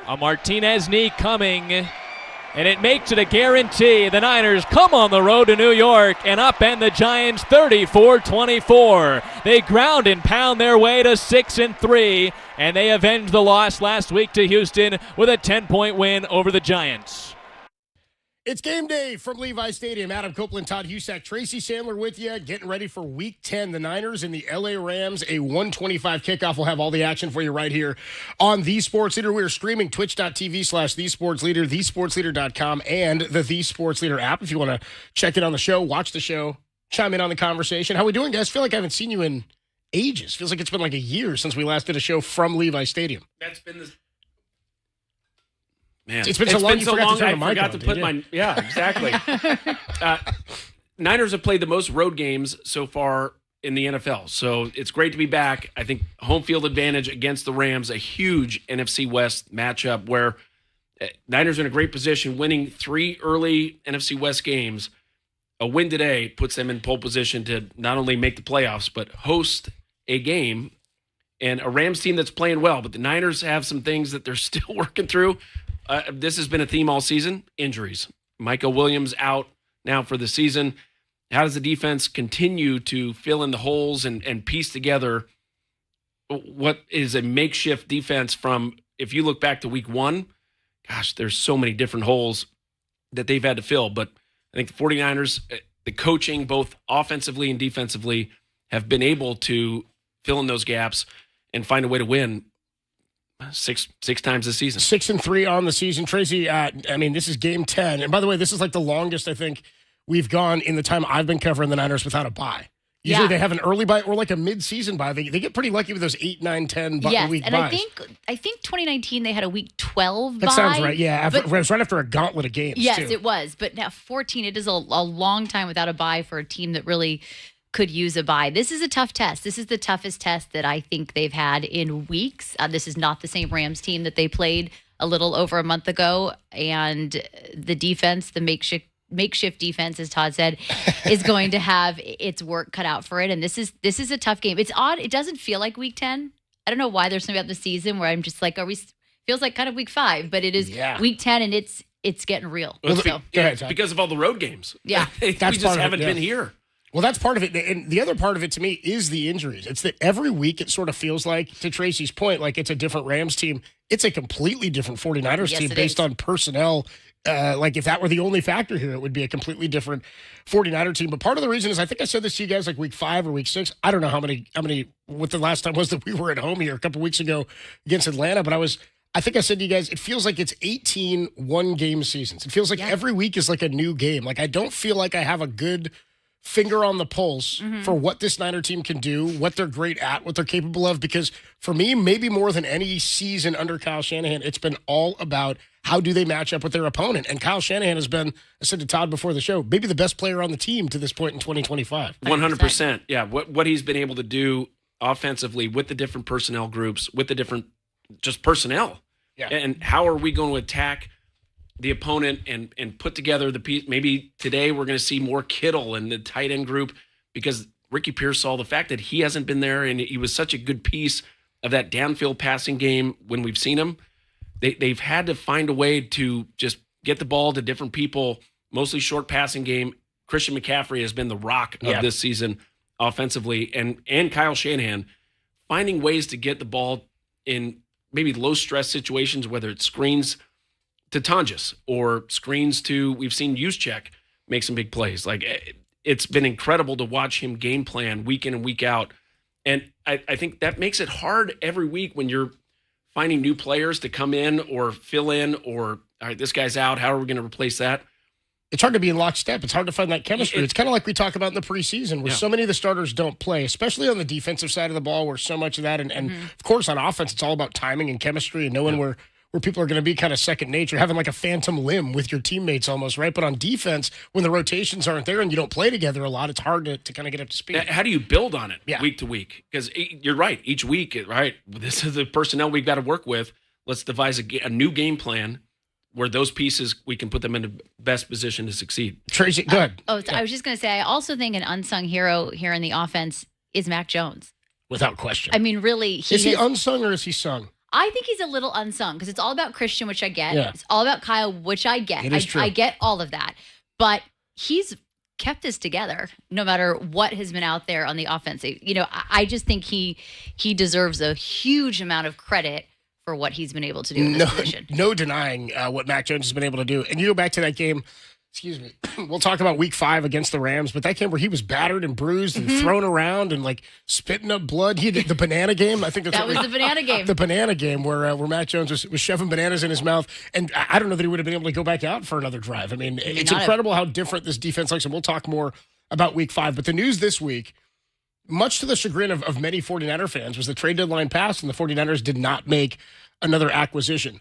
A Martinez knee coming, and it makes it a guarantee. The Niners come on the road to New York and upend the Giants 34-24. They ground and pound their way to 6-3, and they avenge the loss last week to Houston with a 10-point win over the Giants. It's game day from Levi Stadium. Adam Copeland, Todd Husak, Tracy Sandler with you, getting ready for Week 10. The Niners and the LA Rams, a 1:25 kickoff. We'll have all the action for you right here on The Sports Leader. We are streaming twitch.tv/TheSportsLeader, TheSportsLeader.com, and the Sports Leader app. If you want to check in on the show, watch the show, chime in on the conversation. How we doing, guys? Feel like I haven't seen you in ages. Feels like it's been like a year since we last did a show from Levi Stadium. That's been the... Man, it's been so long, I forgot to put my... Yeah, exactly. Niners have played the most road games so far in the NFL, so it's great to be back. I think home field advantage against the Rams, a huge NFC West matchup where Niners are in a great position, winning 3 early NFC West games. A win today puts them in pole position to not only make the playoffs, but host a game. And a Rams team that's playing well, but the Niners have some things that they're still working through. This has been a theme all season, injuries. Michael Williams out now for the season. How does the defense continue to fill in the holes and piece together what is a makeshift defense from, if you look back to week 1, gosh, there's so many different holes that they've had to fill. But I think the 49ers, the coaching, both offensively and defensively, have been able to fill in those gaps and find a way to win six times this season. 6-3 on the season. Tracy, I mean, this is game 10. And by the way, this is like the longest I think we've gone in the time I've been covering the Niners without a bye. Usually they have an early bye or like a mid-season bye. They get pretty lucky with those 8, 9, 10 week and buys. I think 2019 they had a week 12 bye. That sounds right, yeah. It was right after a gauntlet of games, Yes, too. it was. But now 14, it is a long time without a bye for a team that really could use a bye. This is a tough test. This is the toughest test that I think they've had in weeks. This is not the same Rams team that they played a little over a month ago. And the defense, the makeshift defense, as Todd said, is going to have its work cut out for it. And this is a tough game. It's odd. It doesn't feel like week 10. I don't know why there's something about the season where I'm just like, feels like kind of week 5, but it is week 10 and it's getting real. Well, so. Go ahead, Because of all the road games. Yeah. We just haven't been here. Well, that's part of it. And the other part of it to me is the injuries. It's that every week it sort of feels like, to Tracy's point, like it's a different Rams team. It's a completely different 49ers team based on personnel. Like if that were the only factor here, it would be a completely different 49er team. But part of the reason is, I think I said this to you guys like week 5 or week 6. I don't know how many, what the last time was that we were at home here a couple weeks ago against Atlanta. But I think I said to you guys, it feels like it's 18 one-game seasons. It feels like every week is like a new game. Like I don't feel like I have a good finger on the pulse for what this Niner team can do, what they're great at, what they're capable of. Because for me, maybe more than any season under Kyle Shanahan, it's been all about how do they match up with their opponent. And Kyle Shanahan has been, I said to Todd before the show, maybe the best player on the team to this point in 2025. 100%. Yeah, what he's been able to do offensively with the different personnel groups, with the different just personnel. Yeah. And how are we going to attack the opponent and put together the piece? Maybe today we're going to see more Kittle in the tight end group because Ricky Pearsall, the fact that he hasn't been there and he was such a good piece of that downfield passing game when we've seen him, they've had to find a way to just get the ball to different people, mostly short passing game. Christian McCaffrey has been the rock of this season offensively, and Kyle Shanahan finding ways to get the ball in maybe low-stress situations, whether it's screens to Tonjes or screens to, we've seen Juszczyk make some big plays. Like, it's been incredible to watch him game plan week in and week out. And I think that makes it hard every week when you're finding new players to come in or fill in or, all right, this guy's out. How are we going to replace that? It's hard to be in lockstep. It's hard to find that chemistry. It's kind of like we talk about in the preseason where so many of the starters don't play, especially on the defensive side of the ball where so much of that. And of course, on offense, it's all about timing and chemistry and knowing where people are going to be kind of second nature, having like a phantom limb with your teammates almost, right? But on defense, when the rotations aren't there and you don't play together a lot, it's hard to kind of get up to speed. How do you build on it week to week? Because you're right. Each week, right, this is the personnel we've got to work with. Let's devise a new game plan where those pieces, we can put them in the best position to succeed. Tracy, go ahead. I was just going to say, I also think an unsung hero here in the offense is Mac Jones. Without question. I mean, really. Is he unsung or is he sung? I think he's a little unsung because it's all about Christian, which I get. Yeah. It's all about Kyle, which I get. It is true. I get all of that. But he's kept this together no matter what has been out there on the offensive. I just think he deserves a huge amount of credit for what he's been able to do in this position. No denying what Mac Jones has been able to do. And you go back to that game, excuse me, we'll talk about week 5 against the Rams, but that game where he was battered and bruised and thrown around and like spitting up blood. He did the banana game. I think that was the banana game. The banana game where Mac Jones was shoving bananas in his mouth. And I don't know that he would have been able to go back out for another drive. I mean, it's incredible how different this defense looks. And we'll talk more about week 5. But the news this week, much to the chagrin of many 49er fans, was the trade deadline passed and the 49ers did not make another acquisition.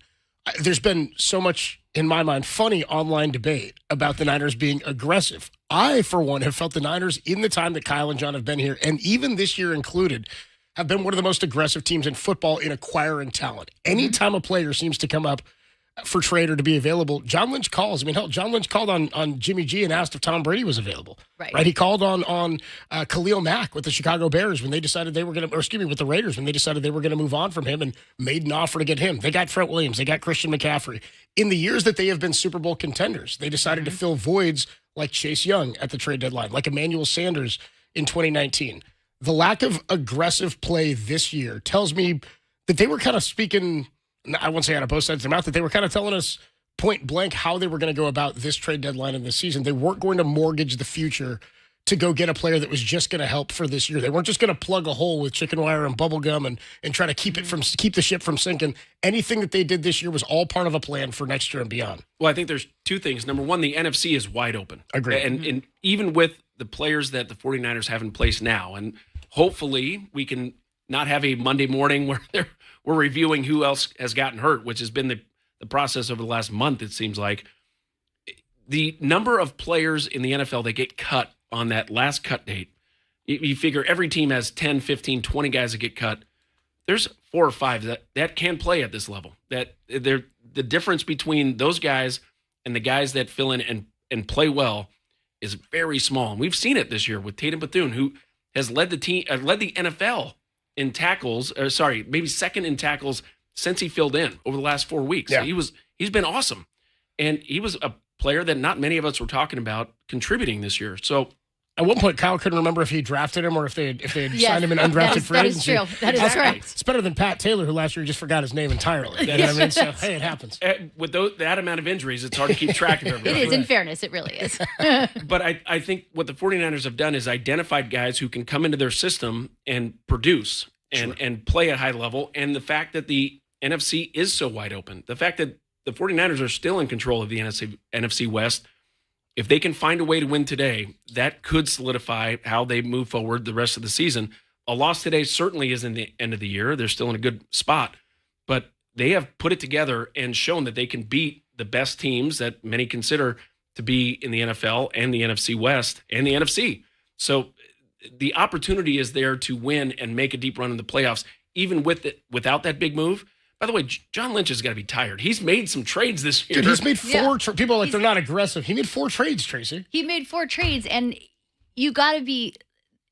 There's been so much, in my mind, funny online debate about the Niners being aggressive. I, for one, have felt the Niners, in the time that Kyle and John have been here, and even this year included, have been one of the most aggressive teams in football in acquiring talent. Anytime a player seems to come up for trade or to be available, John Lynch calls. I mean, hell, John Lynch called on Jimmy G and asked if Tom Brady was available. Right? He called on Khalil Mack with the Chicago Bears when they decided they were going to, or excuse me, with the Raiders when they decided they were going to move on from him and made an offer to get him. They got Trent Williams. They got Christian McCaffrey. In the years that they have been Super Bowl contenders, they decided to fill voids like Chase Young at the trade deadline, like Emmanuel Sanders in 2019. The lack of aggressive play this year tells me that they were kind of speaking, I won't say out of both sides of their mouth, that they were kind of telling us point blank how they were going to go about this trade deadline in this season. They weren't going to mortgage the future to go get a player that was just going to help for this year. They weren't just going to plug a hole with chicken wire and bubble gum and try to keep the ship from sinking. Anything that they did this year was all part of a plan for next year and beyond. Well, I think there's two things. Number one, the NFC is wide open. Agreed. And even with the players that the 49ers have in place now, and hopefully we can not have a Monday morning where we're reviewing who else has gotten hurt, which has been the process over the last month, it seems like. The number of players in the NFL that get cut on that last cut date, you figure every team has 10, 15, 20 guys that get cut. There's 4 or 5 that can play at this level. That the difference between those guys and the guys that fill in and play well is very small. And we've seen it this year with Tatum Bethune, who has led the NFL in tackles, maybe second in tackles since he filled in over the last 4 weeks. Yeah. He's been awesome. And he was a player that not many of us were talking about contributing this year. So at one point, Kyle couldn't remember if he drafted him or if they had signed him in undrafted free agency. That is true. It's better than Pat Taylor, who last year just forgot his name entirely. You know what I mean? So, hey, it happens. With that amount of injuries, it's hard to keep track of everybody. It is, in fairness, it really is. But I think what the 49ers have done is identified guys who can come into their system and produce and play at a high level. And the fact that the NFC is so wide open, the fact that the 49ers are still in control of the NFC West, if they can find a way to win today, that could solidify how they move forward the rest of the season. A loss today certainly isn't the end of the year. They're still in a good spot, but they have put it together and shown that they can beat the best teams that many consider to be in the NFL and the NFC West and the NFC. So the opportunity is there to win and make a deep run in the playoffs, even without that big move. By the way, John Lynch has got to be tired. He's made some trades this year. Dude, he's made 4 people are like they're not aggressive. He made 4 trades, Tracy. He made 4 trades, and you got to be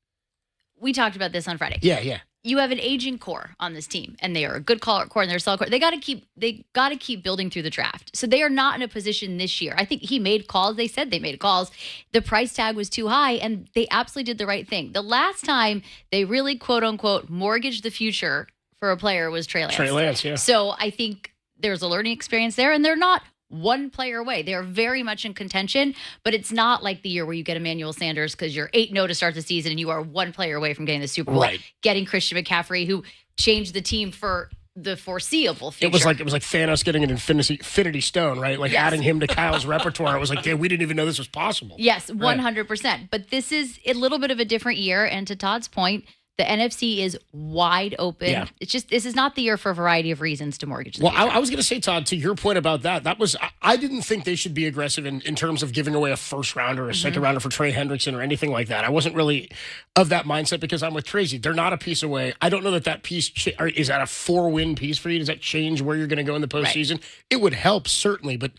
– we talked about this on Friday. Yeah. You have an aging core on this team, and they are a good core, and they're a solid core. They got to keep building through the draft. So they are not in a position this year. I think he made calls. They said they made calls. The price tag was too high, and they absolutely did the right thing. The last time they really, quote-unquote, mortgaged the future – for a player was Trey Lance. Trey Lance, yeah. So I think there's a learning experience there, and they're not one player away. They are very much in contention, but it's not like the year where you get Emmanuel Sanders because you're 8-0 to start the season and you are one player away from getting the Super Bowl. Right. Getting Christian McCaffrey, who changed the team for the foreseeable future. It was like Thanos getting an infinity stone, right? Like adding him to Kyle's repertoire. It was like, we didn't even know this was possible. Yes, 100%. But this is a little bit of a different year, and to Todd's point, the NFC is wide open. Yeah. It's just, this is not the year for a variety of reasons to mortgage the future. I was going to say, Todd, to your point about that was, I didn't think they should be aggressive in terms of giving away a first rounder or a second rounder for Trey Hendrickson or anything like that. I wasn't really of that mindset because I'm with Tracy. They're not a piece away. I don't know that piece, is that a 4-win piece for you? Does that change where you're going to go in the postseason? Right. It would help, certainly, but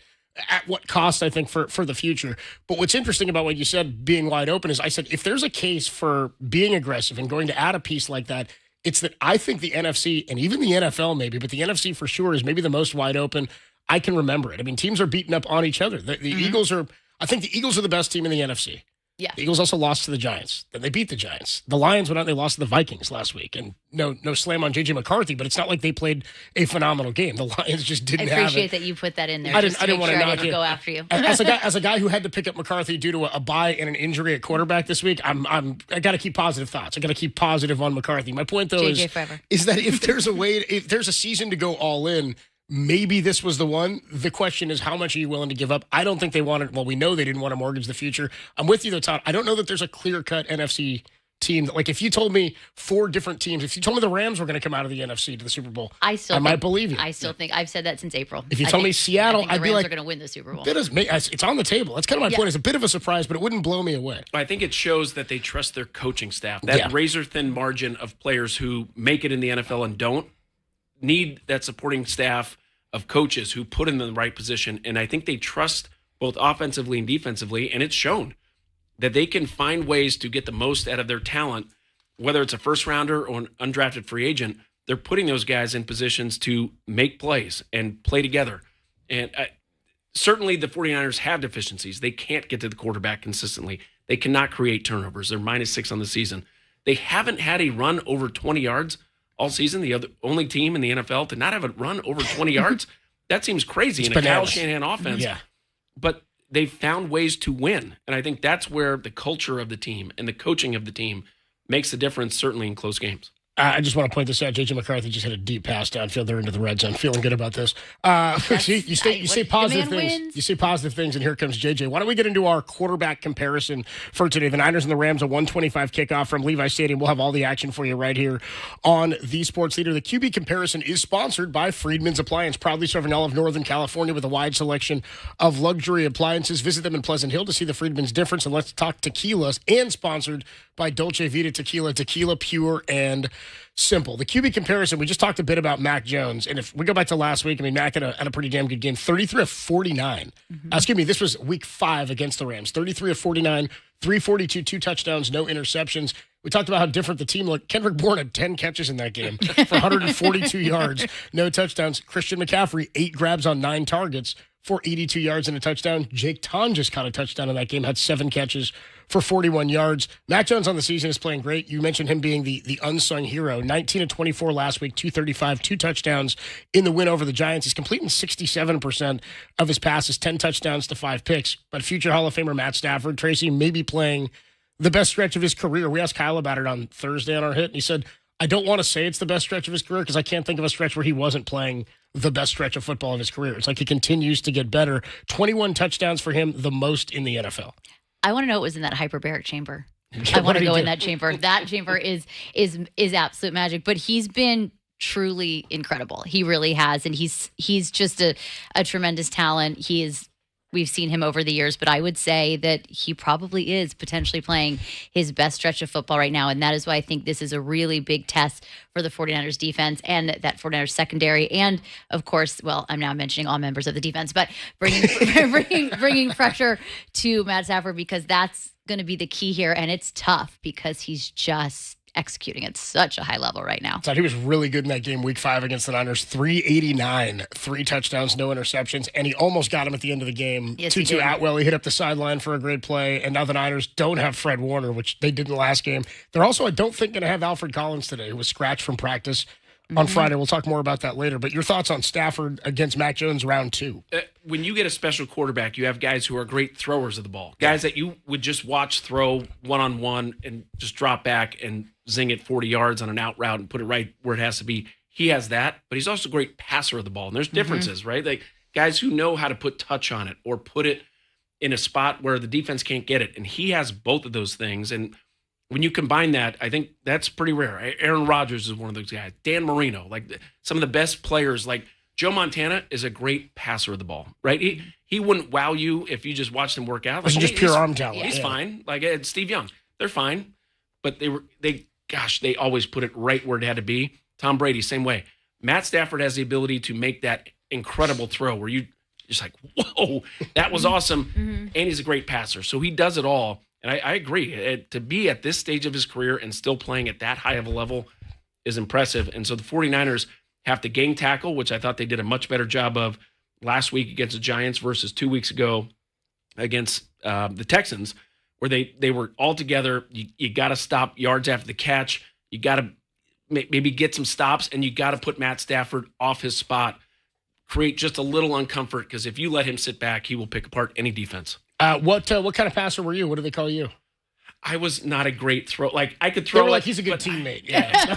at what cost, I think, for the future. But what's interesting about what you said being wide open is I said, if there's a case for being aggressive and going to add a piece like that, It's that I think the NFC and even the NFL maybe, but the NFC for sure is maybe the most wide open. I can remember it. I mean, teams are beating up on each other. The Eagles are, I think the Eagles are the best team in the NFC. Yeah. The Eagles also lost to the Giants. Then they beat the Giants. The Lions went out and they lost to the Vikings last week. And no slam on J.J. McCarthy, but it's not like they played a phenomenal game. The Lions just didn't have it. I appreciate that you put that in there. I didn't want to knock you. Go after you. As a guy who had to pick up McCarthy due to a bye and an injury at quarterback this week, I got to keep positive thoughts. I got to keep positive on McCarthy. My point though is that if there's a season to go all in, maybe this was the one. The question is, how much are you willing to give up? I don't think they wanted. Well, we know they didn't want to mortgage the future. I'm with you though, Todd. I don't know that there's a clear-cut NFC team. Like if you told me 4 different teams, if you told me the Rams were going to come out of the NFC to the Super Bowl, I might believe you. I still think I've said that since April. If you told me Seattle, I'd be like, they're going to win the Super Bowl. It's on the table. That's kind of my point. It's a bit of a surprise, but it wouldn't blow me away. I think it shows that they trust their coaching staff. That razor-thin margin of players who make it in the NFL and don't need that supporting staff of coaches who put in the right position. And I think they trust both offensively and defensively, and it's shown that they can find ways to get the most out of their talent, whether it's a first rounder or an undrafted free agent. They're putting those guys in positions to make plays and play together. And certainly the 49ers have deficiencies. They can't get to the quarterback consistently. They cannot create turnovers. They're -6 on the season. They haven't had a run over 20 yards all season. The only team in the NFL to not have a run over 20 yards. That seems crazy in a Kyle Shanahan offense. Yeah. But they've found ways to win. And I think that's where the culture of the team and the coaching of the team makes the difference, certainly in close games. I just want to point this out. J.J. McCarthy just hit a deep pass downfield. They're into the red zone. Feeling good about this. You say positive things. Wins. You say positive things, and here comes J.J. Why don't we get into our quarterback comparison for today? The Niners and the Rams, a 125 kickoff from Levi Stadium. We'll have all the action for you right here on The Sports Leader. The QB comparison is sponsored by Friedman's Appliance, proudly serving all of Northern California with a wide selection of luxury appliances. Visit them in Pleasant Hill to see the Friedman's difference, and let's talk tequilas, and sponsored by Dolce Vita Tequila, tequila pure and simple. The QB comparison, we just talked a bit about Mac Jones, and if we go back to last week, I mean, Mac had a pretty damn good game, 33 of 49. Excuse me, this was week 5 against the Rams, 33 of 49, 342, 2 touchdowns, no interceptions. We talked about how different the team looked. Kendrick Bourne had 10 catches in that game for 142 yards, no touchdowns. Christian McCaffrey, 8 grabs on 9 targets for 82 yards and a touchdown. Jake Ton just caught a touchdown in that game, had 7 catches for 41 yards. Mac Jones on the season is playing great. You mentioned him being the unsung hero. 19 of 24 last week, 235, 2 touchdowns in the win over the Giants. He's completing 67% of his passes, 10 touchdowns to 5 picks. But future Hall of Famer Matt Stafford, Tracy, may be playing the best stretch of his career. We asked Kyle about it on Thursday on our hit, and he said, I don't want to say it's the best stretch of his career because I can't think of a stretch where he wasn't playing the best stretch of football of his career. It's like he continues to get better. 21 touchdowns for him, the most in the NFL. I want to know what was in that hyperbaric chamber. I want to go in that chamber. That chamber is absolute magic. But he's been truly incredible. He really has, and he's just a tremendous talent. We've seen him over the years, but I would say that he probably is potentially playing his best stretch of football right now. And that is why I think this is a really big test for the 49ers defense and that 49ers secondary. And of course, well, I'm now mentioning all members of the defense, but bringing pressure to Matt Stafford, because that's going to be the key here. And it's tough because he's just executing at such a high level right now. He was really good in that game, week 5 against the Niners. 389, 3 touchdowns, no interceptions, and he almost got him at the end of the game. Yes, 2-2 Atwell, he hit up the sideline for a great play, and now the Niners don't have Fred Warner, which they did in the last game. They're also, I don't think, going to have Alfred Collins today, who was scratched from practice on Friday. We'll talk more about that later. But your thoughts on Stafford against Mac Jones round 2? When you get a special quarterback, you have guys who are great throwers of the ball, guys that you would just watch throw one-on-one and just drop back and zing it 40 yards on an out route and put it right where it has to be. He has that, but he's also a great passer of the ball. And there's differences, right? Like guys who know how to put touch on it or put it in a spot where the defense can't get it. And he has both of those things. And when you combine that, I think that's pretty rare. Aaron Rodgers is one of those guys. Dan Marino, like some of the best players, like Joe Montana is a great passer of the ball, right? He wouldn't wow you if you just watched him work out. Like, just pure arm talent. He's fine. Like Steve Young, they're fine. But they always put it right where it had to be. Tom Brady, same way. Matt Stafford has the ability to make that incredible throw where you just like, whoa, that was awesome. And he's a great passer. So he does it all. And I agree. To be at this stage of his career and still playing at that high of a level is impressive. And so the 49ers have to gang tackle, which I thought they did a much better job of last week against the Giants versus 2 weeks ago against the Texans, where they were all together. You got to stop yards after the catch. You got to maybe get some stops, and you got to put Matt Stafford off his spot, create just a little uncomfort, because if you let him sit back, he will pick apart any defense. What kind of passer were you? What do they call you? I was not a great throw. Like, I could throw. Like he's a good teammate. Yeah.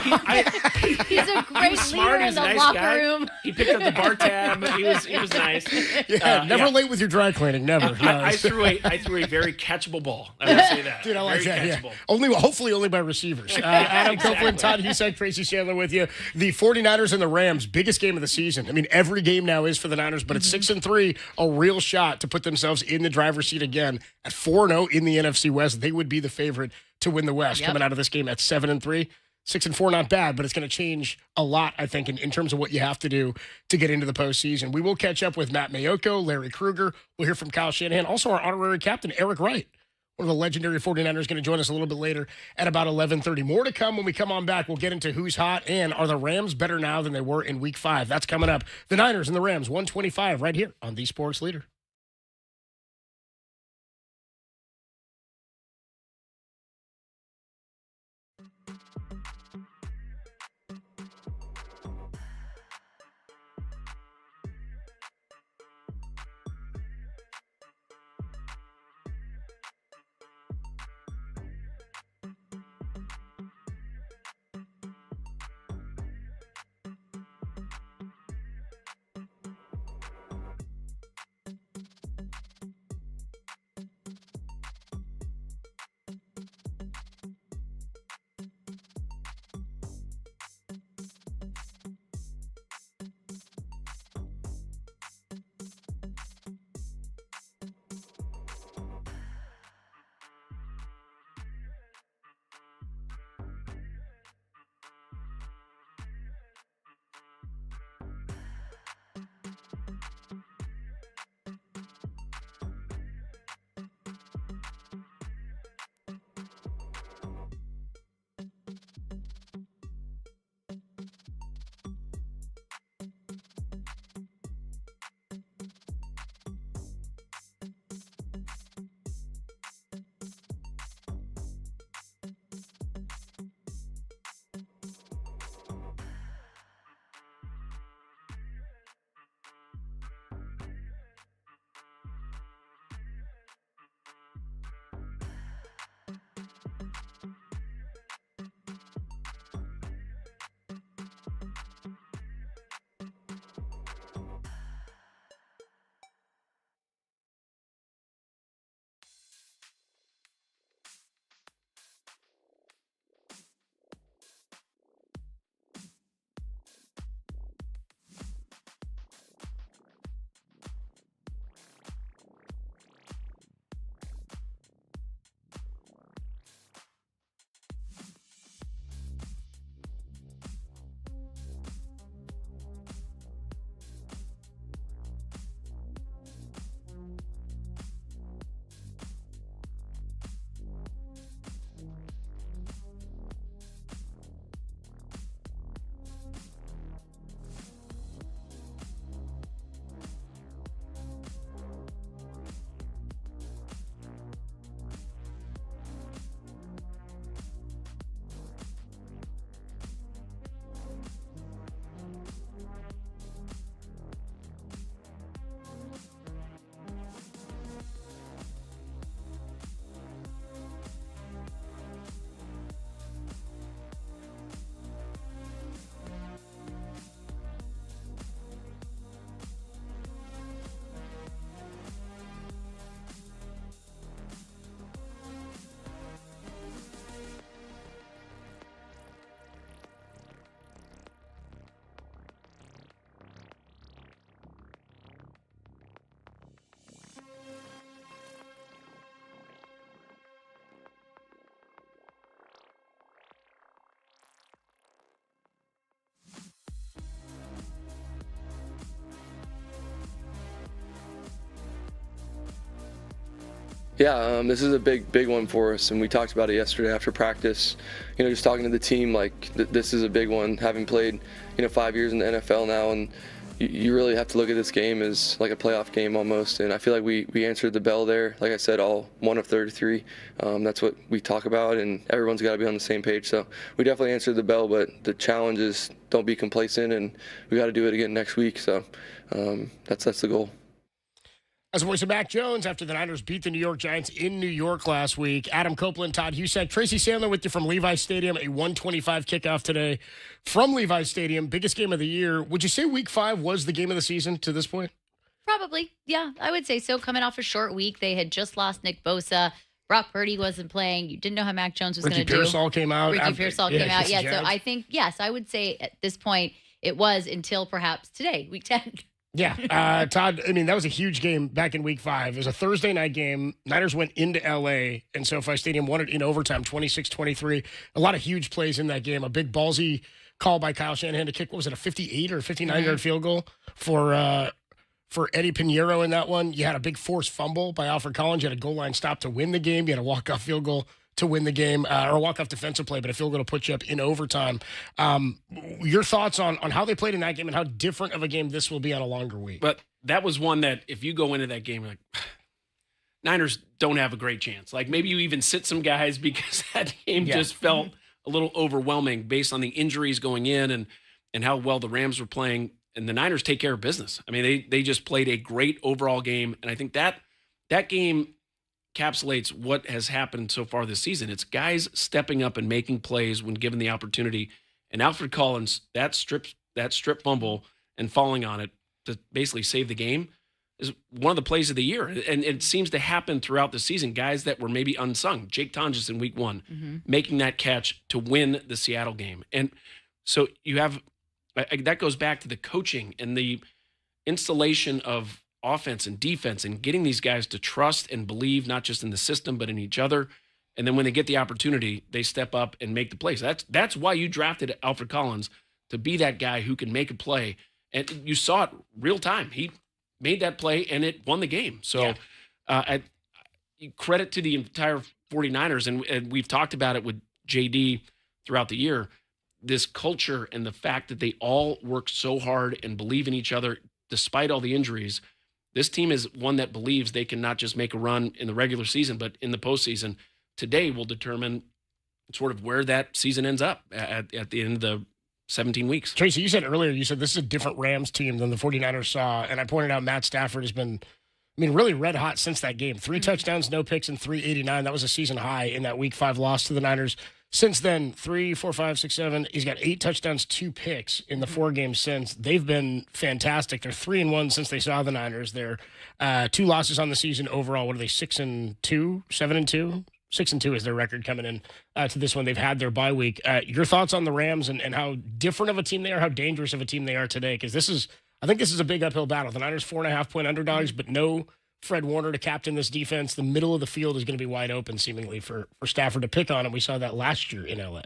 He's a great leader in the nice locker guy. room. He picked up the bar tab. He was nice. Never late with your dry cleaning. Never. I threw a very catchable ball. I would say that. Dude, I like very that. catchable. Hopefully only by receivers. Adam Copeland, Todd Husak, Tracy Chandler with you. The 49ers and the Rams, biggest game of the season. I mean, every game now is for the Niners, but it's 6-3, a real shot to put themselves in the driver's seat again at 4-0 in the NFC West. They would be the favorite to win the West coming out of this game at 7-3. 6-4, not bad, but it's going to change a lot, I think, in terms of what you have to do to get into the postseason. We will catch up with Matt Maiocco, Larry Krueger. We'll hear from Kyle Shanahan. Also, our honorary captain, Eric Wright, one of the legendary 49ers, going to join us a little bit later at about 11:30. More to come when we come on back. We'll get into who's hot and are the Rams better now than they were in Week 5. That's coming up. The Niners and the Rams, 125 right here on The Sports Leader. Yeah, this is a big one for us, and we talked about it yesterday after practice. Just talking to the team, this is a big one. Having played, 5 years in the NFL now, and you really have to look at this game as like a playoff game almost. And I feel like we answered the bell there. Like I said, all 1 of 33. That's what we talk about, and everyone's got to be on the same page. So we definitely answered the bell, but the challenge is don't be complacent, and we got to do it again next week. So that's the goal. As the voice of Mac Jones after the Niners beat the New York Giants in New York last week. Adam Copeland, Todd Husek, Tracy Sandler with you from Levi's Stadium. A 1:25 kickoff today from Levi's Stadium. Biggest game of the year. Would you say Week 5 was the game of the season to this point? Probably. Yeah, I would say so. Coming off a short week, they had just lost Nick Bosa. Brock Purdy wasn't playing. You didn't know how Mac Jones was going to do. Ricky Pearsall came out. Yeah, so I think, yes, I would say at this point it was until perhaps today, Week 10. Yeah, Todd, that was a huge game back in Week 5. It was a Thursday night game. Niners went into L.A., and SoFi Stadium won it in overtime, 26-23. A lot of huge plays in that game. A big ballsy call by Kyle Shanahan to kick, what was it, a 58 or 59-yard field goal for Eddie Pinheiro in that one. You had a big forced fumble by Alfred Collins. You had a goal line stop to win the game. You had a walk-off field goal to win the game, or a walk-off defensive play, but a field goal to put you up in overtime. Your thoughts on how they played in that game and how different of a game this will be on a longer week? But that was one that if you go into that game, like, Niners don't have a great chance. Like, maybe you even sit some guys because that game just felt a little overwhelming based on the injuries going in and how well the Rams were playing. And the Niners take care of business. They just played a great overall game. And I think that game encapsulates what has happened so far this season. It's guys stepping up and making plays when given the opportunity. And Alfred Collins, that strip fumble and falling on it to basically save the game is one of the plays of the year. And it seems to happen throughout the season. Guys that were maybe unsung. Jake Tonjes in Week 1, making that catch to win the Seattle game. And so you have that goes back to the coaching and the installation of offense and defense and getting these guys to trust and believe not just in the system but in each other. And then when they get the opportunity, they step up and make the plays. That's why you drafted Alfred Collins, to be that guy who can make a play. And you saw it real time. He made that play and it won the game. So credit to the entire 49ers. And we've talked about it with JD throughout the year, this culture and the fact that they all work so hard and believe in each other despite all the injuries. This team is one that believes they can not just make a run in the regular season, but in the postseason. Today will determine sort of where that season ends up at the end of the 17 weeks. Tracy, you said earlier, this is a different Rams team than the 49ers saw. And I pointed out Matt Stafford has been, really red hot since that game. 3 touchdowns, no picks, and 389. That was a season high in that Week 5 loss to the Niners. Since then, 3, 4, 5, 6, 7. He's got 8 touchdowns, 2 picks in the 4 games since. They've been fantastic. They're 3-1 since they saw the Niners. They're 2 losses on the season overall. What are they, 6-2, 7-2? 6-2 is their record coming in to this one. They've had their bye week. Your thoughts on the Rams and how different of a team they are, how dangerous of a team they are today? Because I think this is a big uphill battle. The Niners 4.5-point underdogs, but no Fred Warner to captain this defense. The middle of the field is going to be wide open, seemingly, for Stafford to pick on, and we saw that last year in L.A.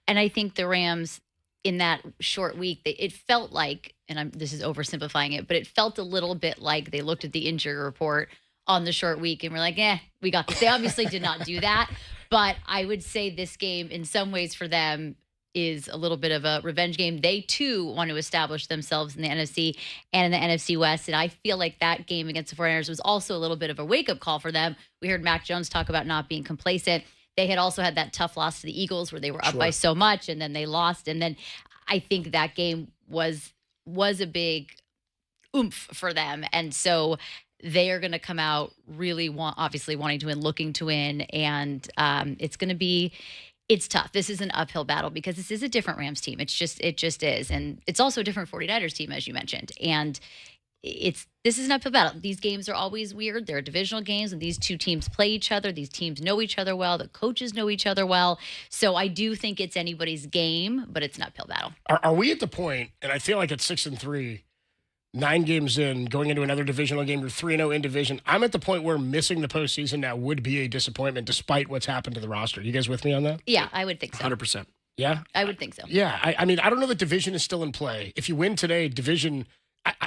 And I think the Rams, in that short week, it felt like, and this is oversimplifying it, but it felt a little bit like they looked at the injury report on the short week and were like, we got this. They obviously did not do that, but I would say this game, in some ways for them, is a little bit of a revenge game. They, too, want to establish themselves in the NFC and in the NFC West. And I feel like that game against the 49ers was also a little bit of a wake-up call for them. We heard Mac Jones talk about not being complacent. They had also had that tough loss to the Eagles where they were up by so much, and then they lost. And then I think that game was a big oomph for them. And so they are going to come out really obviously wanting to win, looking to win. And it's tough. This is an uphill battle because this is a different Rams team. It just is. And it's also a different 49ers team, as you mentioned. And this is an uphill battle. These games are always weird. They're divisional games, and these two teams play each other. These teams know each other well. The coaches know each other well. So I do think it's anybody's game, but it's an uphill battle. Are we at the point, and I feel like it's 6-3, 9 games in, going into another divisional game, you're 3-0 in division. I'm at the point where missing the postseason now would be a disappointment despite what's happened to the roster. You guys with me on that? Yeah, I would think so. 100%. Yeah? I would think so. Yeah. I don't know that division is still in play. If you win today, division,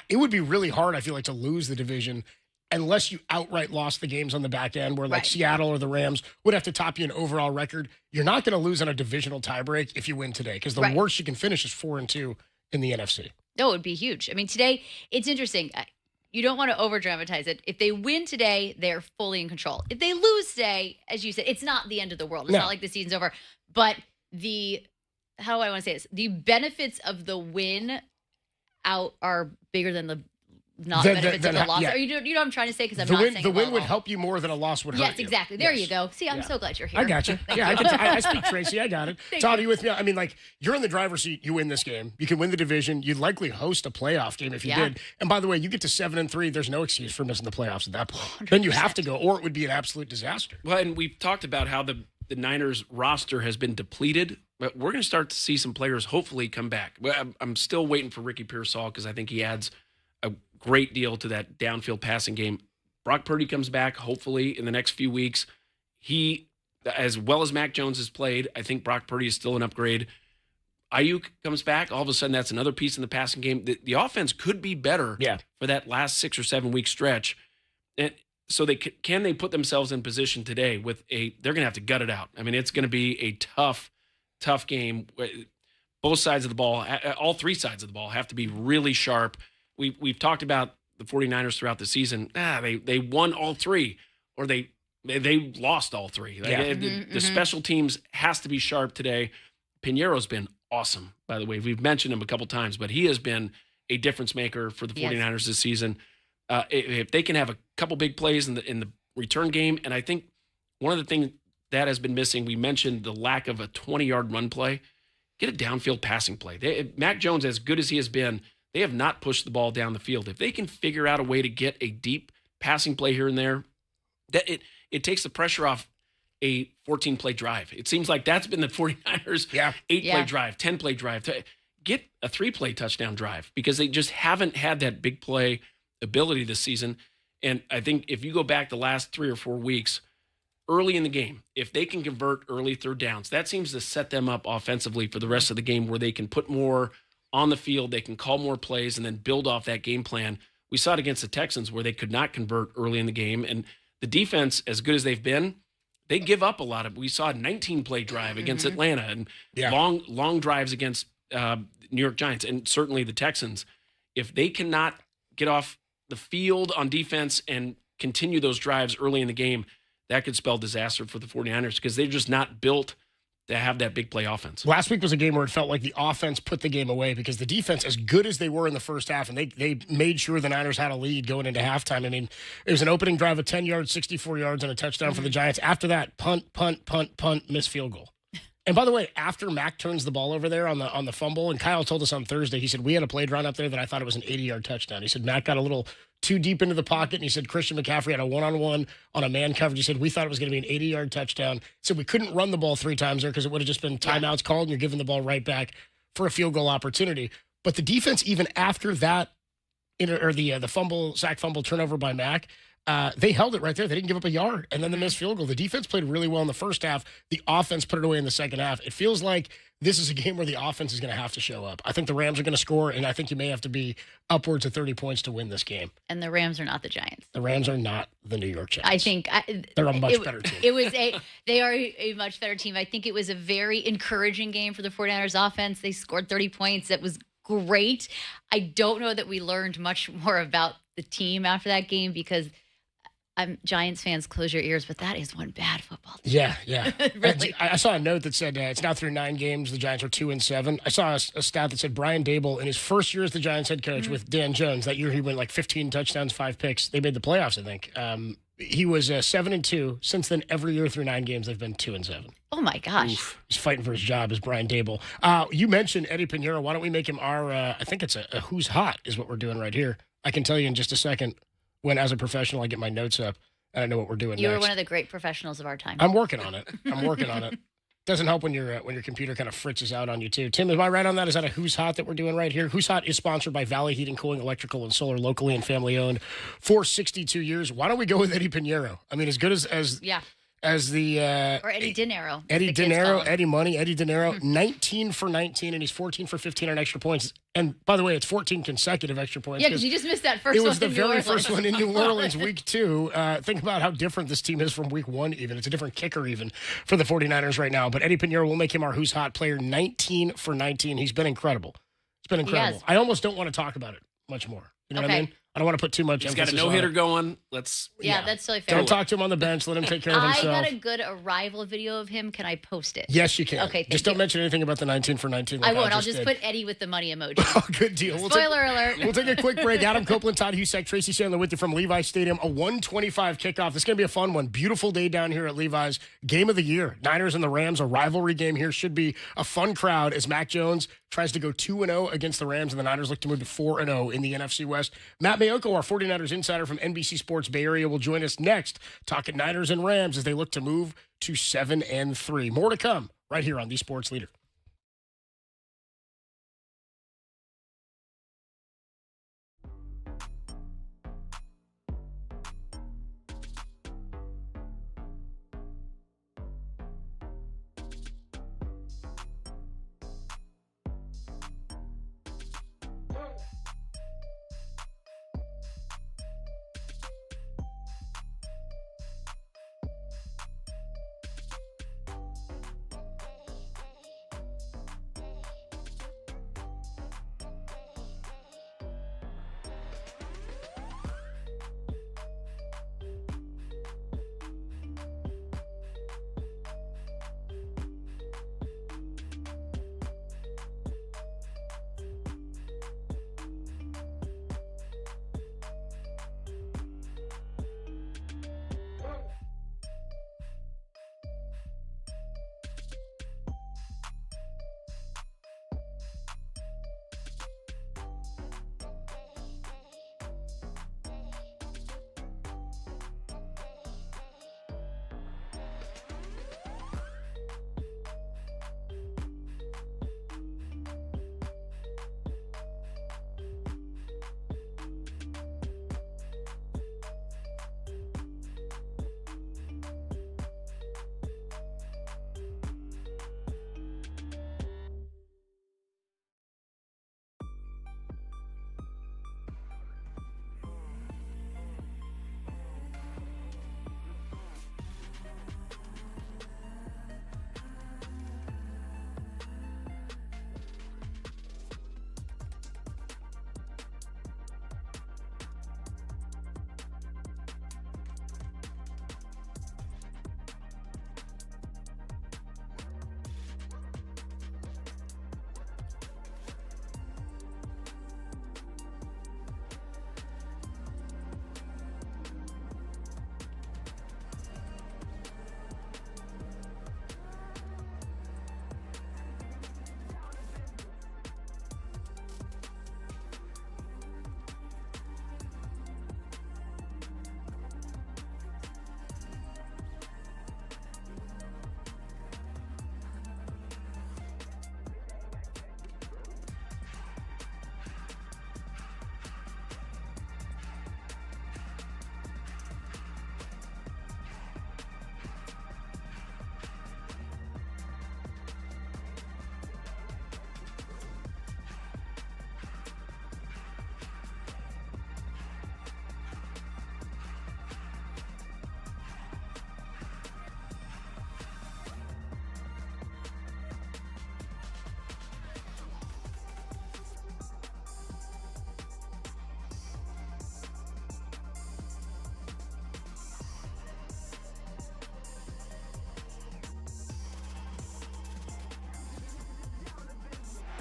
it would be really hard, I feel like, to lose the division. unless you outright lost the games on the back end where like Seattle or the Rams would have to top you in overall record, you're not going to lose on a divisional tiebreak if you win today because the worst you can finish is 4-2 in the NFC. No, it would be huge. I mean, today, it's interesting. You don't want to over-dramatize it. If they win today, they're fully in control. If they lose today, as you said, it's not the end of the world. It's not like the season's over. But how do I want to say this? The benefits of the win out are bigger than the benefits of the loss. Yeah. You know what I'm trying to say? Because I'm not saying the win would help you more than a loss would hurt you. Yes, exactly. There you go. See, I'm so glad you're here. I got you. I speak Tracy. I got it. Todd, are you with me? I mean, like, you're in the driver's seat. You win this game. You can win the division. You'd likely host a playoff game if you did. And by the way, you get to 7-3. There's no excuse for missing the playoffs at that point. 100%. Then you have to go, or it would be an absolute disaster. Well, and we've talked about how the Niners roster has been depleted. But we're going to start to see some players hopefully come back. I'm still waiting for Ricky Pearsall because I think he adds a great deal to that downfield passing game. Brock Purdy comes back hopefully in the next few weeks. He, as well as Mac Jones has played, I think Brock Purdy is still an upgrade. Ayuk comes back. All of a sudden, that's another piece in the passing game. The offense could be better for that last 6 or 7 week stretch. And so can they put themselves in position today with they're going to have to gut it out. I mean, it's going to be a tough game. Both sides of the ball, all three sides of the ball have to be really sharp. We've talked about the 49ers throughout the season. They won all three, or they lost all three. The special teams has to be sharp today. Piñeiro's been awesome, by the way. We've mentioned him a couple times, but he has been a difference maker for the 49ers this season. If they can have a couple big plays in the return game, and I think one of the things that has been missing, we mentioned the lack of a 20-yard run play. Get a downfield passing play. Mac Jones, as good as he has been, they have not pushed the ball down the field. If they can figure out a way to get a deep passing play here and there, that it takes the pressure off a 14-play drive. It seems like that's been the 49ers 8-play drive, 10-play drive. Get a 3-play touchdown drive because they just haven't had that big play ability this season. And I think if you go back the last 3 or 4 weeks, early in the game, if they can convert early third downs, that seems to set them up offensively for the rest of the game where they can put more on the field, they can call more plays, and then build off that game plan. We saw it against the Texans where they could not convert early in the game. And the defense, as good as they've been, they give up a lot of. We saw a 19-play drive against Atlanta and long drives against New York Giants and certainly the Texans. If they cannot get off the field on defense and continue those drives early in the game, that could spell disaster for the 49ers because they're just not built to have that big play offense. Last week was a game where it felt like the offense put the game away because the defense, as good as they were in the first half, and they made sure the Niners had a lead going into halftime. I mean, it was an opening drive of 10 yards, 64 yards, and a touchdown for the Giants. After that, punt, missed field goal. And by the way, after Mac turns the ball over there on the fumble, and Kyle told us on Thursday, he said, we had a play drawn up there that I thought it was an 80-yard touchdown. He said, Mac got a little too deep into the pocket, and he said Christian McCaffrey had a one-on-one on a man coverage. He said, we thought it was going to be an 80-yard touchdown. He said, we couldn't run the ball 3 times there because it would have just been timeouts called, and you're giving the ball right back for a field goal opportunity. But the defense, even after that, the sack fumble turnover by Mac, they held it right there. They didn't give up a yard. And then the missed field goal. The defense played really well in the first half. The offense put it away in the second half. It feels like this is a game where the offense is going to have to show up. I think the Rams are going to score, and I think you may have to be upwards of 30 points to win this game. And the Rams are not the Giants. The Rams are not the New York Giants. I think they're a much better team. They are a much better team. I think it was a very encouraging game for the 49ers offense. They scored 30 points. That was great. I don't know that we learned much more about the team after that game because Giants fans, close your ears, but that is one bad football team. Yeah. Really. I saw a note that said it's now through 9 games. The Giants are 2-7. I saw a stat that said Brian Dable, in his first year as the Giants head coach with Dan Jones, that year he went like 15 touchdowns, 5 picks. They made the playoffs, I think. He was 7-2. Since then, every year through 9 games, they've been 2-7. Oh, my gosh. Oof. He's fighting for his job as Brian Dable. You mentioned Eddie Piñeiro. Why don't we make him our, I think it's a who's hot is what we're doing right here. I can tell you in just a second when, as a professional, I get my notes up. And I know what we're doing next. You were one of the great professionals of our time. I'm working on it. Doesn't help when your computer kind of fritzes out on you, too. Tim, am I right on that? Is that a Who's Hot that we're doing right here? Who's Hot is sponsored by Valley Heating, Cooling, Electrical, and Solar, locally and family-owned for 62 years. Why don't we go with Eddie Piñeiro? I mean, as good as as the or Eddie De Niro. Eddie Money, Eddie De Niro, 19 for 19, and he's 14 for 15 on extra points. And by the way, it's 14 consecutive extra points. Yeah, because you just missed that first one. It was the very first one in New Orleans, week 2. Think about how different this team is from week 1 even. It's a different kicker even for the 49ers right now. But Eddie Pinheiro will make him our Who's Hot player, 19 for 19. He's been incredible. It's been incredible. I almost don't want to talk about it much more. You know what I mean? I don't want to put too much emphasis on it. He's got a no-hitter going. That's totally fair. Don't talk to him on the bench. Let him take care of himself. I got a good arrival video of him. Can I post it? Yes, you can. Okay, just don't mention anything about the 19 for 19. I won't. I'll just put Eddie with the money emoji. Oh, good deal. Spoiler alert. We'll take a quick break. Adam Copeland, Todd Husek, Tracy Sandler with you from Levi's Stadium. A 1:25 kickoff. This is going to be a fun one. Beautiful day down here at Levi's. Game of the year. Niners and the Rams, a rivalry game here. Should be a fun crowd as Mac Jones tries to go 2-0 against the Rams, and the Niners look to move to 4-0 in the NFC West. Matt Maiocco, our 49ers insider from NBC Sports Bay Area, will join us next, talking Niners and Rams as they look to move to 7-3. More to come right here on The Sports Leader.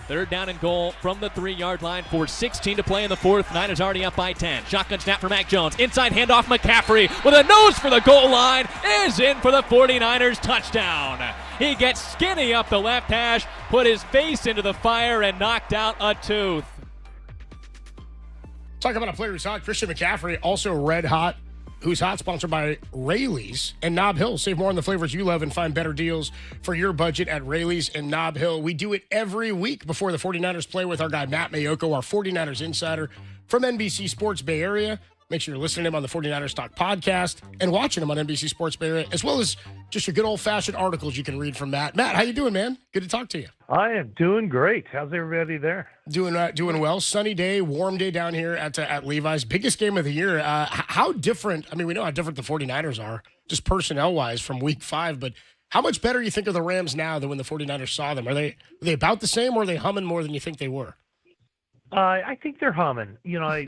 Third down and goal from the 3-yard line. 4:16 to play in the fourth. Niners already up by 10. Shotgun snap for Mac Jones. Inside handoff McCaffrey with a nose for the goal line. Is in for the 49ers touchdown. He gets skinny up the left hash, put his face into the fire, and knocked out a tooth. Talk about a player who's hot. Christian McCaffrey, also red hot. Who's Hot, sponsored by Rayleigh's and Nob Hill. Save more on the flavors you love and find better deals for your budget at Rayleigh's and Nob Hill. We do it every week before the 49ers play with our guy Matt Maiocco, our 49ers insider from NBC Sports Bay Area. Make sure you're listening to him on the 49ers Talk podcast and watching him on NBC Sports Bay Area, as well as just your good old-fashioned articles you can read from Matt. Matt, how you doing, man? Good to talk to you. I am doing great. How's everybody there? Doing well. Sunny day, warm day down here at Levi's. Biggest game of the year. How different, I mean, we know how different the 49ers are, just personnel-wise from week 5, but how much better you think of the Rams now than when the 49ers saw them? Are they about the same, or are they humming more than you think they were? I think they're humming. You know,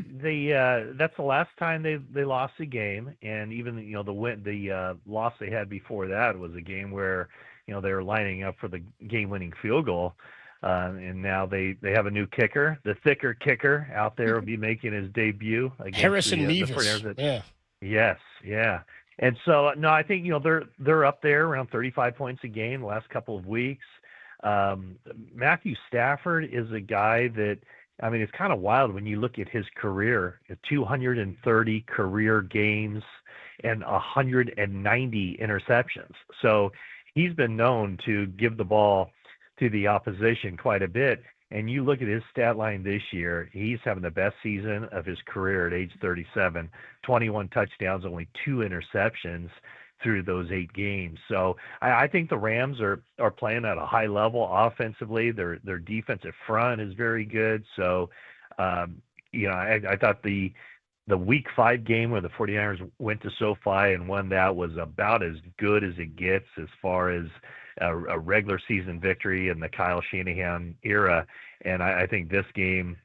that's the last time they lost a game, and even the loss they had before that was a game where they were lining up for the game-winning field goal, and now they have a new kicker. The thicker kicker out there will be making his debut against Harrison Mevis. Yeah. Yes, yeah. And so no, I think they're up there around 35 points a game the last couple of weeks. Matthew Stafford is a guy that. I mean, it's kind of wild when you look at his career, 230 career games and 190 interceptions. So he's been known to give the ball to the opposition quite a bit. And you look at his stat line this year, he's having the best season of his career at age 37, 21 touchdowns, only 2 interceptions through those 8 games. So I think the Rams are playing at a high level offensively. Their defensive front is very good. So, I thought the week 5 game where the 49ers went to SoFi and won that was about as good as it gets as far as a regular season victory in the Kyle Shanahan era. And I think this game,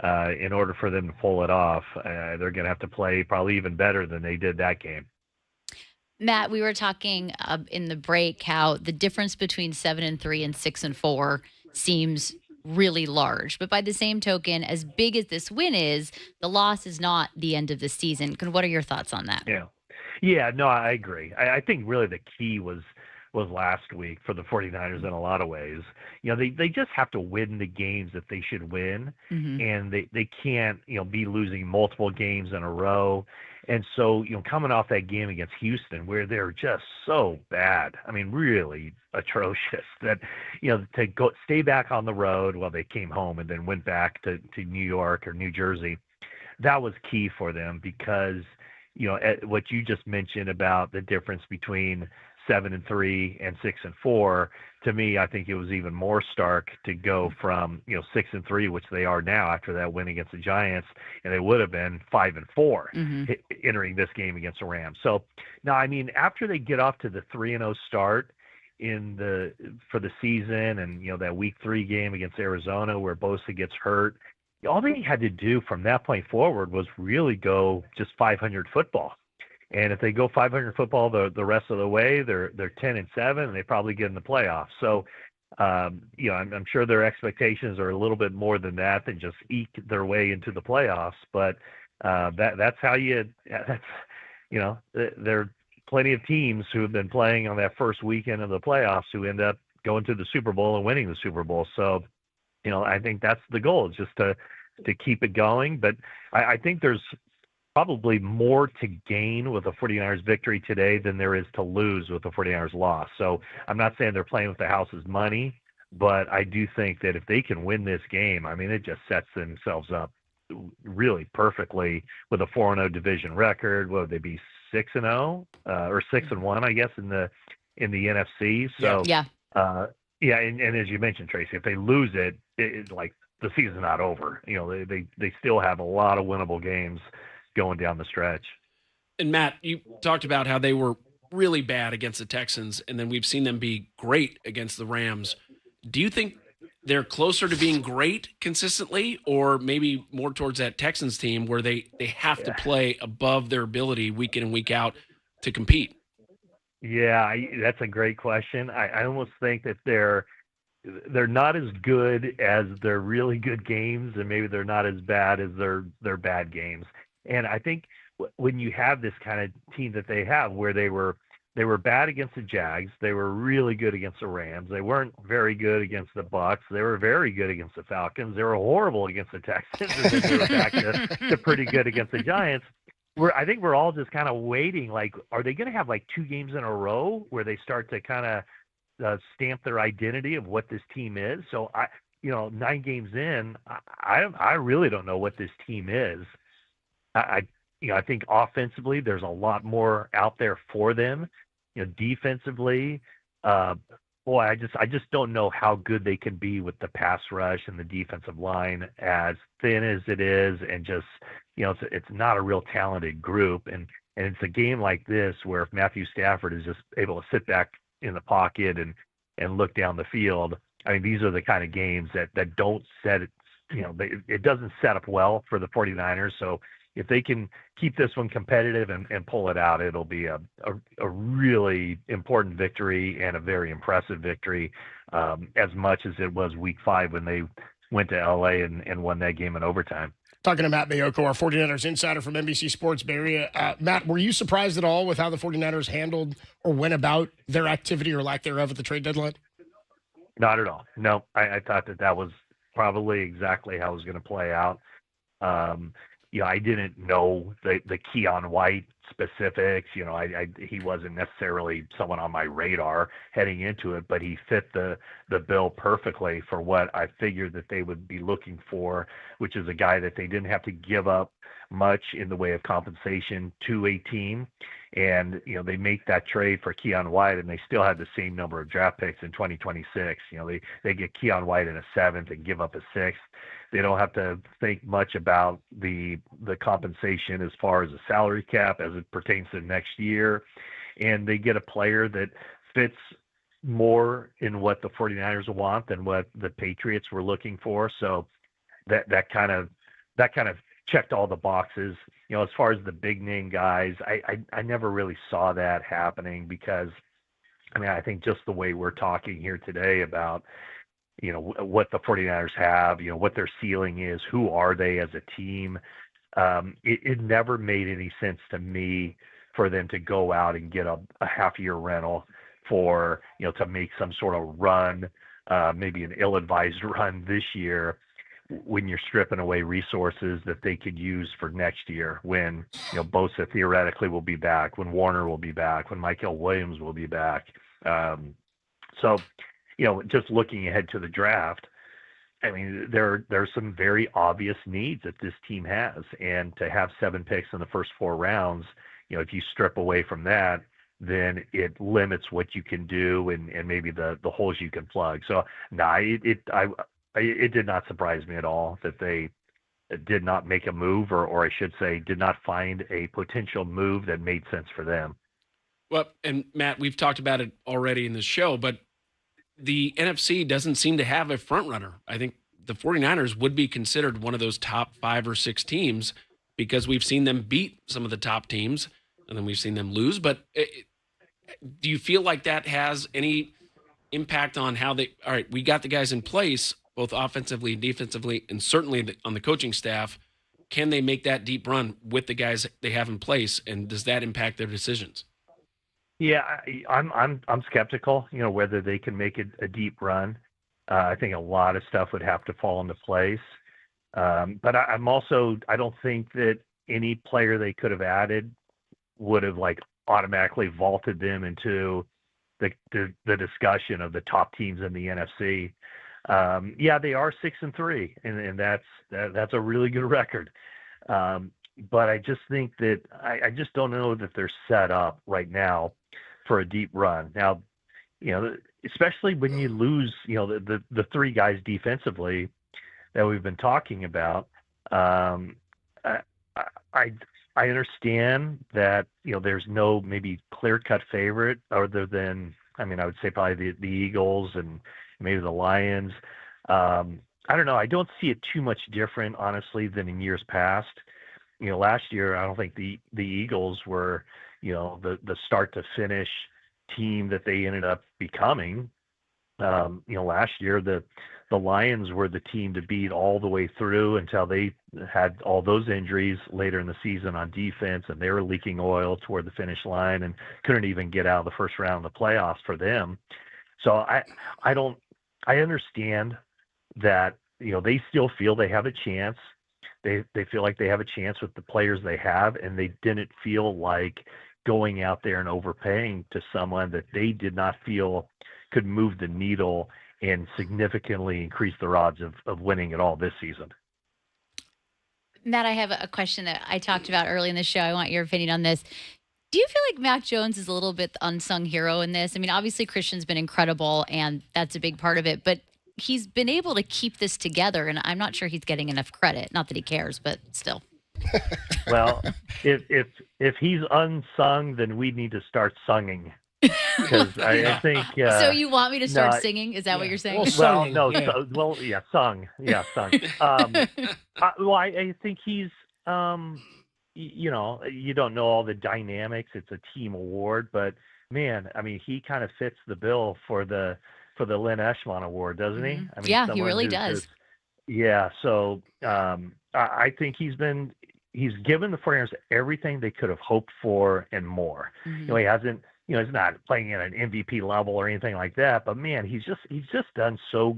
in order for them to pull it off, they're going to have to play probably even better than they did that game. Matt, we were talking in the break how the difference between 7-3 and 6-4 seems really large. But by the same token, as big as this win is, the loss is not the end of the season. What are your thoughts on that? Yeah, no, I agree. I think really the key was last week for the 49ers in a lot of ways. They just have to win the games that they should win, and they can't, be losing multiple games in a row. And so, coming off that game against Houston where they're just so bad, I mean, really atrocious, that, to go stay back on the road, well, they came home and then went back to New York or New Jersey. That was key for them because, what you just mentioned about the difference between 7-3 and 6-4, to me, I think it was even more stark to go from 6-3, which they are now after that win against the Giants, and they would have been 5-4 entering this game against the Rams. So now, I mean, after they get off to the 3-0 start for the season, and that week 3 game against Arizona where Bosa gets hurt, all they had to do from that point forward was really go just 500 football. And if they go 500 football the rest of the way, they're 10-7, and they probably get in the playoffs. So, I'm sure their expectations are a little bit more than that, than just eke their way into the playoffs. But that's how there are plenty of teams who have been playing on that first weekend of the playoffs who end up going to the Super Bowl and winning the Super Bowl. So, I think that's the goal, is just to keep it going. But I think there's probably more to gain with the 49ers victory today than there is to lose with the 49ers loss. So I'm not saying they're playing with the house's money, but I do think that if they can win this game, I mean, it just sets themselves up really perfectly with a 4-0 division record. What would they be, 6-0 or 6-1, I guess, in the NFC? So and as you mentioned, Tracy, if they lose it, it's like the season's not over. They still have a lot of winnable games going down the stretch. And Matt, you talked about how they were really bad against the Texans, and then we've seen them be great against the Rams. Do you think they're closer to being great consistently, or maybe more towards that Texans team where they have to play above their ability week in and week out to compete? Yeah, that's a great question. I almost think that they're not as good as their really good games, and maybe they're not as bad as their bad games. And I think when you have this kind of team that they have, where they were bad against the Jags, they were really good against the Rams, they weren't very good against the Bucks, they were very good against the Falcons, they were horrible against the Texans, and then they were back to pretty good against the Giants. I think we're all just kind of waiting, like, are they going to have like 2 games in a row where they start to kind of stamp their identity of what this team is? So 9 games in, I really don't know what this team is. I think offensively, there's a lot more out there for them. Defensively, boy, I just don't know how good they can be with the pass rush and the defensive line, as thin as it is, and just it's not a real talented group. And it's a game like this where if Matthew Stafford is just able to sit back in the pocket and look down the field, I mean, these are the kind of games that don't set it. It doesn't set up well for the 49ers. So if they can keep this one competitive and pull it out, it'll be a really important victory and a very impressive victory, as much as it was week 5 when they went to LA and won that game in overtime. Talking to Matt Maiocco, our 49ers insider from NBC Sports Bay Area. Matt, were you surprised at all with how the 49ers handled or went about their activity or lack thereof at the trade deadline? Not at all. No, I thought that was probably exactly how it was going to play out. I didn't know the Keon White specifics. He wasn't necessarily someone on my radar heading into it, but he fit the bill perfectly for what I figured that they would be looking for, which is a guy that they didn't have to give up much in the way of compensation to a team. And, they make that trade for Keon White, and they still had the same number of draft picks in 2026. They get Keon White in a 7th and give up a 6th. They don't have to think much about the compensation as far as the salary cap as it pertains to next year. And they get a player that fits more in what the 49ers want than what the Patriots were looking for. So that kind of checked all the boxes. As far as the big name guys, I never really saw that happening because, I think just the way we're talking here today about, what the 49ers have, what their ceiling is, who are they as a team, it never made any sense to me for them to go out and get a half-year rental for, to make some sort of run, maybe an ill-advised run this year, when you're stripping away resources that they could use for next year, when Bosa theoretically will be back, when Warner will be back, when Michael Williams will be back. So just looking ahead to the draft, there's some very obvious needs that this team has, and to have 7 picks in the first 4 rounds, if you strip away from that, then it limits what you can do and maybe the holes you can plug. So it did not surprise me at all that they did not make a move, or I should say, did not find a potential move that made sense for them. Well, and Matt, we've talked about it already in this show, but the NFC doesn't seem to have a front runner. I think the 49ers would be considered one of those top 5 or 6 teams because we've seen them beat some of the top teams and then we've seen them lose. But do you feel like that has any impact on how all right, we got the guys in place, both offensively and defensively, and certainly on the coaching staff, can they make that deep run with the guys they have in place, and does that impact their decisions? Yeah, I'm skeptical, whether they can make it a deep run. I think a lot of stuff would have to fall into place. But I don't think that any player they could have added would have automatically vaulted them into the discussion of the top teams in the NFC. Yeah, they are 6-3, and that's a really good record. But I just think that I just don't know that they're set up right now for a deep run. Now, especially when you lose, the 3 guys defensively that we've been talking about. I understand that there's no maybe clear-cut favorite other than I would say probably the Eagles and maybe the Lions. I don't know. I don't see it too much different, honestly, than in years past. Last year, I don't think the Eagles were, the start to finish team that they ended up becoming. Last year, the Lions were the team to beat all the way through until they had all those injuries later in the season on defense, and they were leaking oil toward the finish line and couldn't even get out of the first round of the playoffs for them. So I understand that, they still feel they have a chance. They feel like they have a chance with the players they have, and they didn't feel like going out there and overpaying to someone that they did not feel could move the needle and significantly increase their odds of winning it all this season. Matt, I have a question that I talked about early in the show. I want your opinion on this. Do you feel like Mac Jones is a little bit the unsung hero in this? I mean, obviously Christian's been incredible, and that's a big part of it, but he's been able to keep this together, and I'm not sure he's getting enough credit. Not that he cares, but still. Well, if he's unsung, then we need to start sunging. Because I think. So you want me to start singing? Is that what you're saying? Well, sung. I think he's. You don't know all the dynamics. It's a team award, but man, I mean, he kind of fits the bill for the Lynn Eshmont Award, doesn't he? I mean, yeah, he really does. So I think he's given the 49ers everything they could have hoped for and more. Mm-hmm. He hasn't. He's not playing at an MVP level or anything like that, but man, he's just done so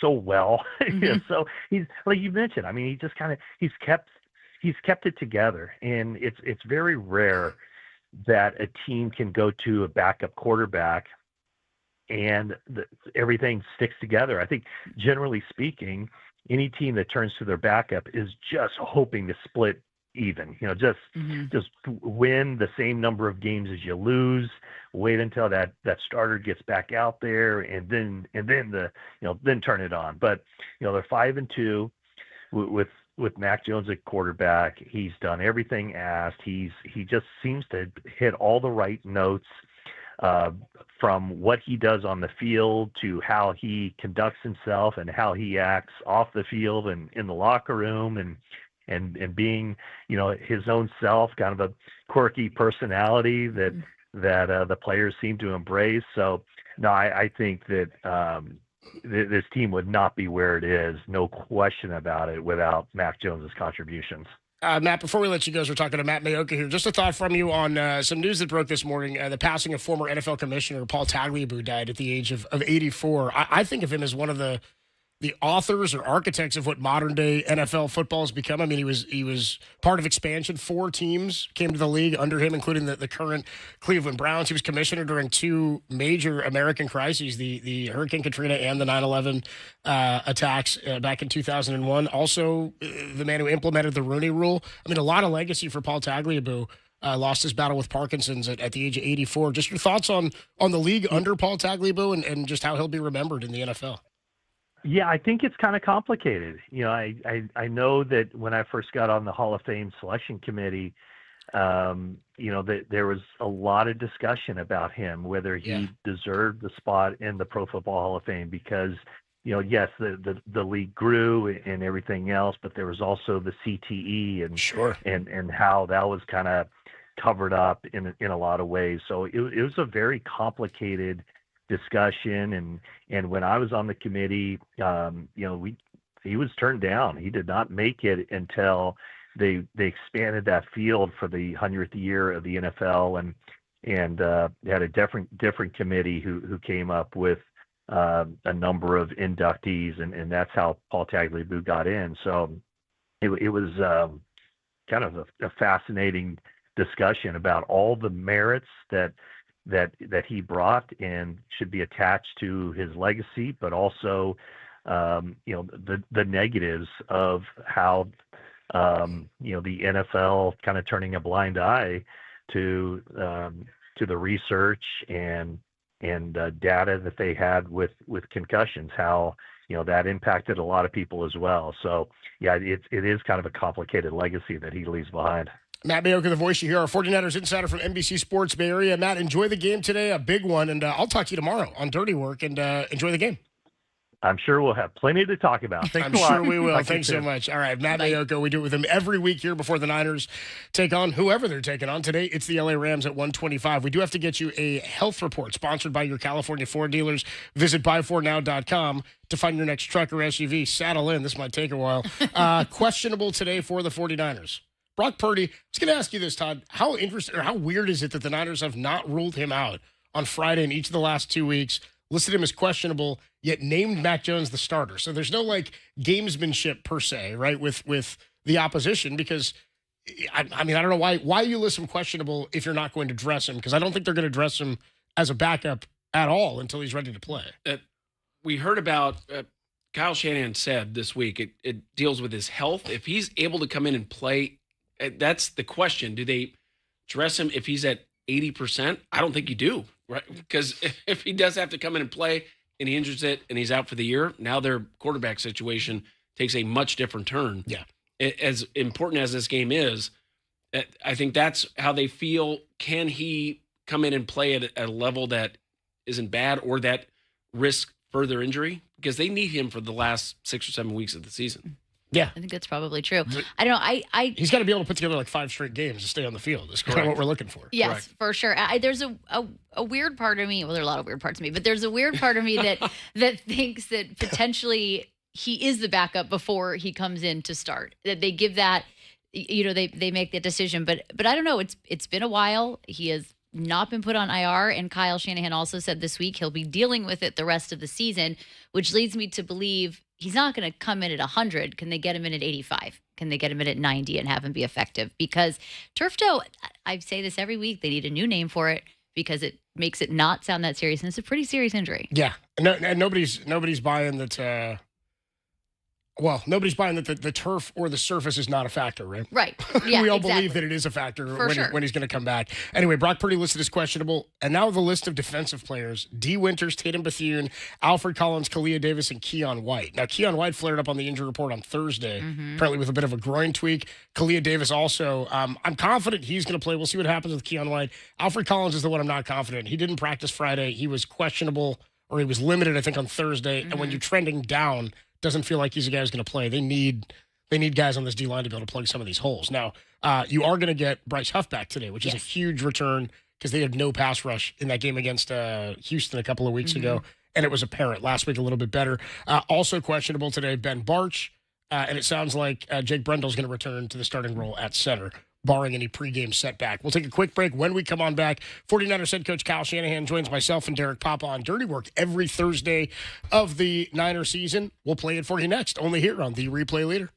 well. Mm-hmm. So he's, like you mentioned, I mean, he's kept it together, and it's very rare that a team can go to a backup quarterback and everything sticks together. I think generally speaking, any team that turns to their backup is just hoping to split even, just win the same number of games as you lose, wait until that starter gets back out there, and then then turn it on. But they're 5-2 with Mac Jones at quarterback. He's done everything asked. He just seems to hit all the right notes, from what he does on the field to how he conducts himself and how he acts off the field and in the locker room, and being, his own self, kind of a quirky personality that the players seem to embrace. So no, I think that this team would not be where it is, no question about it, without Mac Jones's contributions. Matt, before we let you go, we're talking to Matt Maiocco here. Just a thought from you on some news that broke this morning. The passing of former NFL Commissioner Paul Tagliabue died at the age of 84. I think of him as one of the authors or architects of what modern day NFL football has become. I mean, he was part of expansion. 4 teams came to the league under him, including the current Cleveland Browns. He was commissioner during 2 major American crises, the Hurricane Katrina and the 9/11 attacks back in 2001. Also, the man who implemented the Rooney Rule. I mean, a lot of legacy for Paul Tagliabue. Lost his battle with Parkinson's at the age of 84. Just your thoughts on the league under Paul Tagliabue and just how he'll be remembered in the NFL. Yeah, I think it's kind of complicated. I know that when I first got on the Hall of Fame selection committee, that there was a lot of discussion about him, whether he deserved the spot in the Pro Football Hall of Fame, because, yes, the league grew and everything else, but there was also the CTE and how that was kind of covered up in a lot of ways. So it was a very complicated discussion, and when I was on the committee, he was turned down. He did not make it until they expanded that field for the 100th year of the NFL, and had a different committee who came up with a number of inductees, and that's how Paul Tagliabue got in. So it was kind of a fascinating discussion about all the merits that he brought and should be attached to his legacy, but also, the negatives of how, the NFL kind of turning a blind eye to the research and data that they had with concussions, how, that impacted a lot of people as well. So yeah, it is kind of a complicated legacy that he leaves behind. Matt Maiocco, the voice you hear, our 49ers insider from NBC Sports Bay Area. Matt, enjoy the game today, a big one, and I'll talk to you tomorrow on Dirty Work, and enjoy the game. I'm sure we'll have plenty to talk about. Thanks a lot. I'm sure we will. Thanks so much. All right, Matt Maiocco, we do it with him every week here before the Niners take on whoever they're taking on. Today, it's the LA Rams at 125. We do have to get you a health report sponsored by your California Ford dealers. Visit buyfordnow.com to find your next truck or SUV. Saddle in. This might take a while. Questionable today for the 49ers. Brock Purdy, I was going to ask you this, Todd. How interesting or how weird is it that the Niners have not ruled him out on Friday in each of the last 2 weeks, listed him as questionable, yet named Mac Jones the starter? So there's no gamesmanship per se, right, with the opposition, because I mean, I don't know why you list him questionable if you're not going to dress him, because I don't think they're going to dress him as a backup at all until he's ready to play. We heard about Kyle Shanahan said this week, it deals with his health. If he's able to come in and play, that's the question. Do they dress him if he's at 80%? I don't think you do, right? Because if he does have to come in and play and he injures it and he's out for the year, now their quarterback situation takes a much different turn. Yeah. As important as this game is, I think that's how they feel. Can he come in and play at a level that isn't bad or that risk further injury? Because they need him for the last 6 or 7 weeks of the season. Yeah. I think that's probably true. I don't know. He's got to be able to put together like 5 straight games to stay on the field. That's kind of what we're looking for. Yes, Correct. for sure. There's a weird part of me. Well, there are a lot of weird parts of me, but there's a weird part of me that thinks that potentially he is the backup before he comes in to start. That they give that, they make that decision. But I don't know. It's been a while. He has not been put on IR, and Kyle Shanahan also said this week he'll be dealing with it the rest of the season, which leads me to believe he's not going to come in at 100. Can they get him in at 85? Can they get him in at 90 and have him be effective? Because turf toe, I say this every week, they need a new name for it because it makes it not sound that serious, and it's a pretty serious injury. Yeah, and nobody's buying that. Nobody's buying that the turf or the surface is not a factor, right? Right. Yeah, we all exactly. believe that it is a factor sure. when he's going to come back. Anyway, Brock Purdy listed as questionable. And now the list of defensive players: D. Winters, Tatum Bethune, Alfred Collins, Kalia Davis, and Keon White. Now, Keon White flared up on the injury report on Thursday, apparently with a bit of a groin tweak. Kalia Davis also. I'm confident he's going to play. We'll see what happens with Keon White. Alfred Collins is the one I'm not confident. He didn't practice Friday. He was questionable, or he was limited, I think, on Thursday. And when you're trending down, doesn't feel like he's a guy who's going to play. They need guys on this D-line to be able to plug some of these holes. Now, you are going to get Bryce Huff back today, which is a huge return because they had no pass rush in that game against Houston a couple of weeks ago, and it was apparent. Last week a little bit better. Also questionable today, Ben Barch, and it sounds like Jake Brendel's going to return to the starting role at center, barring any pregame setback. We'll take a quick break. When we come on back, 49ers head coach Kyle Shanahan joins myself and Derek Papa on Dirty Work every Thursday of the Niner season. We'll play it for you next, only here on The Replay Leader.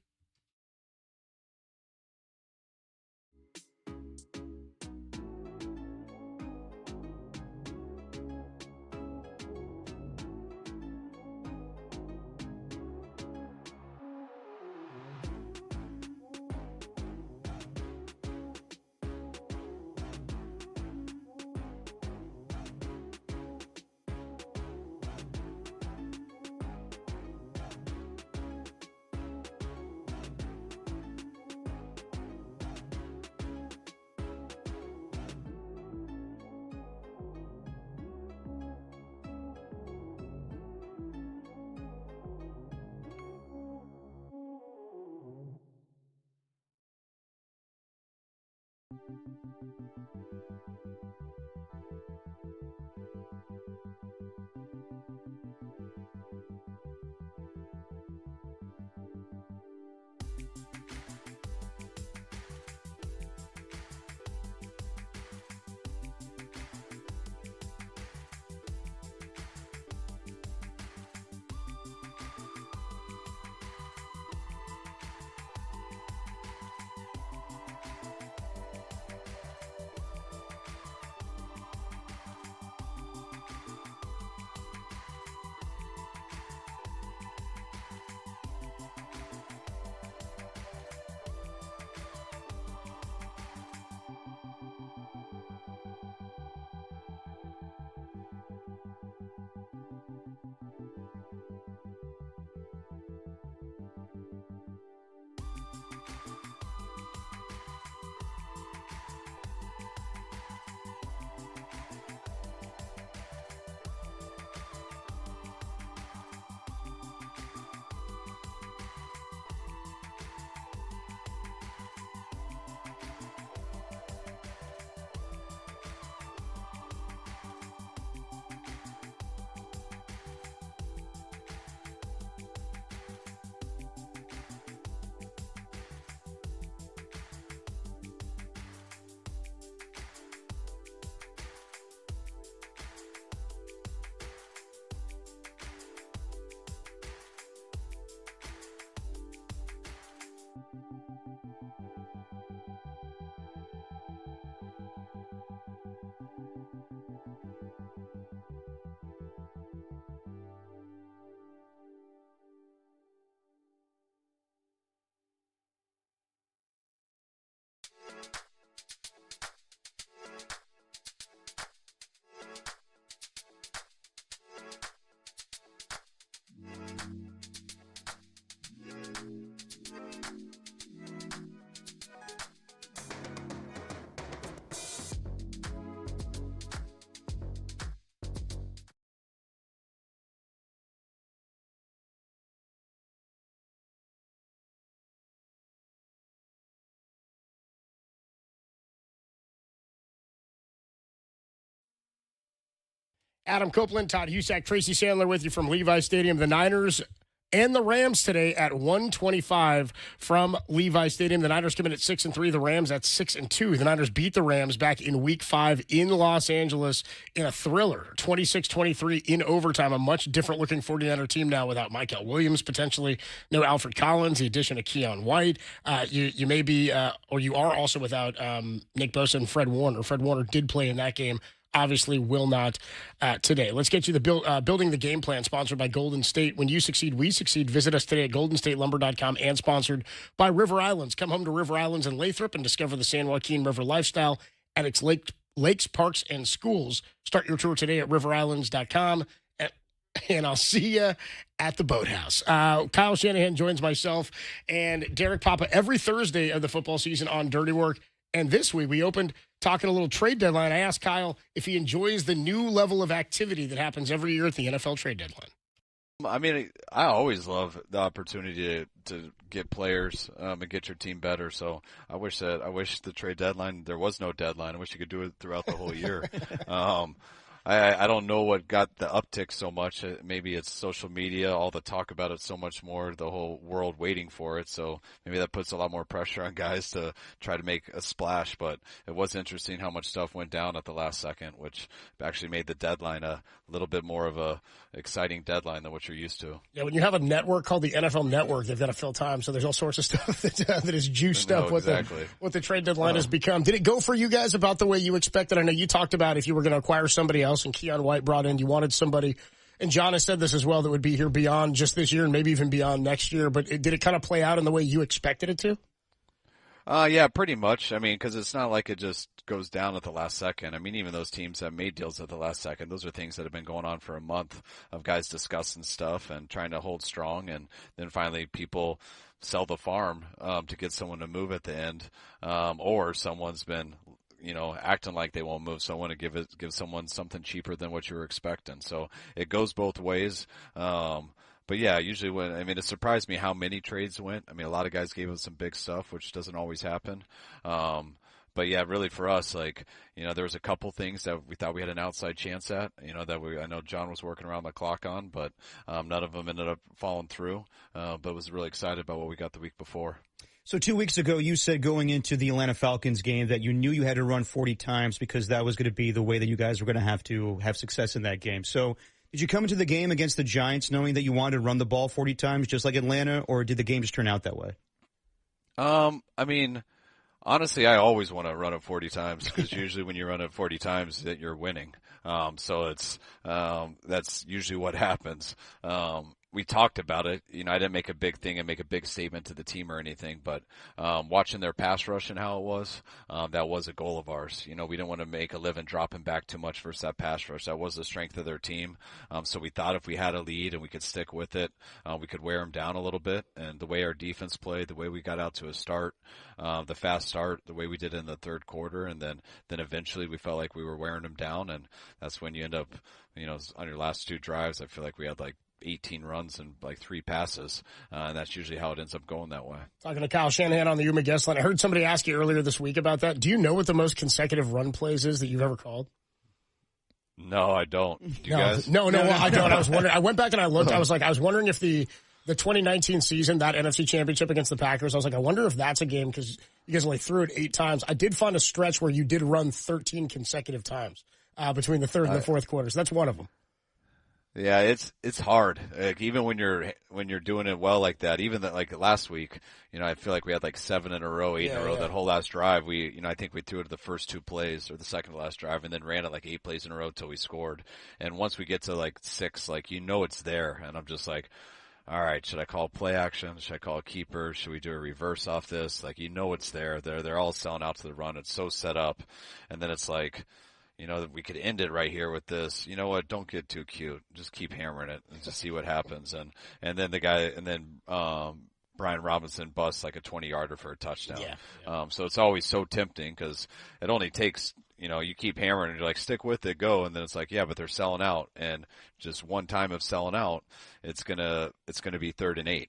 Adam Copeland, Todd Husak, Tracy Sandler with you from Levi Stadium. The Niners and the Rams today at 1:25 from Levi Stadium. The Niners come in at 6-3. The Rams at 6-2. The Niners beat the Rams back in Week 5 in Los Angeles in a thriller, 26-23 in overtime. A much different-looking 49er team now without Michael Williams, potentially no Alfred Collins, the addition of Keon White. You may be, or you are also without Nick Bosa and Fred Warner. Fred Warner did play in that game. Obviously will not today. Let's get you the Building the Game Plan, sponsored by Golden State. When you succeed, we succeed. Visit us today at goldenstatelumber.com and sponsored by River Islands. Come home to River Islands in Lathrop and discover the San Joaquin River lifestyle at its lakes, parks, and schools. Start your tour today at riverislands.com. And I'll see you at the Boathouse. Kyle Shanahan joins myself and Derek Papa every Thursday of the football season on Dirty Work. And this week, we opened talking a little trade deadline. I asked Kyle if he enjoys the new level of activity that happens every year at the NFL trade deadline. I mean, I always love the opportunity to get players and get your team better. So I wish the trade deadline, there was no deadline. I wish you could do it throughout the whole year. I don't know what got the uptick so much. Maybe it's social media, all the talk about it so much more, the whole world waiting for it. So maybe that puts a lot more pressure on guys to try to make a splash. But it was interesting how much stuff went down at the last second, which actually made the deadline a little bit more of a exciting deadline than what you're used to. Yeah, when you have a network called the NFL Network, they've got to fill time. So there's all sorts of stuff that is juiced up with what the trade deadline has become. Did it go for you guys about the way you expected? I know you talked about if you were going to acquire somebody else and Keon White brought in, you wanted somebody, and John has said this as well, that would be here beyond just this year and maybe even beyond next year. But did it kind of play out in the way you expected it to? Yeah, pretty much. I mean, because it's not like it just goes down at the last second. I mean, even those teams that made deals at the last second, those are things that have been going on for a month of guys discussing stuff and trying to hold strong. And then finally people sell the farm to get someone to move at the end, or someone's been acting like they won't move someone to give someone something cheaper than what you were expecting. So it goes both ways. But yeah, usually it surprised me how many trades went. I mean, a lot of guys gave us some big stuff, which doesn't always happen. But yeah, really for us, there was a couple things that we thought we had an outside chance at, I know John was working around the clock on, but none of them ended up falling through. But was really excited about what we got the week before. So 2 weeks ago, you said going into the Atlanta Falcons game that you knew you had to run 40 times because that was going to be the way that you guys were going to have success in that game. So did you come into the game against the Giants knowing that you wanted to run the ball 40 times just like Atlanta, or did the game just turn out that way? I mean, honestly, I always want to run it 40 times because usually when you run it 40 times, that you're winning. So it's that's usually what happens. We talked about it. I didn't make a big thing and make a big statement to the team or anything, but watching their pass rush and how it was, that was a goal of ours. We didn't want to make a living dropping back too much versus that pass rush. That was the strength of their team. So we thought if we had a lead and we could stick with it, we could wear them down a little bit. And the way our defense played, the way we got out to a start, the fast start, the way we did in the third quarter, and then eventually we felt like we were wearing them down. And that's when you end up, on your last two drives, I feel like we had 18 runs and 3 passes, and that's usually how it ends up going that way. Talking to Kyle Shanahan on the Yuma guest line. I heard somebody ask you earlier this week about that. Do you know what the most consecutive run plays is that you've ever called? No, I don't. Do you guys? No, I don't. I was wondering. I went back and I looked. I was wondering if the 2019 season, that NFC Championship against the Packers, I was like, I wonder if that's a game because you guys only threw it 8 times. I did find a stretch where you did run 13 consecutive times between the third and the fourth quarters. That's one of them. Yeah, it's hard. Even when you're doing it well like that, even that last week, I feel like we had 7 in a row, 8 in a row. That whole last drive, I think we threw it the first 2 plays or the second to last drive, and then ran it 8 plays in a row till we scored. And once we get to 6, it's there, and I'm just all right, should I call play action? Should I call a keeper? Should we do a reverse off this? Like, it's there. They're all selling out to the run. It's so set up. And then it's like, we could end it right here with this. You know what? Don't get too cute. Just keep hammering it and just see what happens. And then Brian Robinson busts like a 20-yarder for a touchdown. Yeah. So it's always so tempting because it only takes, you keep hammering and you're like, stick with it, go. And then it's like, yeah, but they're selling out. And just one time of selling out, it's gonna be 3rd and 8.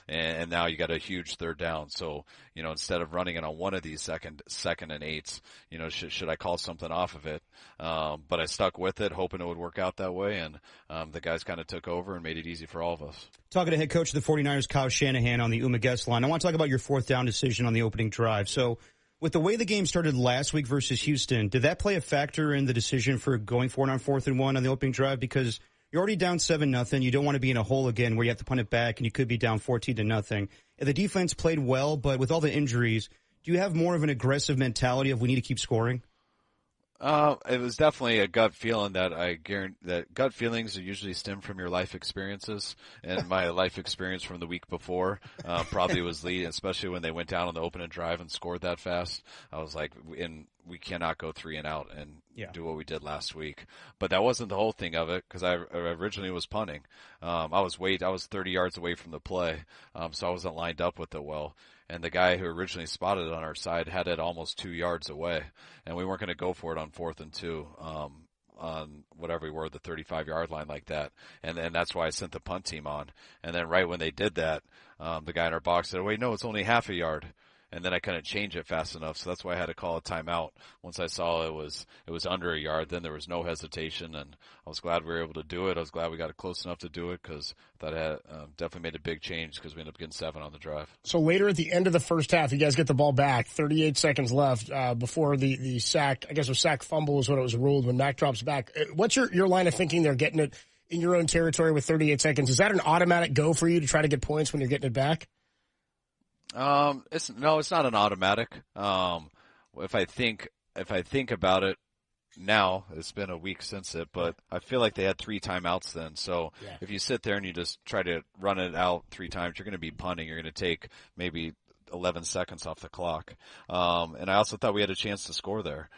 And now you got a huge 3rd down. So, instead of running it on one of these second and 8s, should I call something off of it? But I stuck with it, hoping it would work out that way. And the guys kind of took over and made it easy for all of us. Talking to head coach of the 49ers, Kyle Shanahan, on the Uma guest line. I want to talk about your 4th down decision on the opening drive. So with the way the game started last week versus Houston, did that play a factor in the decision for going for it on 4th and 1 on the opening drive? Because you're already down 7-0. You don't want to be in a hole again where you have to punt it back and you could be down 14-0. And the defense played well, but with all the injuries, do you have more of an aggressive mentality of we need to keep scoring? It was definitely a gut feeling that I guarantee that gut feelings usually stem from your life experiences, and my life experience from the week before probably was leading, especially when they went down on the opening drive and scored that fast. I was like, we cannot go 3 and out and do what we did last week. But that wasn't the whole thing of it because I originally was punting. I was 30 yards away from the play, so I wasn't lined up with it well. And the guy who originally spotted it on our side had it almost 2 yards away, and we weren't going to go for it on 4th and 2 on whatever we were, the 35-yard line like that. And then that's why I sent the punt team on. And then right when they did that, the guy in our box said, wait, no, it's only half a yard. And then I couldn't change it fast enough, so that's why I had to call a timeout. Once I saw it was under a yard, then there was no hesitation, and I was glad we were able to do it. I was glad we got it close enough to do it because that had definitely made a big change because we ended up getting 7 on the drive. So later at the end of the first half, you guys get the ball back, 38 seconds left before the sack. I guess a sack fumble is what it was ruled when Mac drops back. What's your line of thinking there, getting it in your own territory with 38 seconds? Is that an automatic go for you to try to get points when you're getting it back? It's not an automatic. If I think about it now, it's been a week since it, but I feel like they had 3 timeouts then. So if you sit there and you just try to run it out 3 times, you're going to be punting. You're going to take maybe 11 seconds off the clock. And I also thought we had a chance to score there.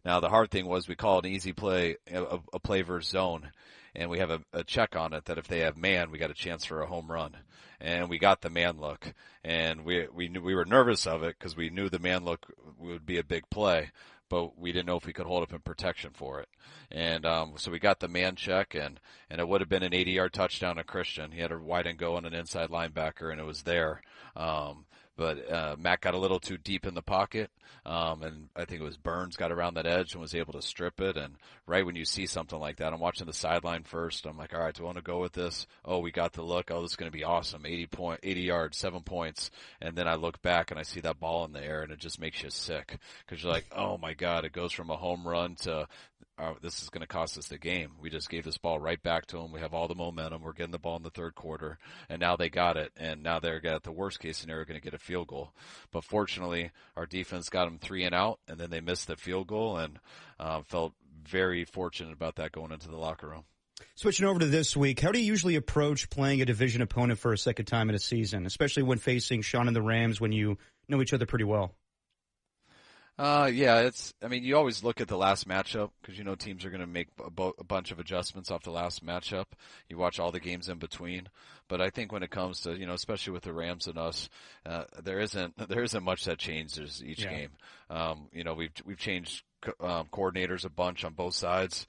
Now the hard thing was we called an easy play, a play versus zone. And we have a check on it that if they have man, we got a chance for a home run. And we got the man look. And we were nervous of it because we knew the man look would be a big play, but we didn't know if we could hold up in protection for it. And so we got the man check, and it would have been an 80-yard touchdown to Christian. He had a wide and go on an inside linebacker, and it was there. But Matt got a little too deep in the pocket, and I think it was Burns got around that edge and was able to strip it. And right when you see something like that, I'm watching the sideline first. I'm like, all right, do I want to go with this? Oh, we got the look. Oh, this is going to be awesome. 80 yards, 7 points. And then I look back and I see that ball in the air, and it just makes you sick because you're like, oh my God, it goes from a home run to this is going to cost us the game. We just gave this ball right back to them. We have all the momentum. We're getting the ball in the third quarter, and now they got it. And now they're at the worst case scenario going to get a field goal. But fortunately, our defense got them 3 and out, and then they missed the field goal, and felt very fortunate about that going into the locker room. Switching over to this week, how do you usually approach playing a division opponent for a second time in a season, especially when facing Sean and the Rams when you know each other pretty well? You always look at the last matchup because you know teams are going to make a bunch of adjustments off the last matchup. You watch all the games in between. But I think when it comes to, especially with the Rams and us, there isn't much that changes each game. We've changed coordinators a bunch on both sides.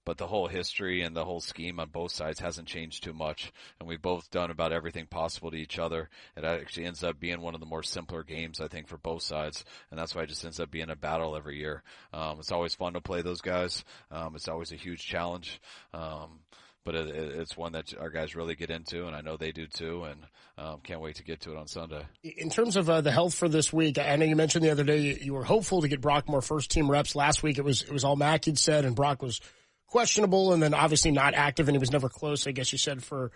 But the whole history and the whole scheme on both sides hasn't changed too much. And we've both done about everything possible to each other. It actually ends up being one of the more simpler games, I think, for both sides. And that's why it just ends up being a battle every year. It's always fun to play those guys. It's always a huge challenge. But it's one that our guys really get into, and I know they do too, and can't wait to get to it on Sunday. In terms of the health for this week, I know you mentioned the other day you were hopeful to get Brock more first-team reps. Last week it was all Mac, you'd said, and Brock was questionable and then obviously not active, and he was never close, I guess you said, for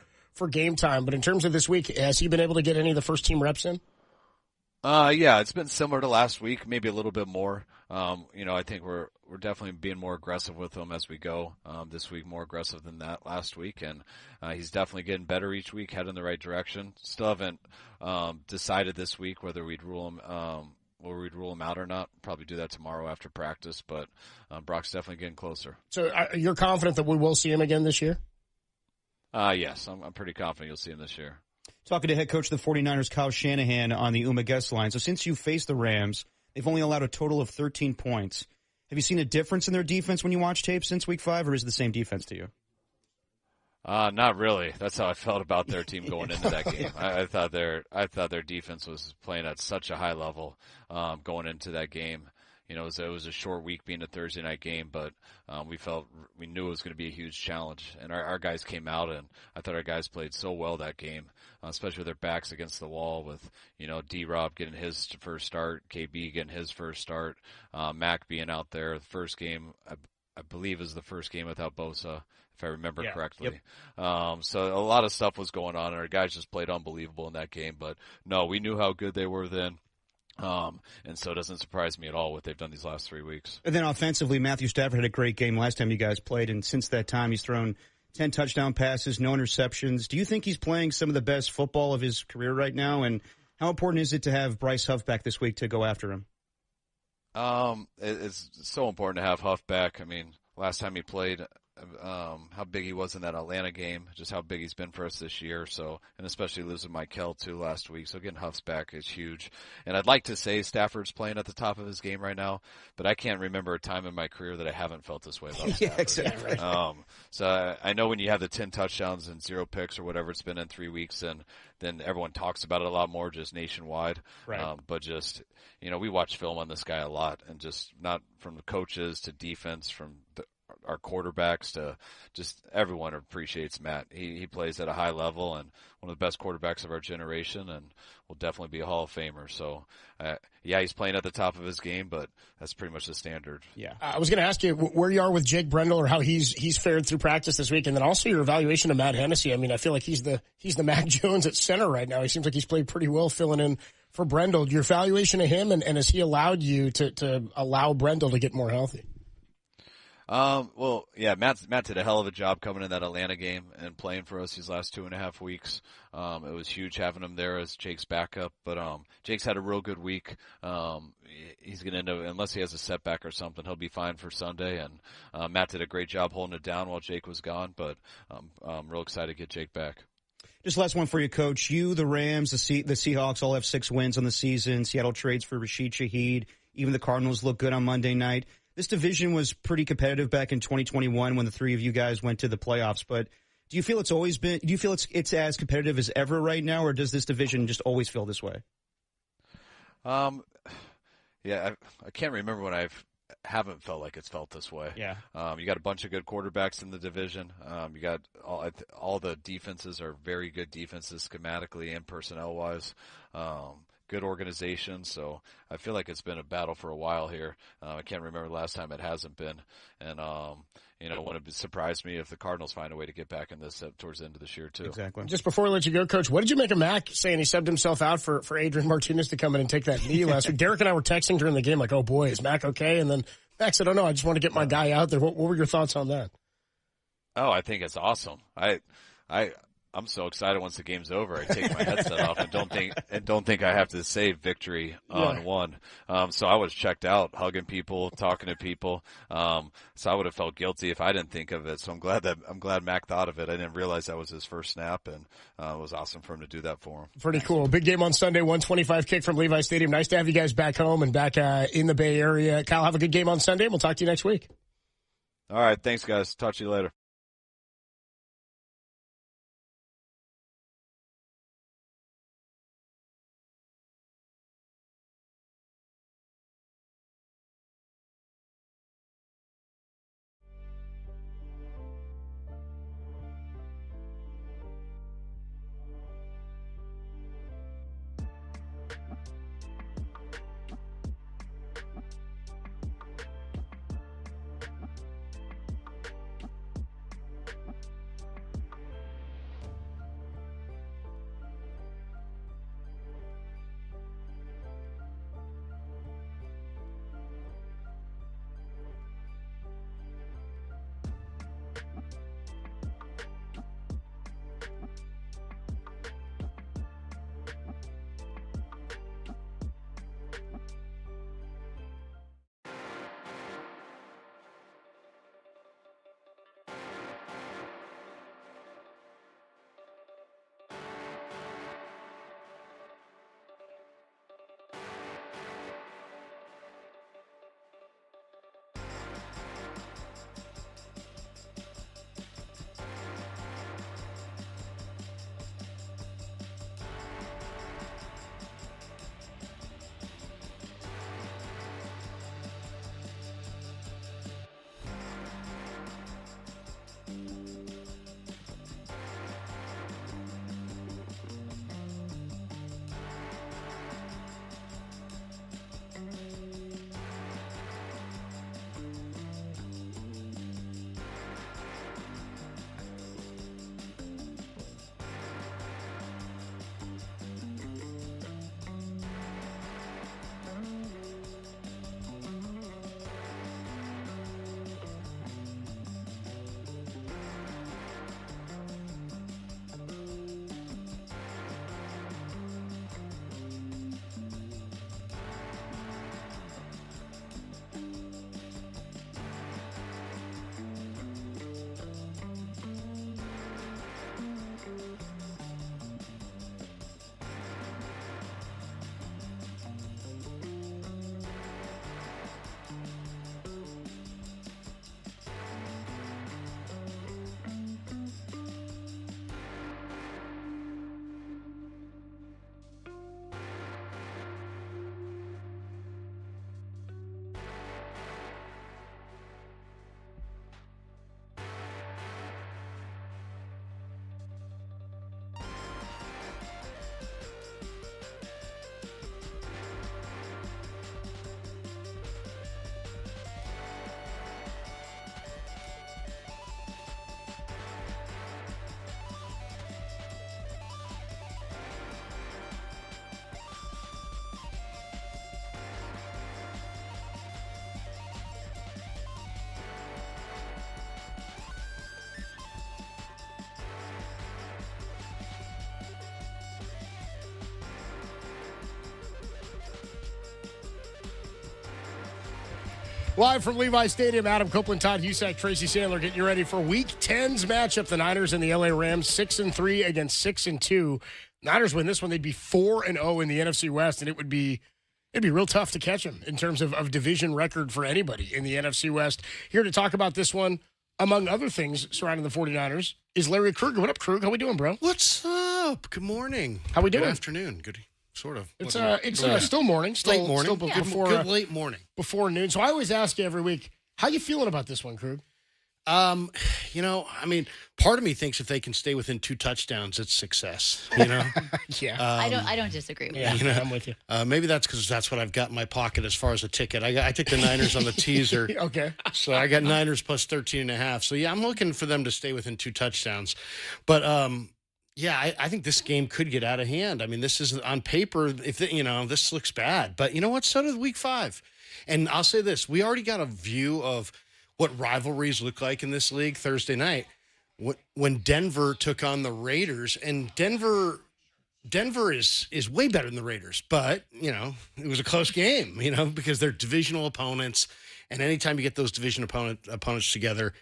game time. But in terms of this week, has he been able to get any of the first-team reps in? It's been similar to last week, maybe a little bit more. I think we're definitely being more aggressive with him as we go. This week, more aggressive than that last week, and he's definitely getting better each week, heading in the right direction. Still haven't decided this week whether we'd rule him out or not. Probably do that tomorrow after practice, but Brock's definitely getting closer. So you're confident that we will see him again this year? Yes, I'm pretty confident you'll see him this year. Talking to head coach of the 49ers, Kyle Shanahan, on the UMA guest line. So since you faced the Rams, they've only allowed a total of 13 points. Have you seen a difference in their defense when you watch tape since week 5, or is it the same defense to you? Not really. That's how I felt about their team going into that game. I thought their defense was playing at such a high level going into that game. It was a short week being a Thursday night game, but we knew it was going to be a huge challenge. And our guys came out, and I thought our guys played so well that game, especially with their backs against the wall with, D-Rob getting his first start, KB getting his first start, Mac being out there. The first game, I believe, is the first game without Bosa, if I remember correctly. Yep. So a lot of stuff was going on, and our guys just played unbelievable in that game. But, no, we knew how good they were then. And so it doesn't surprise me at all what they've done these last 3 weeks. And then offensively, Matthew Stafford had a great game last time you guys played, and since that time he's thrown 10 touchdown passes, no interceptions. Do you think he's playing some of the best football of his career right now? And how important is it to have Bryce Huff back this week to go after him? It's so important to have Huff back. I mean, last time he played, how big he was in that Atlanta game, just how big he's been for us this year. So, and especially losing Michael too last week. So getting Huff's back is huge. And I'd like to say Stafford's playing at the top of his game right now, but I can't remember a time in my career that I haven't felt this way about Stafford. Yeah, exactly. So I know when you have the 10 touchdowns and 0 picks or whatever it's been in 3 weeks, then everyone talks about it a lot more just nationwide. Right. But just, we watch film on this guy a lot, and just not from the coaches to defense, from our quarterbacks to just everyone appreciates Matt. He plays at a high level and one of the best quarterbacks of our generation, and will definitely be a Hall of Famer. So, he's playing at the top of his game, but that's pretty much the standard. Yeah. I was going to ask you where you are with Jake Brendel, or how he's fared through practice this week, and then also your evaluation of Matt Hennessy. I mean, I feel like he's the Mac Jones at center right now. He seems like he's played pretty well filling in for Brendel. Your evaluation of him, and has he allowed you to allow Brendel to get more healthy? Well, yeah, Matt did a hell of a job coming in that Atlanta game and playing for us these last 2.5 weeks. It was huge having him there as Jake's backup, but Jake's had a real good week. He's going to end up, unless he has a setback or something, he'll be fine for Sunday. And Matt did a great job holding it down while Jake was gone, but I'm real excited to get Jake back. Just last one for you, Coach. You, the Rams, the Seahawks all have 6 wins on the season. Seattle trades for Rashid Shaheed. Even the Cardinals look good on Monday night. This division was pretty competitive back in 2021 when the 3 of you guys went to the playoffs. But do you feel it's always been? Do you feel it's as competitive as ever right now, or does this division just always feel this way? I can't remember when I haven't felt like it's felt this way. Yeah. You got a bunch of good quarterbacks in the division. You got all the defenses are very good defenses schematically and personnel wise. Good organization, so I feel like it's been a battle for a while here. I can't remember the last time it hasn't been, and it wouldn't surprise me if the Cardinals find a way to get back in this towards the end of this year too. Exactly. Just before we let you go, Coach, what did you make of Mac saying he subbed himself out for Adrian Martinez to come in and take that knee last week? Derek and I were texting during the game like, "Oh boy, is Mac okay?" And then Mac said, "Oh no, I just want to get my guy out there." What were your thoughts on that? Oh, I think it's awesome. I'm so excited once the game's over. I take my headset off and don't think I have to say victory on one. So I was checked out, hugging people, talking to people. So I would have felt guilty if I didn't think of it. So I'm glad Mac thought of it. I didn't realize that was his first snap, and it was awesome for him to do that for him. Pretty cool. Big game on Sunday, 125 kick from Levi Stadium. Nice to have you guys back home and back in the Bay Area. Kyle, have a good game on Sunday, and we'll talk to you next week. All right. Thanks, guys. Talk to you later. Live from Levi Stadium, Adam Copeland, Todd Husak, Tracy Sandler getting you ready for Week 10's matchup. The Niners and the LA Rams, 6-3 against 6-2. Niners win this one, they'd be 4-0 in the NFC West, and it'd be real tough to catch them in terms of division record for anybody in the NFC West. Here to talk about this one, among other things surrounding the 49ers, is Larry Krueger. What up, Krueger? How we doing, bro? What's up? Good morning. How we doing? Good afternoon. Good, sort of. It's still morning. Late morning. Still Before, good late morning. Before noon. So I always ask you every week, how you feeling about this one, Krug? Part of me thinks if they can stay within 2 touchdowns, it's success. Yeah. I don't disagree with that. I'm with you. Maybe that's because that's what I've got in my pocket as far as a ticket. I took the Niners on the teaser. Okay. So I got Niners plus 13.5. So, I'm looking for them to stay within 2 touchdowns. But, I think this game could get out of hand. I mean, this is on paper, this looks bad. But you know what? So did Week 5. And I'll say this. We already got a view of what rivalries look like in this league Thursday night when Denver took on the Raiders. And Denver is way better than the Raiders. But, it was a close game, because they're divisional opponents. And anytime you get those division opponents together,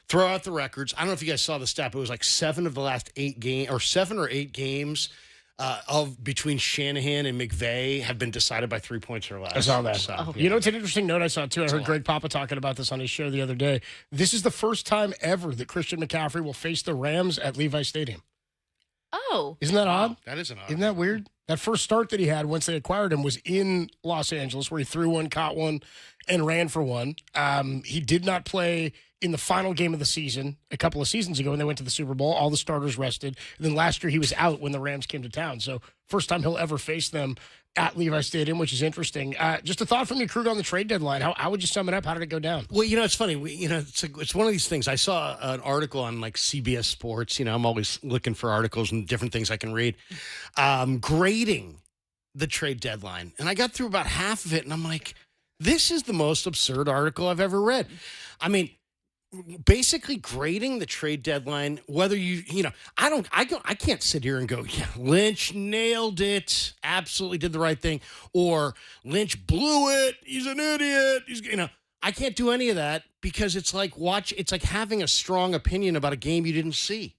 throw out the records. I don't know if you guys saw the stat, but it was like 7 of the last 8 games, or 7 or 8 games of between Shanahan and McVay have been decided by 3 points or less. I saw that. So, it's an interesting note I saw too. I heard Greg Papa talking about this on his show the other day. This is the first time ever that Christian McCaffrey will face the Rams at Levi Stadium. Oh. Isn't that odd? That is an odd. Isn't that weird? That first start that he had once they acquired him was in Los Angeles, where he threw one, caught one, and ran for one. He did not play in the final game of the season a couple of seasons ago when they went to the Super Bowl. All the starters rested. And then last year he was out when the Rams came to town. So first time he'll ever face them at Levi Stadium, which is interesting. Just a thought from you, Krueger, on the trade deadline. How would you sum it up? How did it go down? Well, it's funny. It's one of these things. I saw an article on like CBS Sports. I'm always looking for articles and different things I can read, grading the trade deadline. And I got through about half of it, and I'm like, this is the most absurd article I've ever read. I mean, basically grading the trade deadline, whether I can't sit here and go, yeah, Lynch nailed it, absolutely did the right thing, or Lynch blew it, he's an idiot, I can't do any of that, because it's like having a strong opinion about a game you didn't see,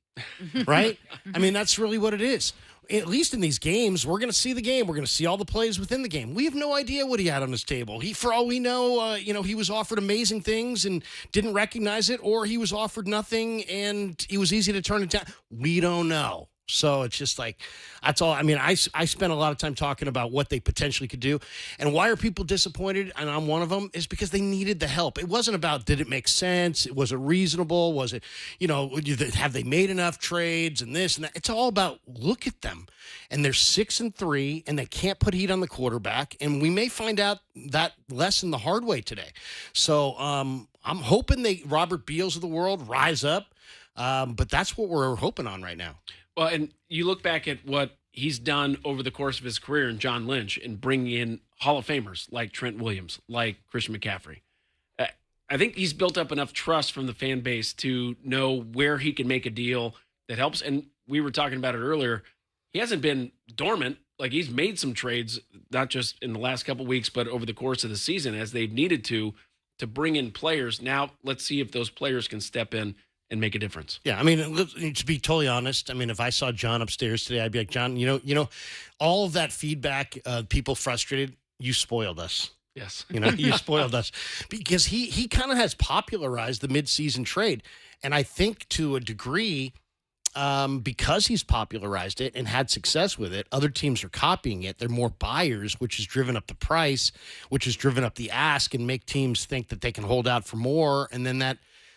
right? I mean, that's really what it is. At least in these games, we're going to see the game. We're going to see all the plays within the game. We have no idea what he had on his table. For all we know, he was offered amazing things and didn't recognize it, or he was offered nothing and he was easy to turn it down. We don't know. So it's just like, that's all. I mean, I spent a lot of time talking about what they potentially could do. And why are people disappointed? And I'm one of them, is because they needed the help. It wasn't about, did it make sense? Was it reasonable? Was it, have they made enough trades and this and that? It's all about, look at them. And they're 6-3 and they can't put heat on the quarterback. And we may find out that lesson the hard way today. So I'm hoping Robert Beals of the world rise up. But that's what we're hoping on right now. Well, and you look back at what he's done over the course of his career in John Lynch and bringing in Hall of Famers like Trent Williams, like Christian McCaffrey. I think he's built up enough trust from the fan base to know where he can make a deal that helps. And we were talking about it earlier. He hasn't been dormant. Like, he's made some trades, not just in the last couple of weeks, but over the course of the season as they've needed to bring in players. Now let's see if those players can step in and make a difference. Yeah, I mean, to be totally honest, I mean, if I saw John upstairs today, I'd be like, John, all of that feedback, people frustrated, you spoiled us. Yes. You spoiled us. Because he kind of has popularized the midseason trade. And I think to a degree, because he's popularized it and had success with it, other teams are copying it. They're more buyers, which has driven up the price, which has driven up the ask and make teams think that they can hold out for more. And then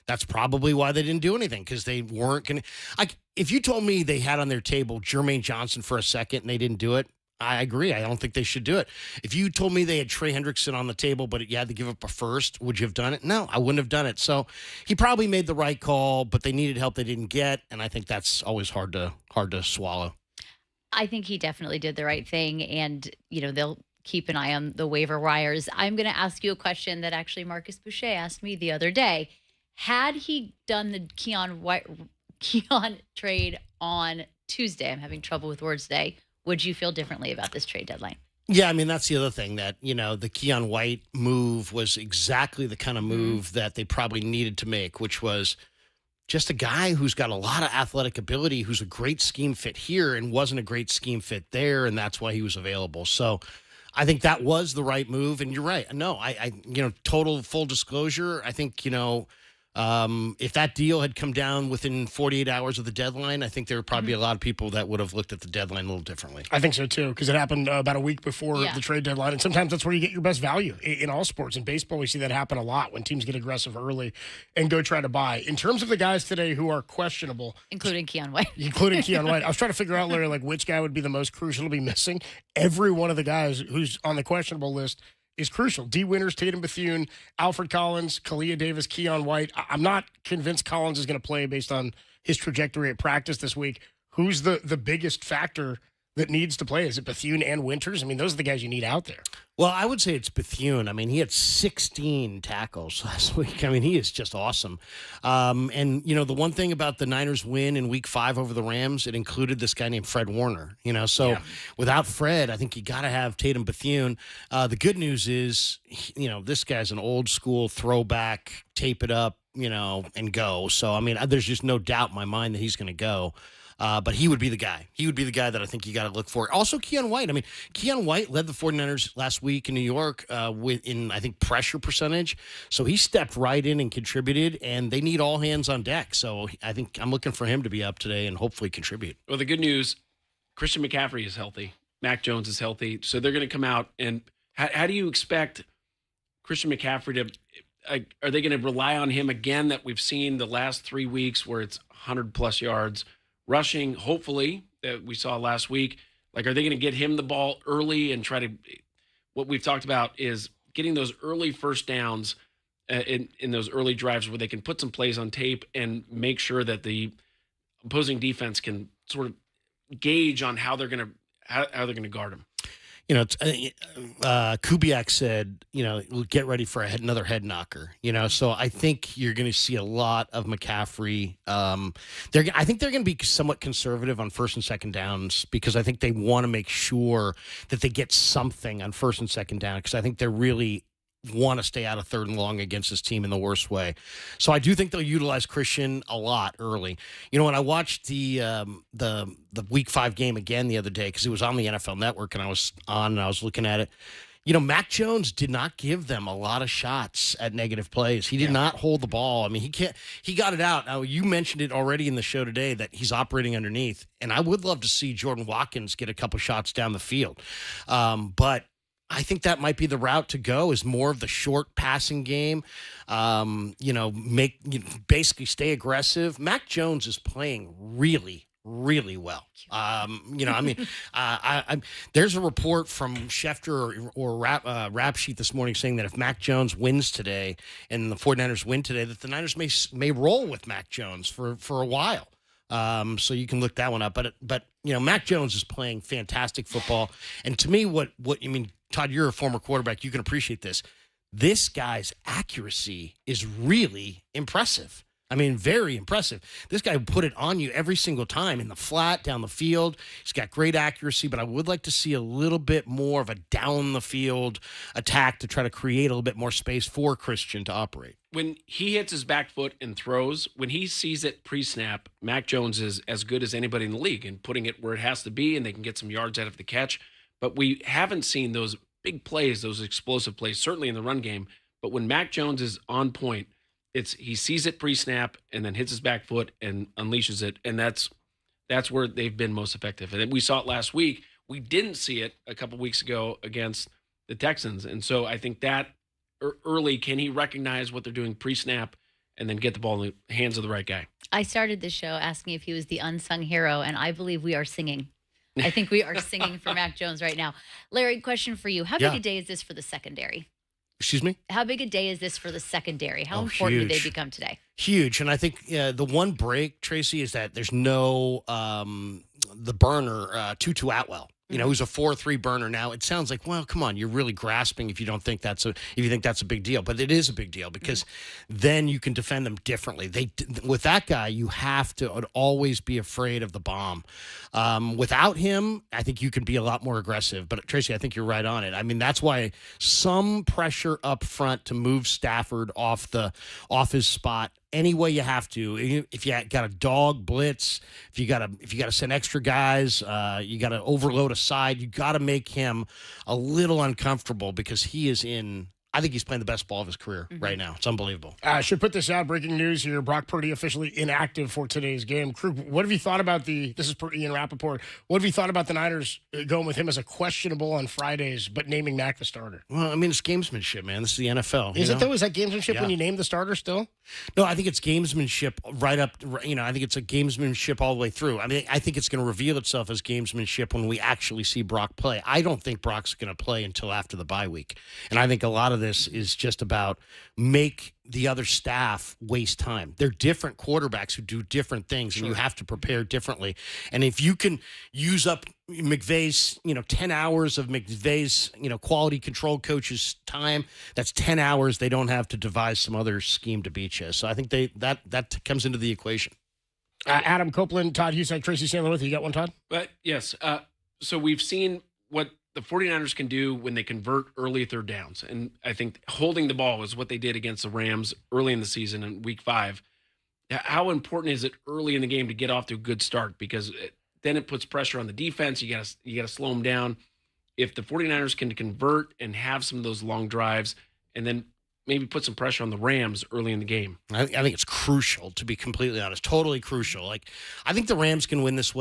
that's probably why they didn't do anything, because they weren't going to. If you told me they had on their table Jermaine Johnson for a second and they didn't do it, I agree. I don't think they should do it. If you told me they had Trey Hendrickson on the table, but you had to give up a first, would you have done it? No, I wouldn't have done it. So he probably made the right call, but they needed help they didn't get, and I think that's always hard to swallow. I think he definitely did the right thing, and they'll keep an eye on the waiver wires. I'm going to ask you a question that actually Marcus Boucher asked me the other day. Had he done the Keon trade on Tuesday, I'm having trouble with words today, would you feel differently about this trade deadline? Yeah, I mean, that's the other thing that, the Keon White move was exactly the kind of move that they probably needed to make, which was just a guy who's got a lot of athletic ability, who's a great scheme fit here and wasn't a great scheme fit there, and that's why he was available. So I think that was the right move, and you're right. No, I total full disclosure, I think, if that deal had come down within 48 hours of the deadline, I think there would probably be a lot of people that would have looked at the deadline a little differently. I think so, too, because it happened about a week before the trade deadline. And sometimes that's where you get your best value in all sports. In baseball, we see that happen a lot when teams get aggressive early and go try to buy. In terms of the guys today who are questionable. Including Keon White. I was trying to figure out, Larry, which guy would be the most crucial to be missing. Every one of the guys who's on the questionable list is crucial. D. Winters, Tatum Bethune, Alfred Collins, Kalia Davis, Keon White. I'm not convinced Collins is going to play based on his trajectory at practice this week. Who's the biggest factor that needs to play? Is it Bethune and Winters? I mean, those are the guys you need out there. Well, I would say it's Bethune. I mean, he had 16 tackles last week. I mean, he is just awesome. And, the one thing about the Niners win in week 5 over the Rams, it included this guy named Fred Warner. Without Fred, I think you got to have Tatum Bethune. The good news is, this guy's an old school throwback, tape it up, and go. So, I mean, there's just no doubt in my mind that he's going to go. But he would be the guy. He would be the guy that I think you got to look for. Also, Keon White. I mean, Keon White led the 49ers last week in New York in pressure percentage. So he stepped right in and contributed, and they need all hands on deck. So I think I'm looking for him to be up today and hopefully contribute. Well, the good news, Christian McCaffrey is healthy. Mac Jones is healthy. So they're going to come out. And how do you expect Christian McCaffrey to are they going to rely on him again that we've seen the last 3 weeks where it's 100-plus yards? Rushing, hopefully, that we saw last week. Are they going to get him the ball early and try to – what we've talked about is getting those early first downs in those early drives where they can put some plays on tape and make sure that the opposing defense can sort of gauge on how they're going to guard him. Kubiak said, get ready for another head knocker, so I think you're going to see a lot of McCaffrey. I think they're going to be somewhat conservative on first and second downs because I think they want to make sure that they get something on first and second down because I think they really want to stay out of third and long against this team in the worst way. So I do think they'll utilize Christian a lot early. When I watched the week 5 game again the other day, because it was on the NFL Network and I was looking at it, Mac Jones did not give them a lot of shots at negative plays. He did not hold the ball. I mean, he got it out. Now, you mentioned it already in the show today that he's operating underneath, and I would love to see Jordan Watkins get a couple shots down the field. But I think that might be the route to go is more of the short passing game, basically stay aggressive. Mac Jones is playing really, really well. There's a report from Schefter or Rap Sheet this morning saying that if Mac Jones wins today and the 49ers win today, that the Niners may roll with Mac Jones for a while. So you can look that one up. But Mac Jones is playing fantastic football. And to me, what you mean, Todd, you're a former quarterback. You can appreciate this. This guy's accuracy is really impressive. I mean, very impressive. This guy put it on you every single time in the flat, down the field. He's got great accuracy, but I would like to see a little bit more of a down the field attack to try to create a little bit more space for Christian to operate. When he hits his back foot and throws, when he sees it pre-snap, Mac Jones is as good as anybody in the league and putting it where it has to be, and they can get some yards out of the catch. But we haven't seen those big plays, those explosive plays, certainly in the run game. But when Mac Jones is on point, he sees it pre-snap and then hits his back foot and unleashes it, and that's where they've been most effective. And we saw it last week. We didn't see it a couple weeks ago against the Texans, and so I think that early, can he recognize what they're doing pre-snap and then get the ball in the hands of the right guy? I started the show asking if he was the unsung hero, and I believe we are singing. I think we are singing for Mac Jones right now. Larry, question for you. How big a day is this for the secondary? Excuse me? How big a day is this for the secondary? How important do they become today? Huge. And I think the one break, Tracy, is that there's no the burner, Tutu Atwell. who's a 4-3 burner now. It sounds like, well, come on, you're really grasping if you think that's a big deal, but it is a big deal because then you can defend them differently. With that guy, you have to always be afraid of the bomb. Without him, I think you can be a lot more aggressive. But Tracy, I think you're right on it. I mean, that's why some pressure up front to move Stafford off his spot any way you have to. If you got a dog blitz, if you got to send extra guys, you got to overload a side. You got to make him a little uncomfortable because he is in. I think he's playing the best ball of his career right now. It's unbelievable. I should put this out. Breaking news here. Brock Purdy officially inactive for today's game. Krug, what have you thought about this is per Ian Rappaport. What have you thought about the Niners going with him as a questionable on Fridays, but naming Mac the starter? Well, I mean, it's gamesmanship, man. This is the NFL. Is it though? Is that gamesmanship when you name the starter still? No, I think it's gamesmanship right up, I think it's a gamesmanship all the way through. I mean, I think it's going to reveal itself as gamesmanship when we actually see Brock play. I don't think Brock's going to play until after the bye week. And I think a lot of this is just about make the other staff waste time. They're different quarterbacks who do different things, and you have to prepare differently. And if you can use up McVay's, 10 hours of McVay's, quality control coach's time, that's 10 hours they don't have to devise some other scheme to beat you. So I think that comes into the equation. Adam Copeland, Todd Husak, Tracy Sandler with you. You got one, Todd? Yes. So we've seen what the 49ers can do when they convert early third downs. And I think holding the ball is what they did against the Rams early in the season in week 5. How important is it early in the game to get off to a good start? Because then it puts pressure on the defense. You got to slow them down. If the 49ers can convert and have some of those long drives and then maybe put some pressure on the Rams early in the game. I think it's crucial, to be completely honest. Totally crucial. Like, I think the Rams can win this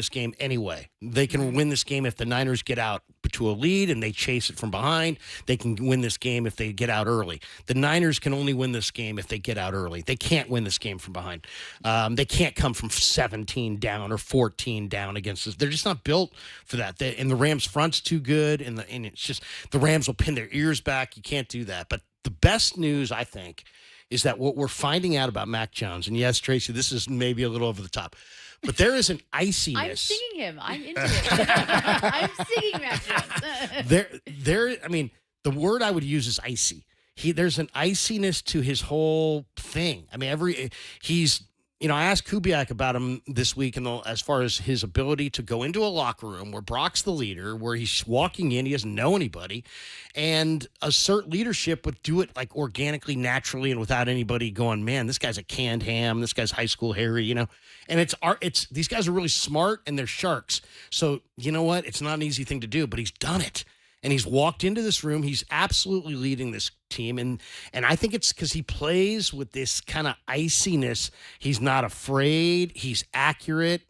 game anyway. They can win this game if the Niners get out to a lead and they chase it from behind. They can win this game if they get out early. The Niners can only win this game if they get out early. They can't win this game from behind. They can't come from 17 down or 14 down against us. They're just not built for that. And the Rams' front's too good, and it's just the Rams will pin their ears back. You can't do that. But the best news, I think, is that what we're finding out about Mac Jones, and yes, Tracy, this is maybe a little over the top, but there is an iciness. I'm singing him. I'm into it. I'm singing Mac Jones. I mean, the word I would use is icy. There's an iciness to his whole thing. I mean, I asked Kubiak about him this week, as far as his ability to go into a locker room where Brock's the leader, where he's walking in, he doesn't know anybody, and assert leadership, but do it like organically, naturally, and without anybody going, man, this guy's a canned ham, this guy's high school Harry, And it's these guys are really smart and they're sharks. So you know what? It's not an easy thing to do, but he's done it. And he's walked into this room. He's absolutely leading this team. And I think it's because he plays with this kind of iciness. He's not afraid. He's accurate.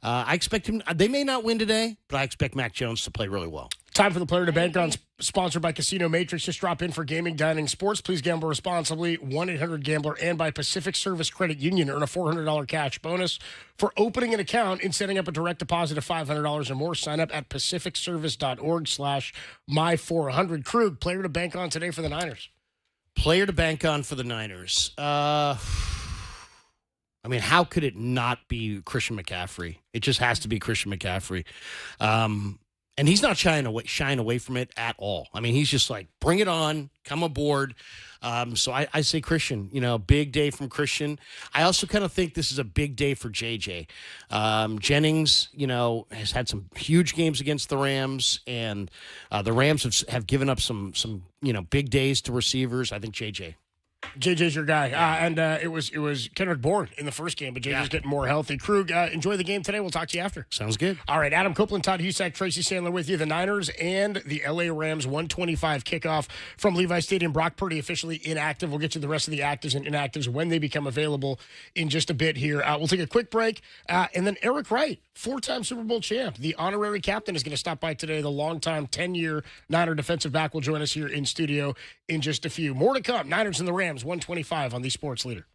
I expect him. They may not win today, but I expect Mac Jones to play really well. Time for the player to bank on, sponsored by Casino Matrix. Just drop in for gaming, dining, sports. Please gamble responsibly. 1-800-GAMBLER and by Pacific Service Credit Union. Earn a $400 cash bonus for opening an account and setting up a direct deposit of $500 or more. Sign up at pacificservice.org/my400. Krug, player to bank on today for the Niners. Player to bank on for the Niners. I mean, how could it not be Christian McCaffrey? It just has to be Christian McCaffrey. And he's not shying away from it at all. I mean, he's just like, bring it on, come aboard. So I say Christian, big day from Christian. I also kind of think this is a big day for JJ. Jennings, has had some huge games against the Rams, and the Rams have given up some big days to receivers. I think JJ's your guy. And it was Kendrick Bourne in the first game, but JJ's getting more healthy. Krug, enjoy the game today. We'll talk to you after. Sounds good. All right, Adam Copeland, Todd Husak, Tracy Sandler with you. The Niners and the LA Rams 125 kickoff from Levi Stadium. Brock Purdy officially inactive. We'll get to the rest of the actives and inactives when they become available in just a bit here. We'll take a quick break. And then Eric Wright, 4-time Super Bowl champ, the honorary captain, is going to stop by today. The longtime 10-year Niner defensive back will join us here in studio in just a few. More to come. Niners and the Rams, 125 on the Sports Leader.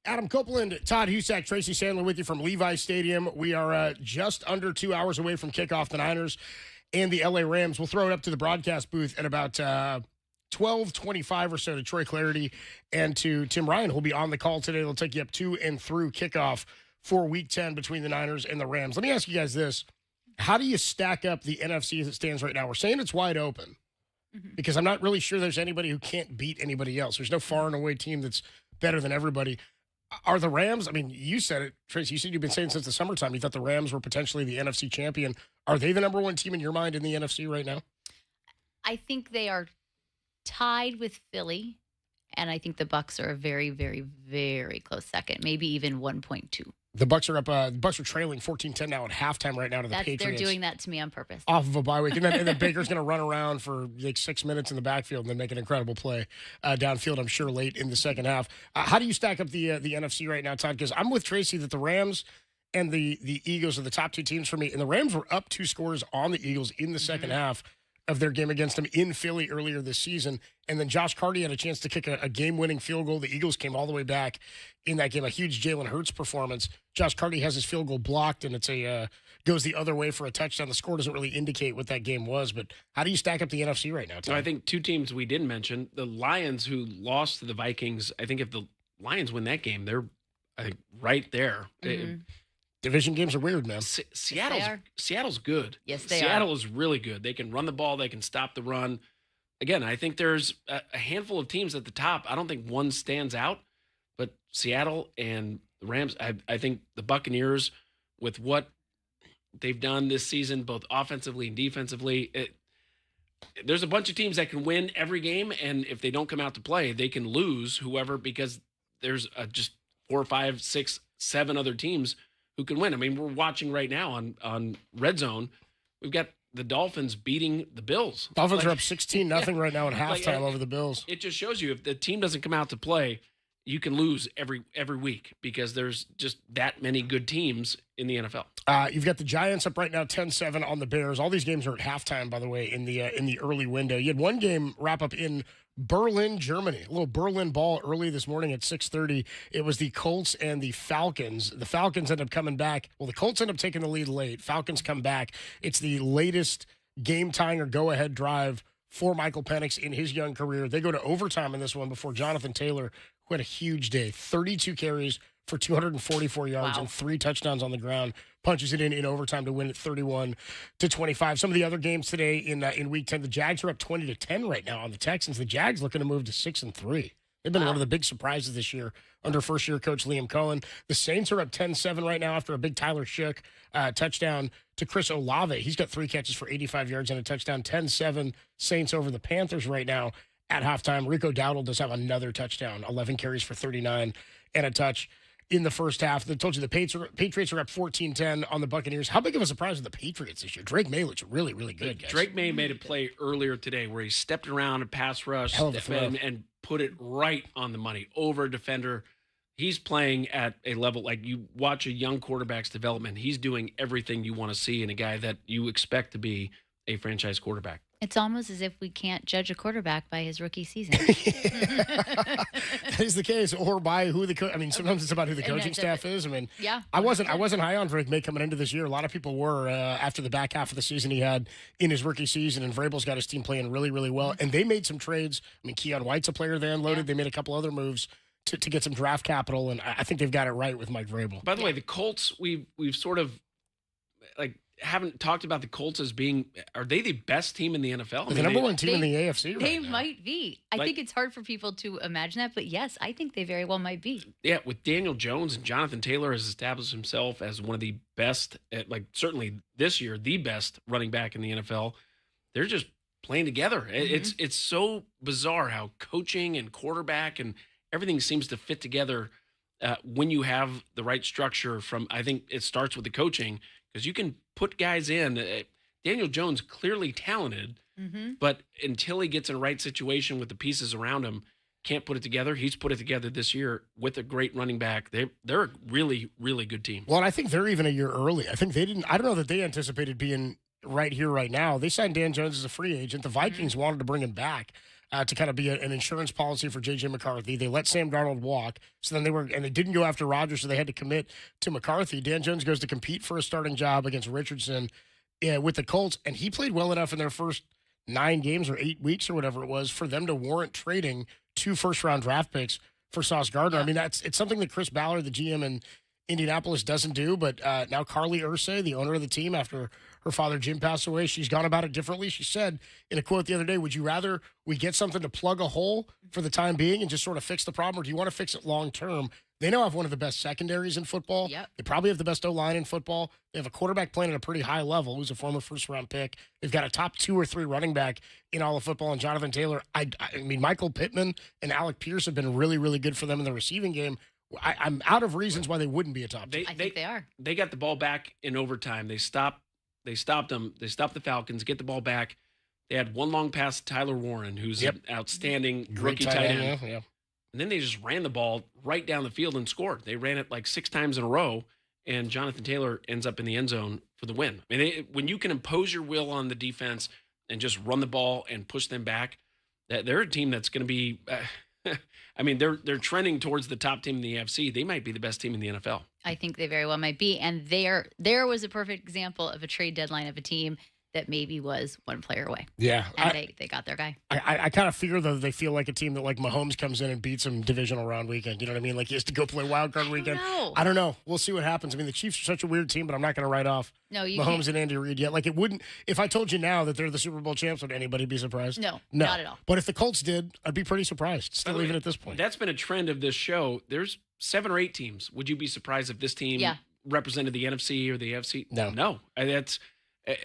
Adam Copeland, Todd Husak, Tracy Sandler with you from Levi Stadium. We are just under 2 hours away from kickoff. The Niners and the LA Rams. We'll throw it up to the broadcast booth at about 12:25 or so to Troy Clarity and to Tim Ryan, who'll be on the call today. They'll take you up to and through kickoff for Week 10 between the Niners and the Rams. Let me ask you guys this. How do you stack up the NFC as it stands right now? We're saying it's wide open because I'm not really sure there's anybody who can't beat anybody else. There's no far and away team that's better than everybody. Are the Rams, I mean, you said it, Tracy, you said you've been saying since the summertime, you thought the Rams were potentially the NFC champion. Are they the number one team in your mind in the NFC right now? I think they are tied with Philly, and I think the Bucs are a very, very, very close second, maybe even 1.2. The Bucs are up. The Bucs are trailing 14-10 now at halftime right now to the Patriots. They're doing that to me on purpose. Off of a bye week. And then Baker's going to run around for like 6 minutes in the backfield and then make an incredible play downfield, I'm sure, late in the second half. How do you stack up the NFC right now, Todd? Because I'm with Tracy that the Rams and the Eagles are the top two teams for me. And the Rams were up 2 scores on the Eagles in the second half of their game against them in Philly earlier this season. And then Josh Carty had a chance to kick a game-winning field goal. The Eagles came all the way back in that game, a huge Jalen Hurts performance. Josh Carty has his field goal blocked, and it's goes the other way for a touchdown. The score doesn't really indicate what that game was, but how do you stack up the NFC right now, Tom? So I think 2 teams we didn't mention, the Lions who lost to the Vikings. I think if the Lions win that game, they're right there. Division games are weird, man. Seattle's good. Yes, they Seattle is really good. They can run the ball. They can stop the run. Again, I think there's a handful of teams at the top. I don't think one stands out, but Seattle and the Rams, I think the Buccaneers, with what they've done this season, both offensively and defensively, there's a bunch of teams that can win every game, and if they don't come out to play, they can lose whoever, because there's just 4, 5, 6, 7 other teams who can win. I mean, we're watching right now on Red Zone. We've got the Dolphins beating the Bills. Dolphins are up 16-0 right now at halftime over the Bills. It just shows you if the team doesn't come out to play, you can lose every week because there's just that many good teams in the NFL. You've got the Giants up right now 10-7 on the Bears. All these games are at halftime, by the way, in the early window. You had one game wrap up in Berlin, Germany. A little Berlin ball early this morning at 6:30. It was the Colts and the Falcons. The Falcons end up coming back. Well, the Colts end up taking the lead late. Falcons come back. It's the latest game-tying or go-ahead drive for Michael Penix in his young career. They go to overtime in this one before Jonathan Taylor, who had a huge day, 32 carries for 244 yards and 3 touchdowns on the ground, punches it in overtime to win it 31-25. Some of the other games today in Week 10, the Jags are up 20-10 right now on the Texans. The Jags looking to move to 6-3. They've been one of the big surprises this year under first-year coach Liam Cohen. The Saints are up 10-7 right now after a big Tyler Shook touchdown to Chris Olave. He's got 3 catches for 85 yards and a touchdown. 10-7 Saints over the Panthers right now at halftime. Rico Dowdle does have another touchdown, 11 carries for 39 and a touch in the first half. I told you the Patriots are up 14-10 on the Buccaneers. How big of a surprise are the Patriots this year? Drake May looks really, really good, guys. Drake May made a play earlier today where he stepped around a pass rush and put it right on the money over a defender. He's playing at a level like you watch a young quarterback's development. He's doing everything you want to see in a guy that you expect to be a franchise quarterback. It's almost as if we can't judge a quarterback by his rookie season. That is the case, or by who the I mean, sometimes it's about who the coaching staff is. I mean, yeah, I wasn't high on Drake May coming into this year. A lot of people were after the back half of the season he had in his rookie season, and Vrabel's got his team playing really, really well. And they made some trades. I mean, Keon White's a player they unloaded. Yeah. They made a couple other moves to get some draft capital, and I think they've got it right with Mike Vrabel. By the way, the Colts, we've sort of haven't talked about the Colts as being, are they the best team in the NFL? The number one team in the AFC right They now. might be. I think it's hard for people to imagine that, but yes, I think they very well might be. Yeah, with Daniel Jones and Jonathan Taylor has established himself as one of the best, certainly this year, the best running back in the NFL. They're just playing together. Mm-hmm. It's so bizarre how coaching and quarterback and everything seems to fit together when you have the right structure from, I think it starts with the coaching, because you can put guys in. Daniel Jones, clearly talented, but until he gets in the right situation with the pieces around him, can't put it together. He's put it together this year with a great running back. They're a really, really good team. Well, I think they're even a year early. I think they didn't. I don't know that they anticipated being right here, right now. They signed Dan Jones as a free agent. The Vikings wanted to bring him back to kind of be an insurance policy for J.J. McCarthy. They let Sam Darnold walk. So then they didn't go after Rodgers, so they had to commit to McCarthy. Dan Jones goes to compete for a starting job against Richardson with the Colts, and he played well enough in their first 9 games or 8 weeks or whatever it was for them to warrant trading 2 first-round draft picks for Sauce Gardner. Yeah. I mean, it's something that Chris Ballard, the GM in Indianapolis, doesn't do, but now Carly Ursay, the owner of the team, after her father Jim passed away, she's gone about it differently. She said in a quote the other day, would you rather we get something to plug a hole for the time being and just sort of fix the problem, or do you want to fix it long term? They now have one of the best secondaries in football. Yep. They probably have the best O-line in football. They have a quarterback playing at a pretty high level who's a former first-round pick. They've got a top 2 or 3 running back in all of football, and Jonathan Taylor. I mean, Michael Pittman and Alec Pierce have been really, really good for them in the receiving game. I'm out of reasons why they wouldn't be a top team. I think they are. They got the ball back in overtime. They stopped them. They stopped the Falcons, get the ball back. They had one long pass to Tyler Warren, who's an outstanding rookie tight end. Yeah. And then they just ran the ball right down the field and scored. They ran it like 6 times in a row, and Jonathan Taylor ends up in the end zone for the win. I mean, when you can impose your will on the defense and just run the ball and push them back, they're a team that's going to be I mean, they're trending towards the top team in the AFC. They might be the best team in the NFL. I think they very well might be. And there was a perfect example of a trade deadline of a team that maybe was one player away. Yeah. And they got their guy. I kind of figure, though, they feel like a team that, like, Mahomes comes in and beats them divisional round weekend. You know what I mean? Like, he has to go play wild card weekend. I don't know. We'll see what happens. I mean, the Chiefs are such a weird team, but I'm not going to write off Mahomes and Andy Reid yet. Like, it wouldn't, if I told you now that they're the Super Bowl champs, would anybody be surprised? No, not at all. But if the Colts did, I'd be pretty surprised, still even at this point. That's been a trend of this show. There's 7 or 8 teams. Would you be surprised if this team represented the NFC or the AFC? No.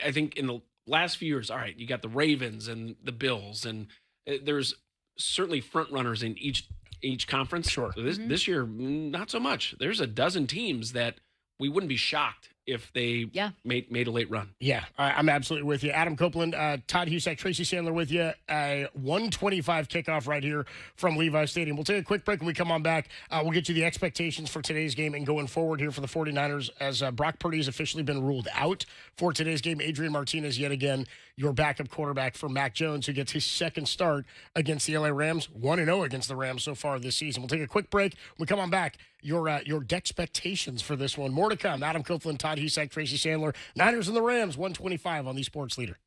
I think in the last few years, all right, you got the Ravens and the Bills, and there's certainly front runners in each conference. Sure. So this year, not so much. There's a dozen teams that we wouldn't be shocked if they made a late run. Yeah, I'm absolutely with you. Adam Copeland, Todd Husak, Tracy Sandler with you. 125 kickoff right here from Levi Stadium. We'll take a quick break. When we come on back, we'll get you the expectations for today's game and going forward here for the 49ers as Brock Purdy has officially been ruled out for today's game. Adrian Martinez, yet again, your backup quarterback for Mac Jones, who gets his second start against the LA Rams, 1-0 against the Rams so far this season. We'll take a quick break. When we come on back, your expectations for this one. More to come. Adam Copeland, Todd Husak, Tracy Sandler, Niners and the Rams, 125 on the Sports Leader.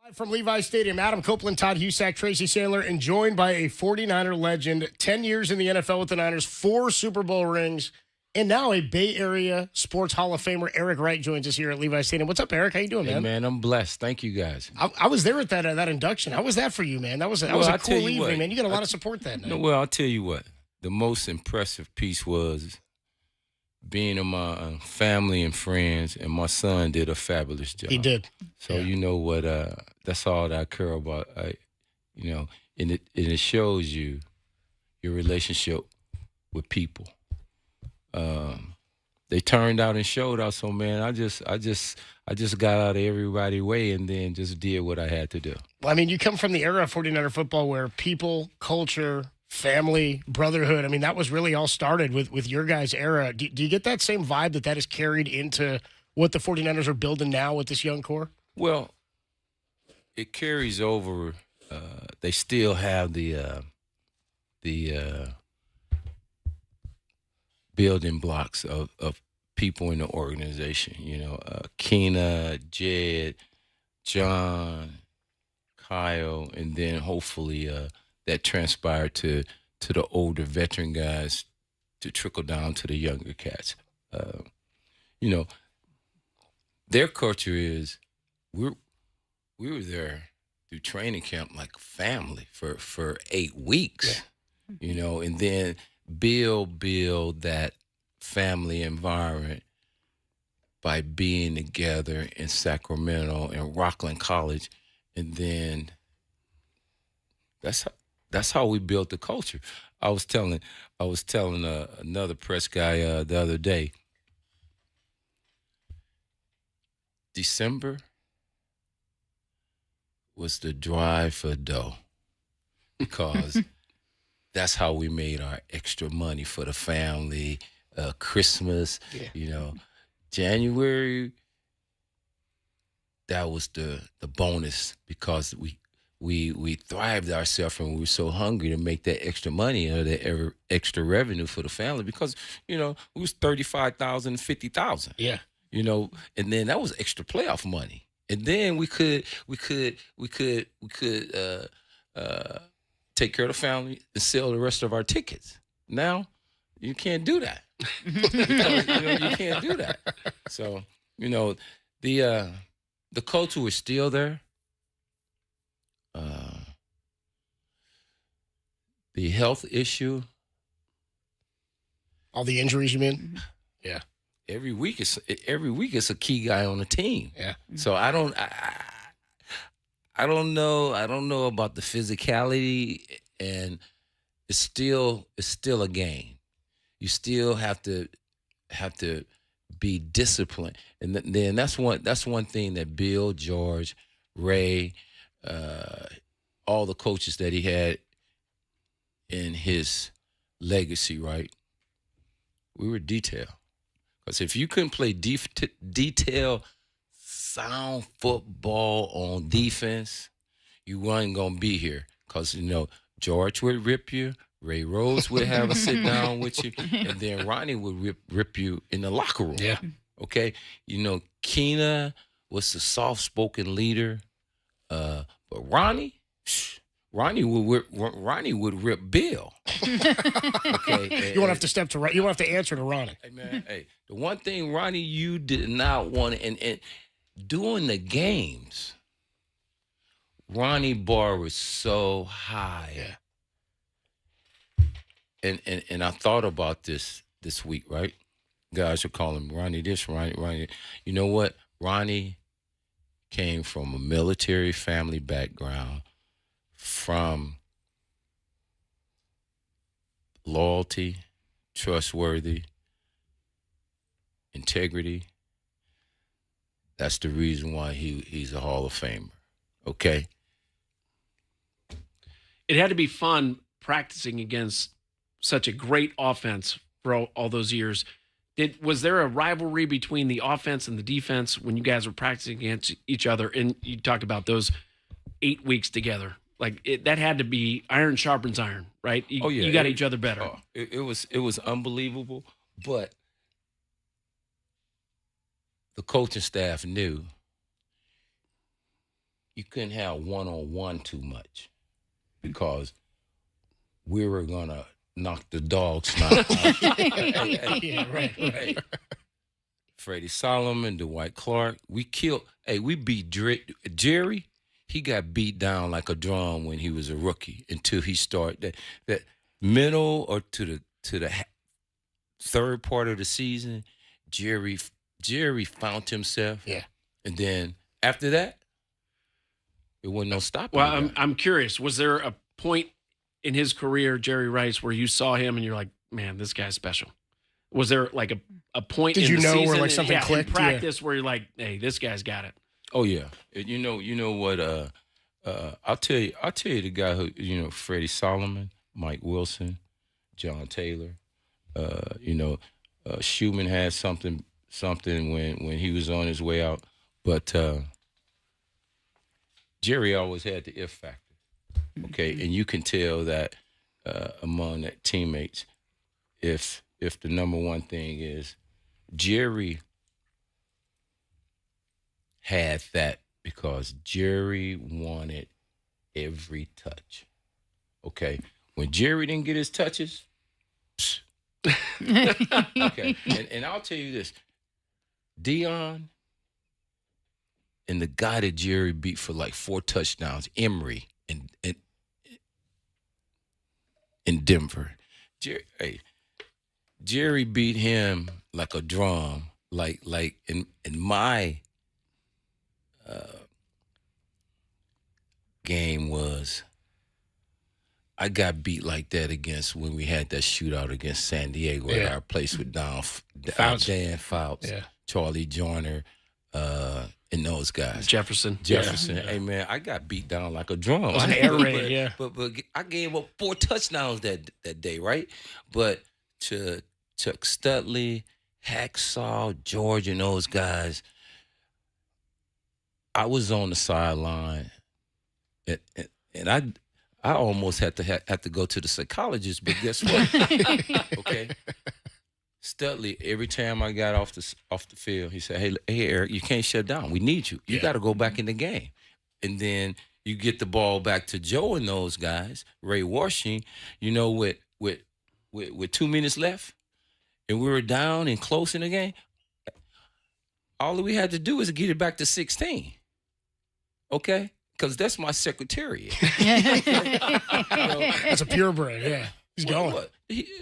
Live from Levi Stadium, Adam Copeland, Todd Husak, Tracy Sandler, and joined by a 49er legend, 10 years in the NFL with the Niners, 4 Super Bowl rings, and now a Bay Area Sports Hall of Famer. Eric Wright joins us here at Levi Stadium. What's up, Eric? How you doing, man? Hey, man, I'm blessed. Thank you, guys. I was there at that induction. How was that for you, man? That was a cool evening, man. You got a lot of support that night. No, well, I'll tell you what. The most impressive piece was being in my family and friends, and my son did a fabulous job. He did. So you know what? That's all that I care about. And it shows you your relationship with people. they turned out and showed out. So man, I just got out of everybody's way and then just did what I had to do. Well, I mean, you come from the era of 49er football where people, culture, family, brotherhood, I mean, that was really all started with your guys' era. Do you get that same vibe that is carried into what the 49ers are building now with this young core? Well, it carries over. They still have the building blocks of people in the organization. You know, Keena, Jed, John, Kyle, and then hopefully that transpired to the older veteran guys to trickle down to the younger cats. You know, their culture is we were there through training camp like family for 8 weeks, you know, and then build that family environment by being together in Sacramento and Rockland College, and then that's how we built the culture. I was telling another press guy the other day. December was the drive for dough because that's how we made our extra money for the family. Christmas, you know, January. That was the bonus because we thrived ourselves and we were so hungry to make that extra money or that extra revenue for the family because, you know, it was $35,000, $50,000. Yeah. You know, and then that was extra playoff money. And then we could take care of the family and sell the rest of our tickets. Now, you can't do that. You can't do that. So, you know, the culture is still there. The health issue. All the injuries, you mean? Yeah. Every week it's a key guy on the team. Yeah. So I don't know about the physicality, and it's still a game. You still have to be disciplined, and then that's one thing that Bill, George, Ray, all the coaches that he had in his legacy, right? We were detailed. Because if you couldn't play detailed, sound football on defense, you weren't going to be here. Because, you know, George would rip you, Ray Rose would have a sit down with you, and then Ronnie would rip you in the locker room. Yeah. Okay? You know, Keena was the soft-spoken leader, but Ronnie would rip Bill. Okay, you won't have to step to right. You won't have to answer to Ronnie. Hey man, the one thing, Ronnie, you did not want, and during the games, Ronnie bar was so high. Yeah. And I thought about this week, right? Guys are calling Ronnie this, Ronnie. You know what? Ronnie came from a military family background, from loyalty, trustworthy, integrity. That's the reason why he's a Hall of Famer. Okay? It had to be fun practicing against such a great offense for all those years. Was there a rivalry between the offense and the defense when you guys were practicing against each other? And you talked about those 8 weeks together. Like that had to be iron sharpens iron, right? You got each other better. It was unbelievable, but the coaching staff knew you couldn't have one-on-one too much because we were gonna knock the dog snot out. Yeah, right. Freddie Solomon, Dwight Clark, we beat Jerry. He got beat down like a drum when he was a rookie until he started that middle or to the third part of the season. Jerry found himself. Yeah, and then after that, it wasn't no stopping. Well, I'm curious. Was there a point in his career, Jerry Rice, where you saw him and you're like, man, this guy's special? Was there like a point Did in you the know season where like something clicked? in practice where you're like, hey, this guy's got it? Oh yeah, you know what? I'll tell you the guy who Freddie Solomon, Mike Wilson, John Taylor. Schumann had something when he was on his way out, but Jerry always had the if factor. Okay, and you can tell that among the teammates, if the number one thing is Jerry had that because Jerry wanted every touch. Okay, when Jerry didn't get his touches, okay, and I'll tell you this, Dion and the guy that Jerry beat for like 4 touchdowns, Emory in Denver. Jerry beat him like a drum, like in my game was, I got beat like that against when we had that shootout against San Diego at our place with Dan Fouts, Charlie Joyner, and those guys. Jefferson. Hey, man, I got beat down like a drum. It was an air raid, But I gave up 4 touchdowns that day, right? But to Chuck Studley, Hacksaw, George, and those guys, I was on the sideline, and I almost had to go to the psychologist, but guess what? Okay. Studley, every time I got off the field, he said, hey, Eric, you can't shut down. We need you. You got to go back in the game. And then you get the ball back to Joe and those guys, Ray Washing, with 2 minutes left, and we were down and close in the game. All we had to do is get it back to 16. Okay? Because that's my secretariat. That's a purebred, yeah. He's going.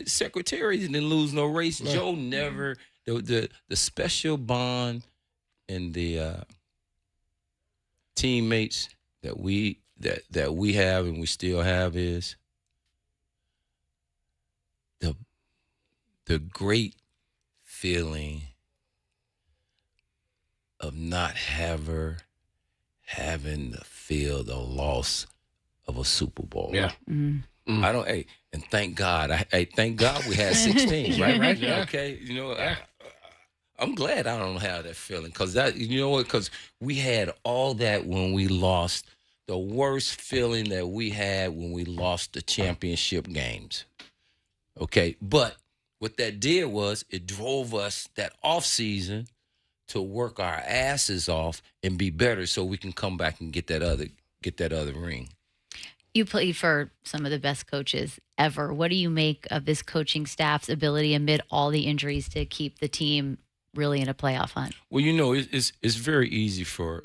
Secretary didn't lose no race. No. Joe never, the special bond and the teammates that we have and we still have is the great feeling of not having to feel the loss of a Super Bowl. Yeah. Mm-hmm. I don't. Hey, and thank God. Thank God we had 16. Right. Yeah. Okay. I'm glad I don't have that feeling because because we had all that when we lost. The worst feeling that we had when we lost the championship games. Okay, but what that did was it drove us that off season to work our asses off and be better, so we can come back and get that other ring. You played for some of the best coaches ever. What do you make of this coaching staff's ability amid all the injuries to keep the team really in a playoff hunt? Well, it's very easy for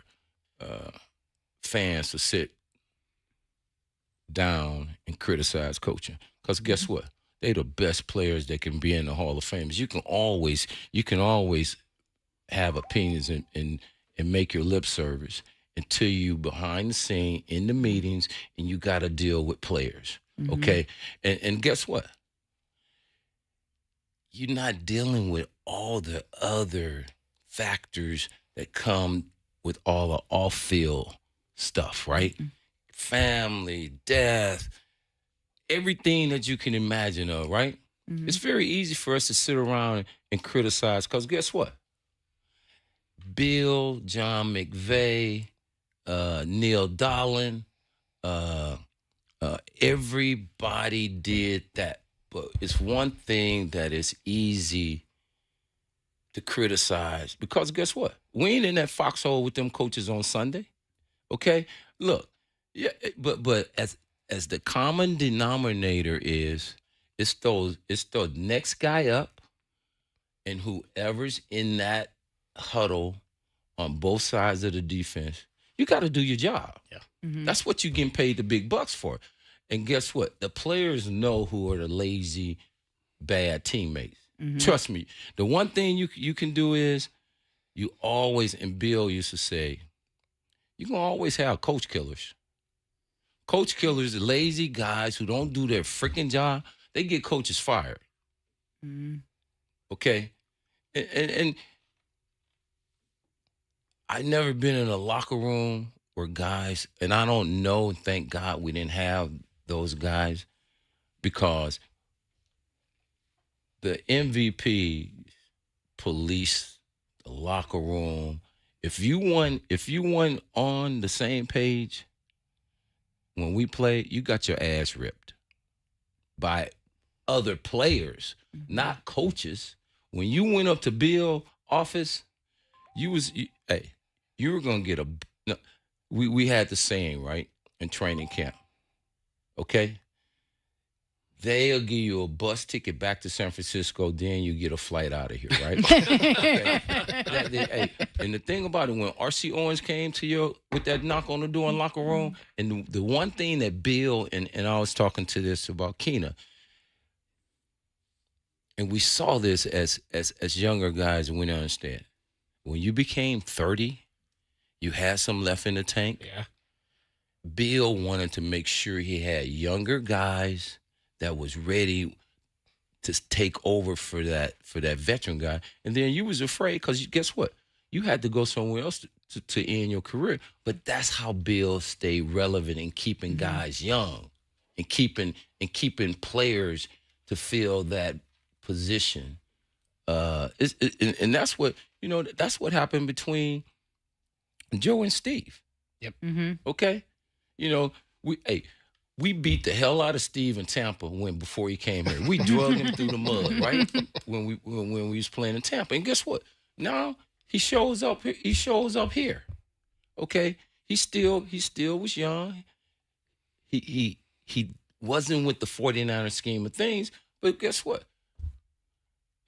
fans to sit down and criticize coaching because guess what? They're the best players that can be in the Hall of Fame. You can always have opinions and make your lip service until you behind the scene in the meetings and you got to deal with players. Mm-hmm. Okay. And guess what? You're not dealing with all the other factors that come with all the off-field stuff, right? Mm-hmm. Family, death, everything that you can imagine of, right? Mm-hmm. It's very easy for us to sit around and criticize because guess what? Bill, John McVay, Neil Dolan, everybody did that. But it's one thing that is easy to criticize because guess what? We ain't in that foxhole with them coaches on Sunday. Okay? Look, yeah, but as the common denominator is, it's the next guy up and whoever's in that huddle on both sides of the defense, you got to do your job. Yeah. Mm-hmm. That's what you're getting paid the big bucks for. And guess what? The players know who are the lazy, bad teammates. Mm-hmm. Trust me. The one thing you can do is you always, and Bill used to say, you can always have coach killers. Coach killers, lazy guys who don't do their freaking job, they get coaches fired. Mm-hmm. Okay, and I never been in a locker room where guys, and I don't know. Thank God we didn't have those guys because the MVP police the locker room. If you won on the same page when we played, you got your ass ripped by other players, not coaches. When you went up to Bill office, you were gonna get a. No, we had the saying right in training camp. Okay. They'll give you a bus ticket back to San Francisco, then you get a flight out of here, right? Okay. And the thing about it, when R.C. Owens came to you with that knock on the door in locker room, and the one thing that Bill, and I was talking to this about Keena, and we saw this as younger guys, and we don't understand. When you became 30, you had some left in the tank. Yeah. Bill wanted to make sure he had younger guys that was ready to take over for that veteran guy. And then you was afraid because guess what? You had to go somewhere else to end your career. But that's how Bill stayed relevant in keeping guys young and keeping players to fill that position. And that's what, that's what happened between Joe and Steve. Yep. Mm-hmm. Okay? We beat the hell out of Steve in Tampa before he came here. We drugged him through the mud, right? When we was playing in Tampa. And guess what? Now he shows up here. Okay? He still was young. He wasn't with the 49ers scheme of things, but guess what?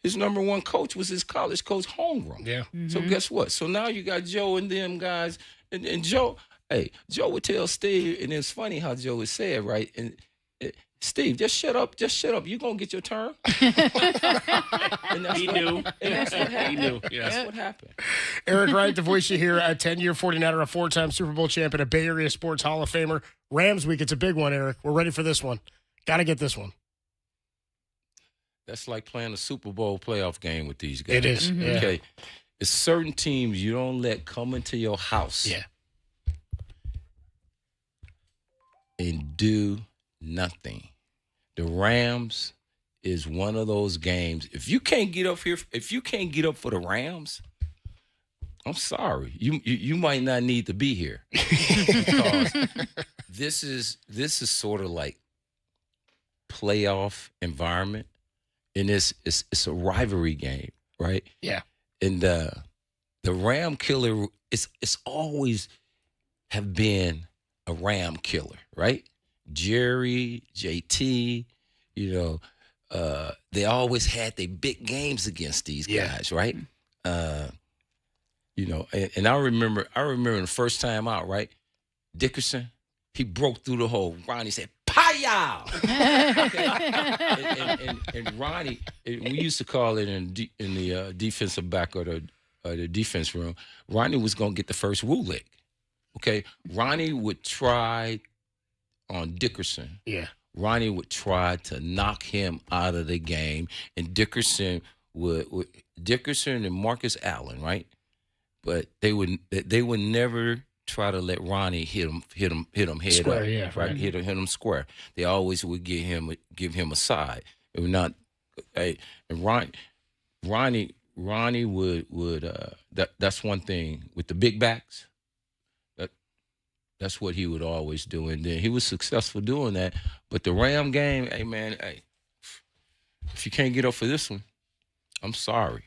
His number one coach was his college coach homegrown. Yeah. Mm-hmm. So guess what? So now you got Joe and them guys, and Joe. Hey, Joe would tell Steve, and it's funny how Joe would say it, right? And Steve, just shut up. You're going to get your turn. He knew. That's what happened. He knew, yes. That's what happened. Eric Wright, the voice you hear, a 10-year 49er, a 4-time Super Bowl champion, a Bay Area Sports Hall of Famer. Rams week, it's a big one, Eric. We're ready for this one. Got to get this one. That's like playing a Super Bowl playoff game with these guys. It is. Mm-hmm. Yeah. Okay. It's certain teams you don't let come into your house. Yeah. And do nothing. The Rams is one of those games. If you can't get up for the Rams, I'm sorry. You might not need to be here. Because this is sort of like playoff environment, and it's a rivalry game, right? Yeah. And the Ram killer, it's always have been a Ram killer, right? Jerry, JT, they always had their big games against these guys, right? And I remember the first time out, right? Dickerson, he broke through the hole. Ronnie said, "Paya!" and Ronnie, we used to call it in the defensive back or the defense room. Ronnie was gonna get the first woo lick. Okay, Ronnie would try on Dickerson. Yeah. Ronnie would try to knock him out of the game, and Dickerson and Marcus Allen, right? But they would never try to let Ronnie hit him head square, up, yeah, right? Hit him square. They always would give him a side. It would not. And Ronnie would. That's one thing with the big backs. That's what he would always do, and then he was successful doing that. But the Ram game, hey man, if you can't get up for this one, I'm sorry.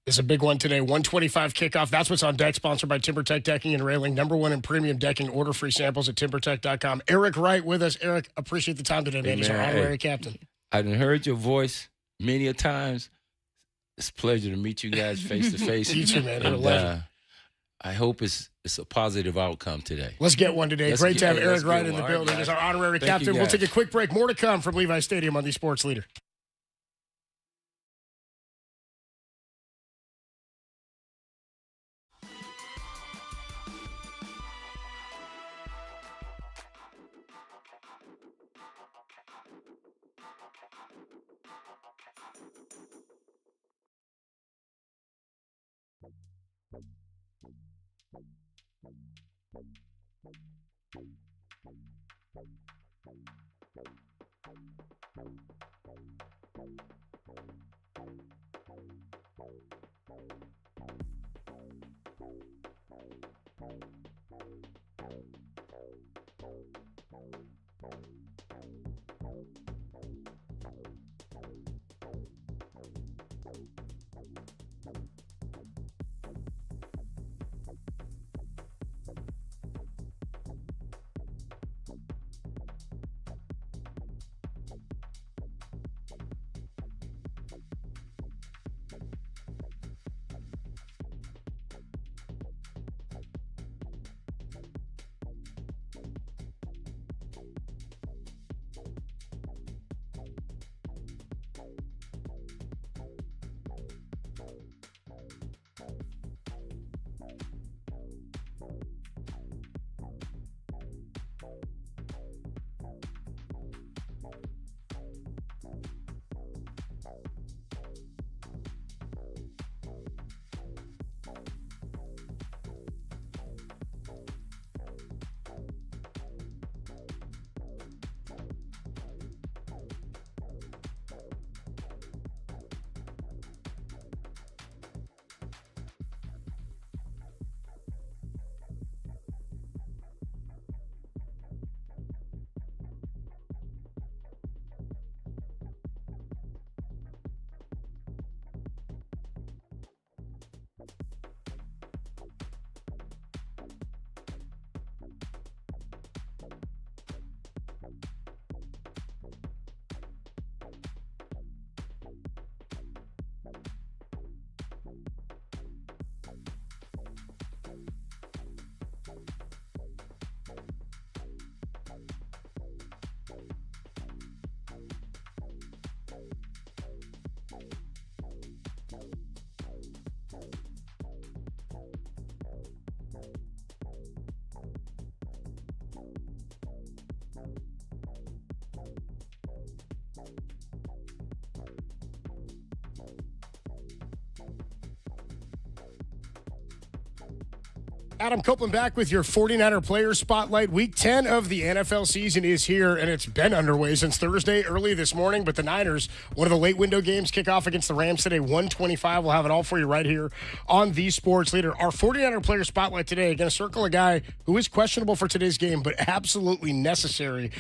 It's a big one today. 1:25 kickoff. That's what's on deck. Sponsored by TimberTech Decking and Railing. #1 in premium decking. Order free samples at TimberTech.com. Eric Wright with us. Eric, appreciate the time today, man. He's our honorary captain. I done heard your voice many a times. It's a pleasure to meet you guys face to face. You too, man. You're a legend. I hope it's a positive outcome today. Let's get one today. Great to have Eric Wright in the building as our honorary captain. We'll take a quick break. More to come from Levi Stadium on the Sports Leader. Adam Copeland back with your 49er player spotlight. Week 10 of the NFL season is here, and it's been underway since Thursday early this morning. But the Niners, one of the late window games, kick off against the Rams today, 1:25. We'll have it all for you right here on the Sports Leader. Our 49er player spotlight today, going to circle a guy who is questionable for today's game, but absolutely necessary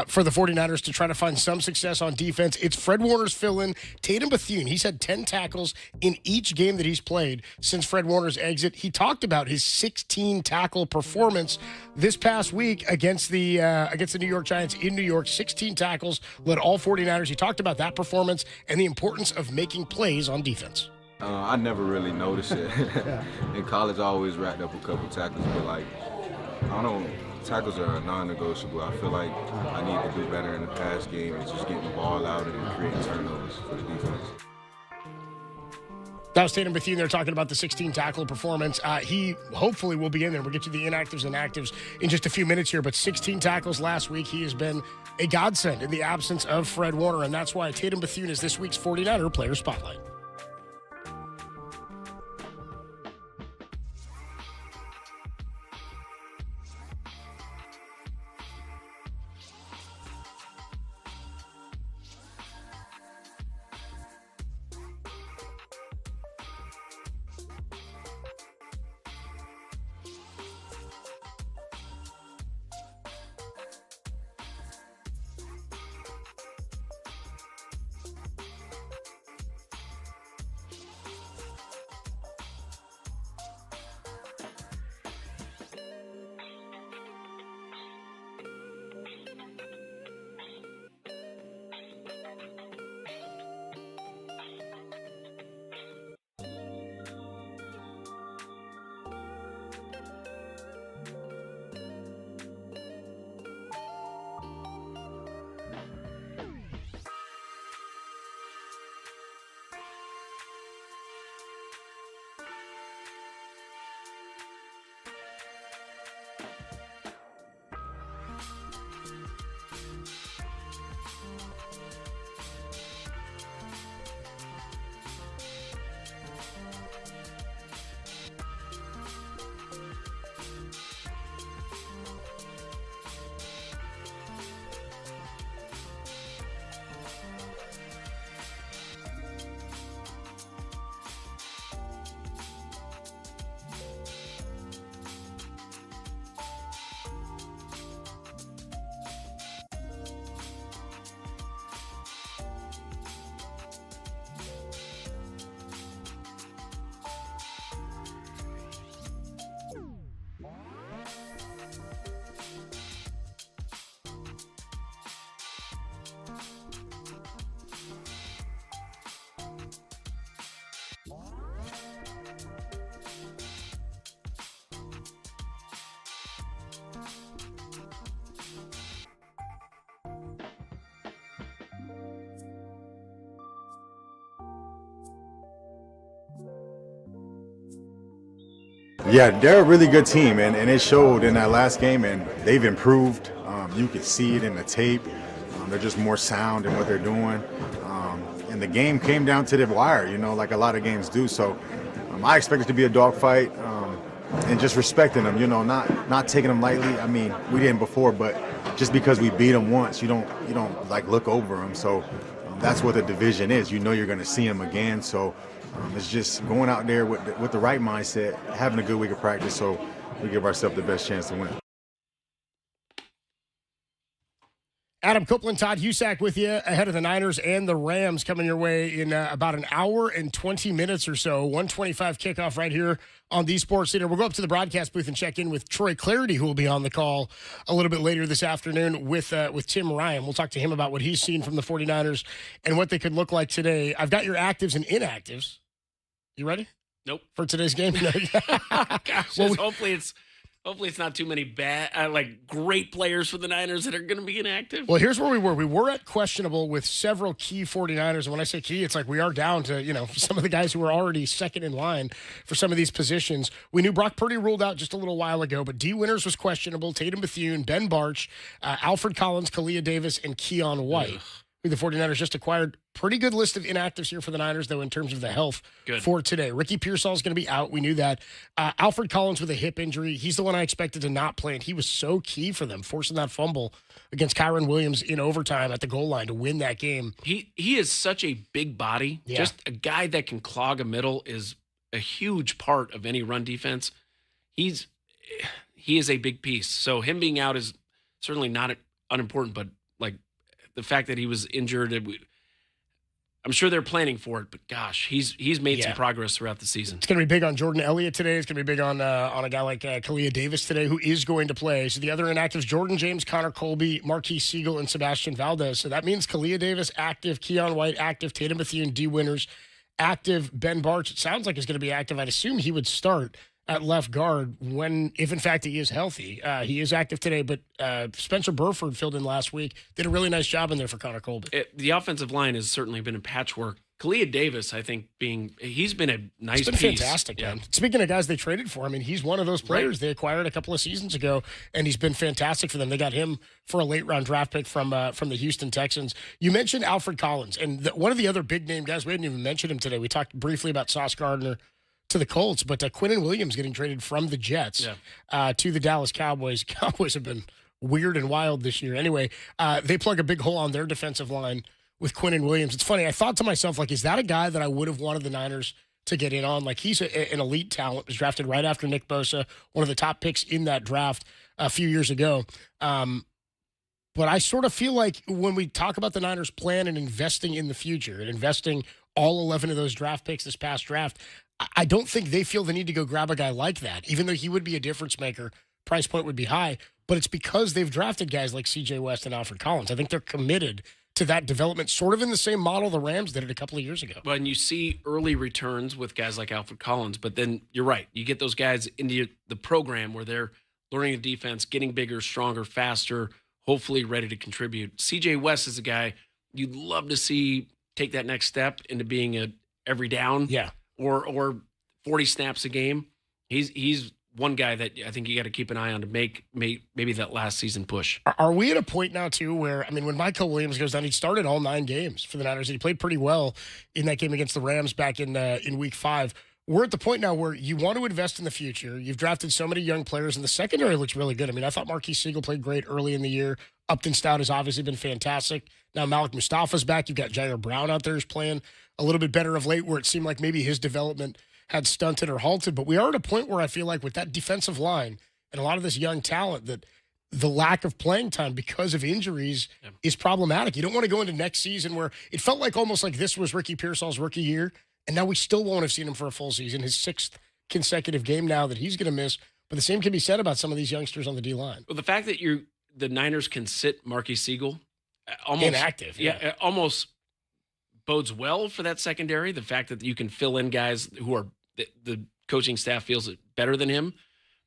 for the 49ers to try to find some success on defense. It's Fred Warner's fill-in, Tatum Bethune. He's had 10 tackles in each game that he's played since Fred Warner's exit. He talked about his 16 tackle performance this past week against the New York Giants in New York. 16 tackles, led all 49ers. He talked about that performance and the importance of making plays on defense. I never really noticed it. In college, I always racked up a couple tackles, but tackles are non-negotiable. I feel like I need to do better in the pass game and just getting the ball out and creating turnovers for the defense. That was Tatum Bethune. They're talking about the 16 tackle performance. He hopefully will be in there. We'll get to the inactives and actives in just a few minutes here, but 16 tackles last week. He has been a godsend in the absence of Fred Warner, and that's why Tatum Bethune is this week's 49er player spotlight. Yeah, they're a really good team, and it showed in that last game, and they've improved. You could see it in the tape. They're just more sound in what they're doing. And the game came down to the wire, like a lot of games do. So I expect it to be a dogfight, and just respecting them, not taking them lightly. I mean, we didn't before, but just because we beat them once, you don't like look over them. So that's what the division is. You're going to see them again. So it's just going out there with the right mindset, having a good week of practice, so we give ourselves the best chance to win. Adam Copeland, Todd Husak with you ahead of the Niners and the Rams coming your way in about an hour and 20 minutes or so. 1:25 kickoff right here on the Sports Leader. We'll go up to the broadcast booth and check in with Troy Clarity, who will be on the call a little bit later this afternoon with Tim Ryan. We'll talk to him about what he's seen from the 49ers and what they could look like today. I've got your actives and inactives. You ready? Nope. For today's game? No. Gosh, well, hopefully it's not too many bad, great players for the Niners that are going to be inactive. Well, here's where we were. We were at questionable with several key 49ers. And when I say key, it's like we are down to, some of the guys who are already second in line for some of these positions. We knew Brock Purdy ruled out just a little while ago, but D. Winters was questionable. Tatum Bethune, Ben Barch, Alfred Collins, Kalia Davis, and Keon White. Who the 49ers just acquired. Pretty good list of inactives here for the Niners, though, in terms of the health for today. Ricky Pearsall is going to be out. We knew that. Alfred Collins with a hip injury. He's the one I expected to not play, and he was so key for them, forcing that fumble against Kyron Williams in overtime at the goal line to win that game. He is such a big body. Yeah. Just a guy that can clog a middle is a huge part of any run defense. He is a big piece. So him being out is certainly not unimportant, but the fact that he was injured, I'm sure they're planning for it, but gosh, he's made some progress throughout the season. It's going to be big on Jordan Elliott today. It's going to be big on a guy like Kalia Davis today, who is going to play. So the other inactives, Jordan James, Connor Colby, Marquise Siegel, and Sebastian Valdez. So that means Kalia Davis active, Keon White active, Tatum Bethune, D. Winters active, Ben Barch, it sounds like he's going to be active. I'd assume he would start at left guard if in fact he is healthy. He is active today, but Spencer Burford filled in last week. Did a really nice job in there for Connor Colby. The offensive line has certainly been a patchwork. Kalia Davis, I think, he's been a nice piece. Fantastic, man. Speaking of guys they traded for, he's one of those players they acquired a couple of seasons ago, and he's been fantastic for them. They got him for a late-round draft pick from the Houston Texans. You mentioned Alfred Collins, and one of the other big-name guys, we didn't even mention him today. We talked briefly about Sauce Gardner to the Colts, but Quinnen Williams getting traded from the Jets to the Dallas Cowboys. Cowboys have been weird and wild this year. Anyway, they plug a big hole on their defensive line with Quinnen Williams. It's funny. I thought to myself, is that a guy that I would have wanted the Niners to get in on? He's an elite talent, was drafted right after Nick Bosa, one of the top picks in that draft a few years ago. But I sort of feel like when we talk about the Niners' plan and investing in the future and investing all 11 of those draft picks this past draft, I don't think they feel the need to go grab a guy like that, even though he would be a difference maker. Price point would be high, but it's because they've drafted guys like C.J. West and Alfred Collins. I think they're committed to that development, sort of in the same model the Rams did it a couple of years ago. Well, and you see early returns with guys like Alfred Collins, but then you're right. You get those guys into the program where they're learning the defense, getting bigger, stronger, faster, hopefully ready to contribute. C.J. West is a guy you'd love to see take that next step into being a every down. Yeah. Or 40 snaps a game. He's one guy that I think you got to keep an eye on to make maybe that last season push. Are we at a point now, too, where, when Michael Williams goes down, he started all 9 games for the Niners. He played pretty well in that game against the Rams back in week 5. We're at the point now where you want to invest in the future. You've drafted so many young players, and the secondary looks really good. I thought Marquise Siegel played great early in the year. Upton Stout has obviously been fantastic. Now Malik Mustafa's back. You've got Jair Brown out there who's playing a little bit better of late, where it seemed like maybe his development had stunted or halted. But we are at a point where I feel like with that defensive line and a lot of this young talent, that the lack of playing time because of injuries is problematic. You don't want to go into next season where it felt like almost like this was Ricky Pearsall's rookie year, and now we still won't have seen him for a full season, his 6th consecutive game now that he's going to miss. But the same can be said about some of these youngsters on the D-line. Well, the fact that the Niners can sit Marquise Siegel almost inactive, almost bodes well for that secondary. The fact that you can fill in guys who are the coaching staff feels it better than him.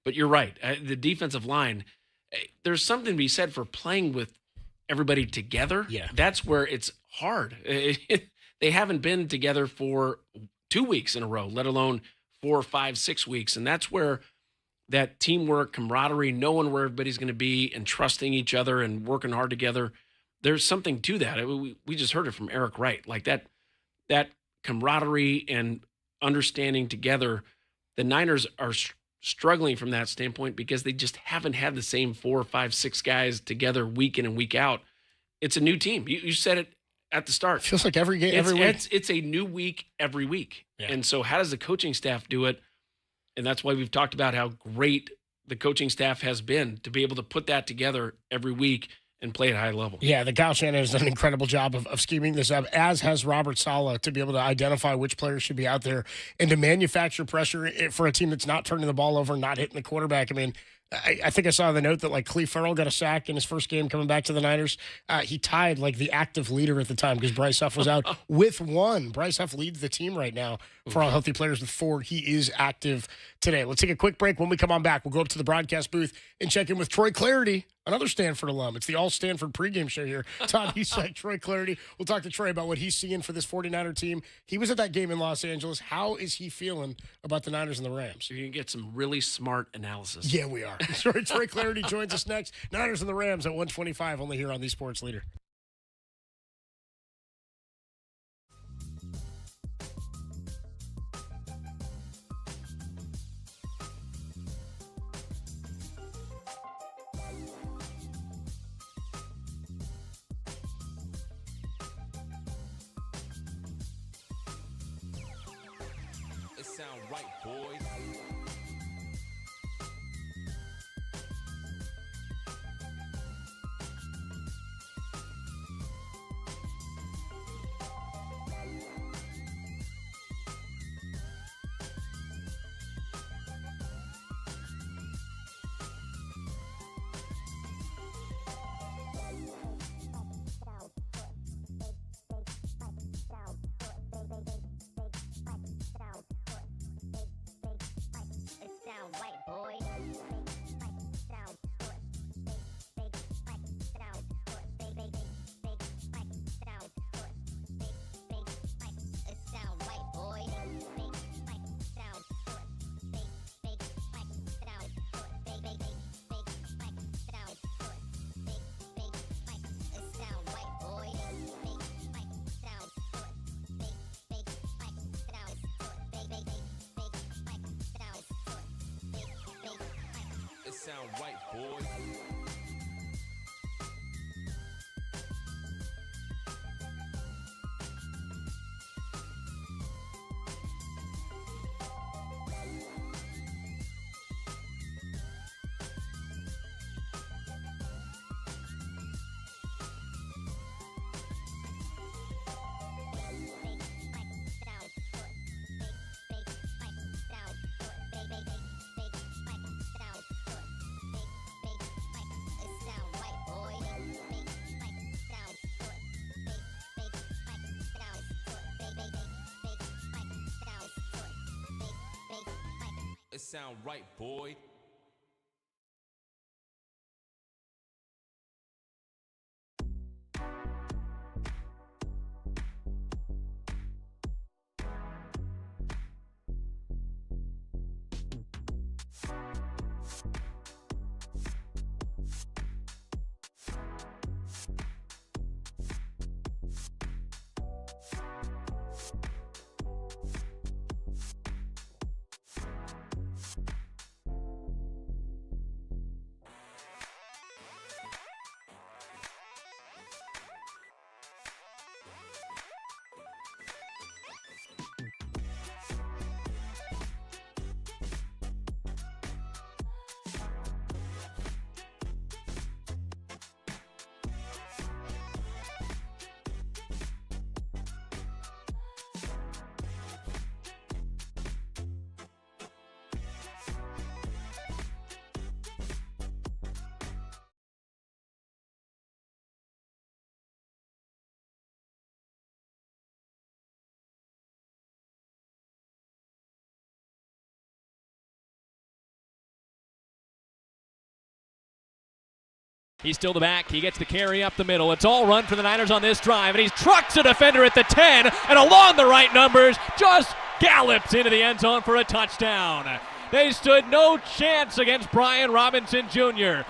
But you're right. The defensive line, there's something to be said for playing with everybody together. Yeah. That's where it's hard. They haven't been together for 2 weeks in a row, let alone 4, 5, 6 weeks. And that's where that teamwork, camaraderie, knowing where everybody's going to be and trusting each other and working hard together. There's something to that. We just heard it from Eric Wright. Like that camaraderie and understanding together, the Niners are struggling from that standpoint because they just haven't had the same 4, 5, 6 guys together week in and week out. It's a new team. You said it at the start. It feels like every game, every week. It's a new week every week. Yeah. And so how does the coaching staff do it? And that's why we've talked about how great the coaching staff has been to be able to put that together every week and play at a high level. Yeah, the Kyle Shanahan has done an incredible job of scheming this up, as has Robert Saleh, to be able to identify which players should be out there and to manufacture pressure for a team that's not turning the ball over, not hitting the quarterback. I mean, I think I saw the note that like Cleve Farrell got a sack in his first game coming back to the Niners. He tied like the active leader at the time because Bryce Huff was out with 1. Bryce Huff leads the team right now for all healthy players with 4. He is active today. Let's take a quick break. When we come on back, we'll go up to the broadcast booth and check in with Troy Clarity, another Stanford alum. It's the all-Stanford pregame show here. Todd Eastside, Troy Clarity. We'll talk to Troy about what he's seeing for this 49er team. He was at that game in Los Angeles. How is he feeling about the Niners and the Rams? So you can get some really smart analysis. Yeah, we are. Troy Clarity joins us next. Niners and the Rams at 125, only here on the Sports Leader. It sound right, boys. Sound right, boys. It sound right, boy. He's still the back. He gets the carry up the middle. It's all run for the Niners on this drive, and he trucks a defender at the 10, and along the right numbers, just gallops into the end zone for a touchdown. They stood no chance against Brian Robinson Jr.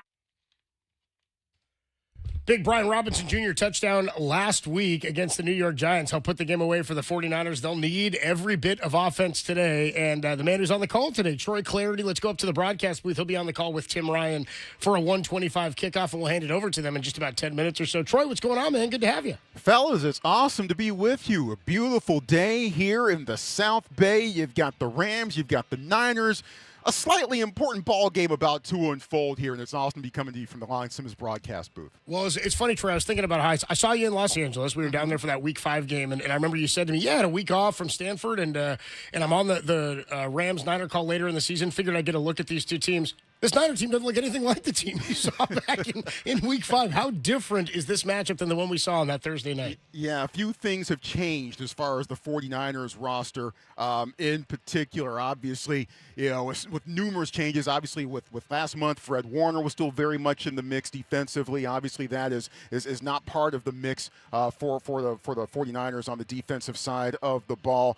Big Brian Robinson Jr. touchdown last week against the New York Giants helped put the game away for the 49ers. They'll need every bit of offense today. And the man who's on the call today, Troy Clarity, let's go up to the broadcast booth. He'll be on the call with Tim Ryan for a 1:25 kickoff, and we'll hand it over to them in just about 10 minutes or so. Troy, what's going on, man? Good to have you. Fellas, it's awesome to be with you. A beautiful day here in the South Bay. You've got the Rams, you've got the Niners. A slightly important ball game about to unfold here, and it's awesome to be coming to you from the Lion Simmons broadcast booth. Well, it's funny, Troy. I was thinking about how I saw you in Los Angeles. We were down there for that Week 5 game, and I remember you said to me, "Yeah, I had a week off from Stanford, and I'm on the Rams-Niner call later in the season. Figured I'd get a look at these two teams." This Niner team doesn't look anything like the team you saw back in Week 5. How different is this matchup than the one we saw on that Thursday night? Yeah, a few things have changed as far as the 49ers roster in particular. Obviously, with numerous changes. Obviously, with last month, Fred Warner was still very much in the mix defensively. Obviously, that is not part of the mix for the 49ers on the defensive side of the ball.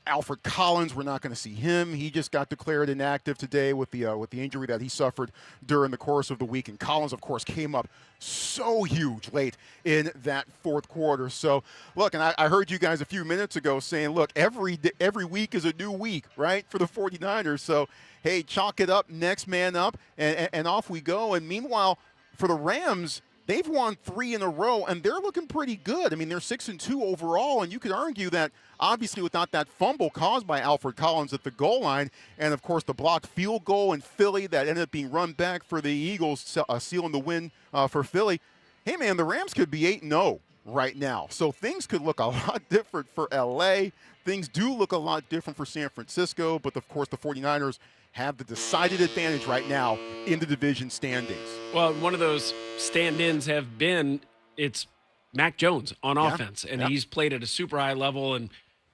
Alfred Collins, we're not going to see him. He just got declared inactive today with the injury that he suffered during the course of the week. And Collins, of course, came up so huge late in that fourth quarter. So, look, and I heard you guys a few minutes ago saying, look, every week is a new week, right, for the 49ers. So, hey, chalk it up, next man up, and off we go. And meanwhile, for the Rams, they've won 3 in a row, and they're looking pretty good. I mean, they're 6-2 overall, and you could argue that obviously without that fumble caused by Alfred Collins at the goal line, and of course the blocked field goal in Philly that ended up being run back for the Eagles, sealing the win for Philly. Hey, man, the Rams could be 8-0 right now. So things could look a lot different for L.A. Things do look a lot different for San Francisco, but of course the 49ers have the decided advantage right now in the division standings. Well, one of those stand-ins have been it's Mac Jones on offense, and he's played at a super high level and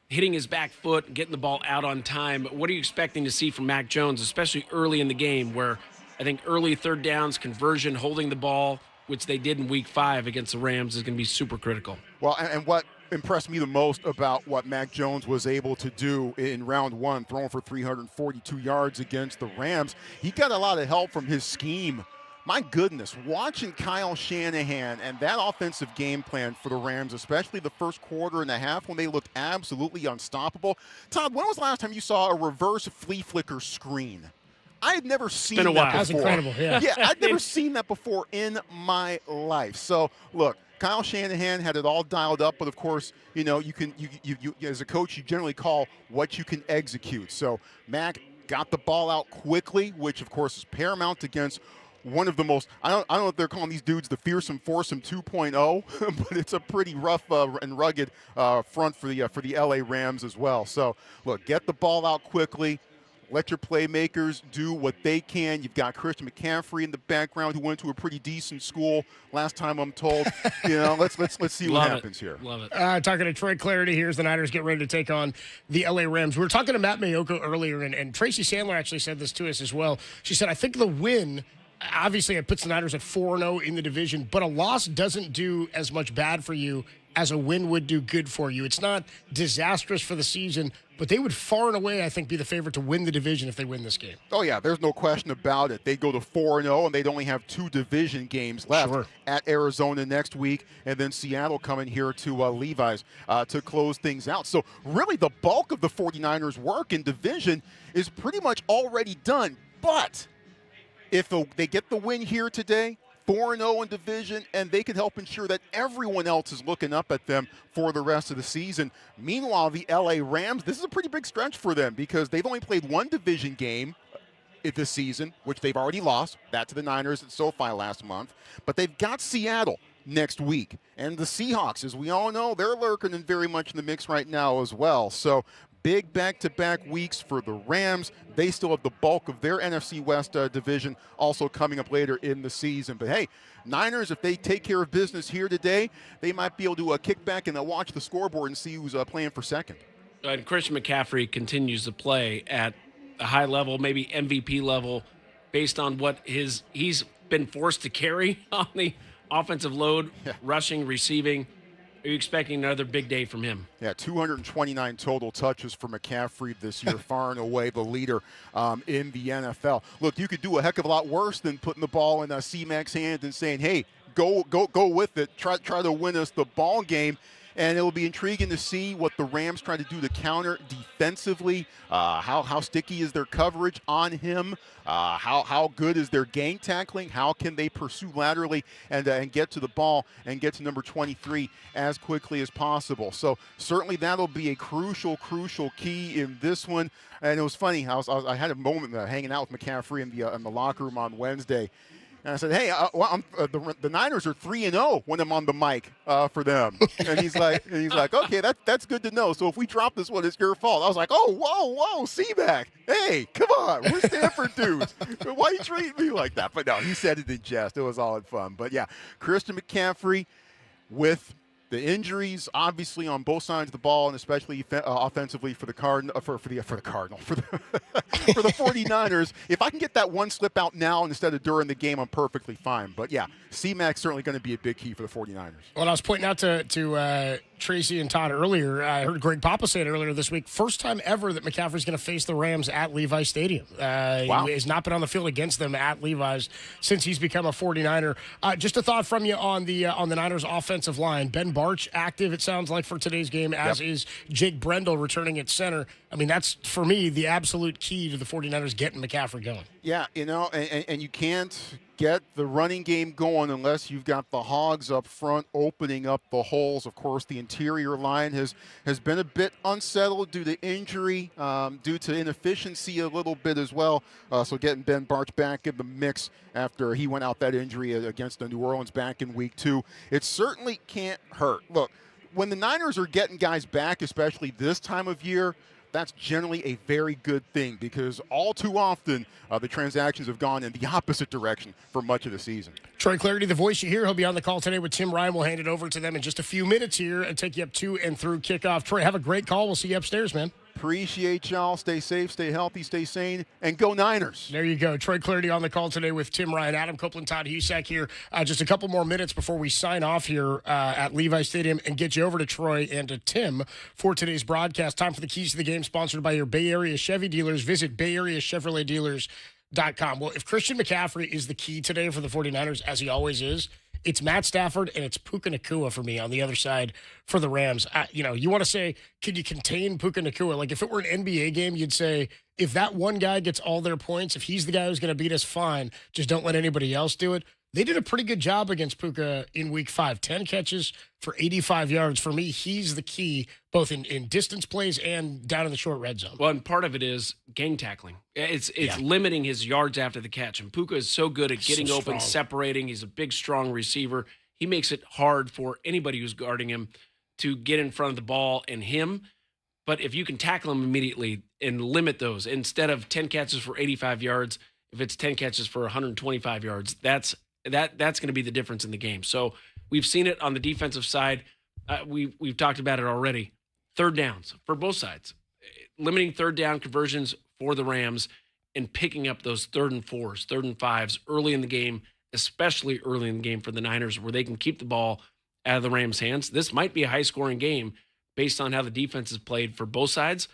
hitting his back foot, getting the ball out on time. What are you expecting to see from Mac Jones, especially early in the game where I think early third downs, conversion, holding the ball, which they did in Week 5 against the Rams, is going to be super critical. Well, and what impressed me the most about what Mac Jones was able to do in round 1, throwing for 342 yards against the Rams, he got a lot of help from his scheme. My goodness, watching Kyle Shanahan and that offensive game plan for the Rams, especially the first quarter and a half when they looked absolutely unstoppable. Todd, when was the last time you saw a reverse flea flicker screen? I had never seen that before. That's incredible, yeah. Yeah, I'd never seen that before in my life. So, look, Kyle Shanahan had it all dialed up, but of course, you as a coach, you generally call what you can execute. So, Mac got the ball out quickly, which of course is paramount against one of the most, I don't know if they're calling these dudes the Fearsome Foursome 2.0, but it's a pretty rough and rugged front for the LA Rams as well. So, look, get the ball out quickly. Let your playmakers do what they can. You've got Christian McCaffrey in the background who went to a pretty decent school last time, I'm told. Let's see what happens here. Love it. Talking to Troy Clarity here as the Niners get ready to take on the LA Rams. We were talking to Matt Maiocco earlier, and Tracy Sandler actually said this to us as well. She said, I think the win, obviously it puts the Niners at 4-0 in the division, but a loss doesn't do as much bad for you as a win would do good for you. It's not disastrous for the season, but they would far and away, I think, be the favorite to win the division if they win this game. Oh, yeah, there's no question about it. They'd go to 4-0, and they'd only have 2 division games left at Arizona next week, and then Seattle coming here to Levi's to close things out. So really the bulk of the 49ers' work in division is pretty much already done. But if they get the win here today, 4-0 in division, and they could help ensure that everyone else is looking up at them for the rest of the season. Meanwhile, the LA Rams, this is a pretty big stretch for them because they've only played 1 division game this season, which they've already lost, that to the Niners at SoFi last month. But they've got Seattle next week. And the Seahawks, as we all know, they're lurking and very much in the mix right now as well. So big back-to-back weeks for the Rams. They still have the bulk of their NFC West division also coming up later in the season. But, hey, Niners, if they take care of business here today, they might be able to kick back and watch the scoreboard and see who's playing for second. And Christian McCaffrey continues to play at a high level, maybe MVP level, based on what he's been forced to carry on the offensive load, rushing, receiving. are you expecting another big day from him? Yeah, 229 total touches for McCaffrey this year, far and away the leader in the NFL. Look, you could do a heck of a lot worse than putting the ball in C-Mac's hand and saying, hey, go with it, try to win us the ball game. And it will be intriguing to see what the Rams try to do to counter defensively. How sticky is their coverage on him? How good is their gang tackling? How can they pursue laterally and get to the ball and get to number 23 as quickly as possible? So certainly that'll be a crucial the in this one. And it was funny. I had a moment hanging out with McCaffrey in the locker room on Wednesday. And I said, hey, the Niners are 3-0 when I'm on the mic for them. And he's like, okay, that's good to know. So if we drop this one, it's your fault. I was like, oh, whoa, C-Mac. Hey, come on, we're Stanford dudes. Why you treat me like that? But no, he said it in jest. It was all in fun. But yeah, Christian McCaffrey with the injuries, obviously, on both sides of the ball, and especially offensively for the Cardinal, for the 49ers. If I can get that one slip out now instead of during the game, I'm perfectly fine. But yeah, C-Mac's certainly going to be a big key for the 49ers. Well, I was pointing out to Tracy and Todd earlier. I heard Greg Papa say it earlier this week. First time ever that McCaffrey's going to face the Rams at Levi Stadium. Wow. He has not been on the field against them at Levi's since he's become a 49er. Just a thought from you on the Niners offensive line. Ben Barch active, it sounds like, for today's game, as is Jake Brendel returning at center. I mean, that's, for me, the absolute key to the 49ers getting McCaffrey going. Yeah, and you can't get the running game going unless you've got the Hogs up front opening up the holes. Of course, the interior line has been a bit unsettled due to injury, due to inefficiency a little bit as well. So getting Ben Barch back in the mix after he went out that injury against the New Orleans back in week 2, it certainly can't hurt. Look, when the Niners are getting guys back, especially this time of year, that's generally a very good thing because all too often the transactions have gone in the opposite direction for much of the season. Troy Clarity, the voice you hear, he'll be on the call today with Tim Ryan. We'll hand it over to them in just a few minutes here and take you up to and through kickoff. Troy, have a great call. We'll see you upstairs, man. Appreciate y'all. Stay safe, stay healthy, stay sane, and go Niners. There you go. Troy Clarity on the call today with Tim Ryan, Adam Copeland, Todd Husak here. Just a couple more minutes before we sign off here at Levi Stadium and get you over to Troy and to Tim for today's broadcast. Time for the keys to the game, sponsored by your Bay Area Chevy dealers. Visit BayAreaChevroletDealers.com. Well, if Christian McCaffrey is the key today for the 49ers, as he always is, it's Matt Stafford and it's Puka Nacua for me on the other side for the Rams. You want to say, can you contain Puka Nacua? Like, if it were an NBA game, you'd say, if that one guy gets all their points, if he's the guy who's going to beat us, fine. Just don't let anybody else do it. They did a pretty good job against Puka in week 5. 10 catches for 85 yards. For me, he's the key, both in distance plays and down in the short red zone. Well, and part of it is gang tackling. It's limiting his yards after the catch. And Puka is so good at getting open, separating. He's a big, strong receiver. He makes it hard for anybody who's guarding him to get in front of the ball and him. But if you can tackle him immediately and limit those, instead of 10 catches for 85 yards, if it's 10 catches for 125 yards, that's going to be the difference in the game. So we've seen it on the defensive side. We've talked about it already. Third downs for both sides, limiting third down conversions for the Rams and picking up those 3rd and 4s, 3rd and 5s early in the game, especially early in the game for the Niners, where they can keep the ball out of the Rams' hands. This might be a high-scoring game based on how the defense is played for both sides.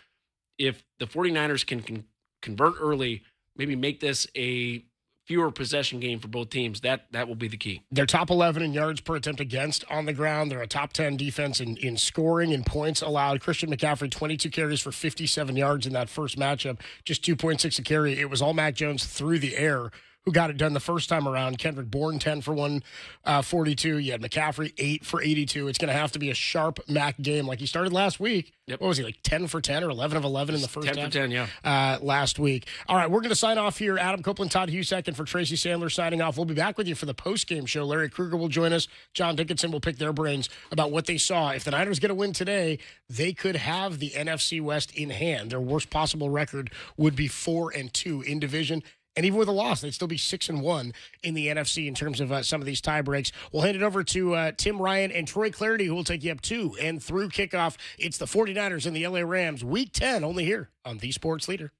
If the 49ers can convert early, maybe make this a fewer possession game for both teams, that will be the key. They're top 11 in yards per attempt against on the ground. They're a top 10 defense in scoring and points allowed. Christian McCaffrey, 22 carries for 57 yards in that first matchup, just 2.6 a carry. It was all Mac Jones through the air who got it done the first time around. Kendrick Bourne, 10 for 142. You had McCaffrey, 8 for 82. It's going to have to be a sharp Mac game like he started last week. Yep. What was he, like 10 for 10 or 11 of 11 in the first half? 10 for 10, yeah. Last week. All right, we're going to sign off here. Adam Copeland, Todd Husak, and for Tracy Sandler signing off. We'll be back with you for the post-game show. Larry Krueger will join us. John Dickinson will pick their brains about what they saw. If the Niners get a win today, they could have the NFC West in hand. Their worst possible record would be 4-2 in division. And even with a loss, they'd still be 6-1 in the NFC in terms of some of these tie breaks. We'll hand it over to Tim Ryan and Troy Clarity, who will take you up to and through kickoff. It's the 49ers and the LA Rams, Week 10, only here on The Sports Leader.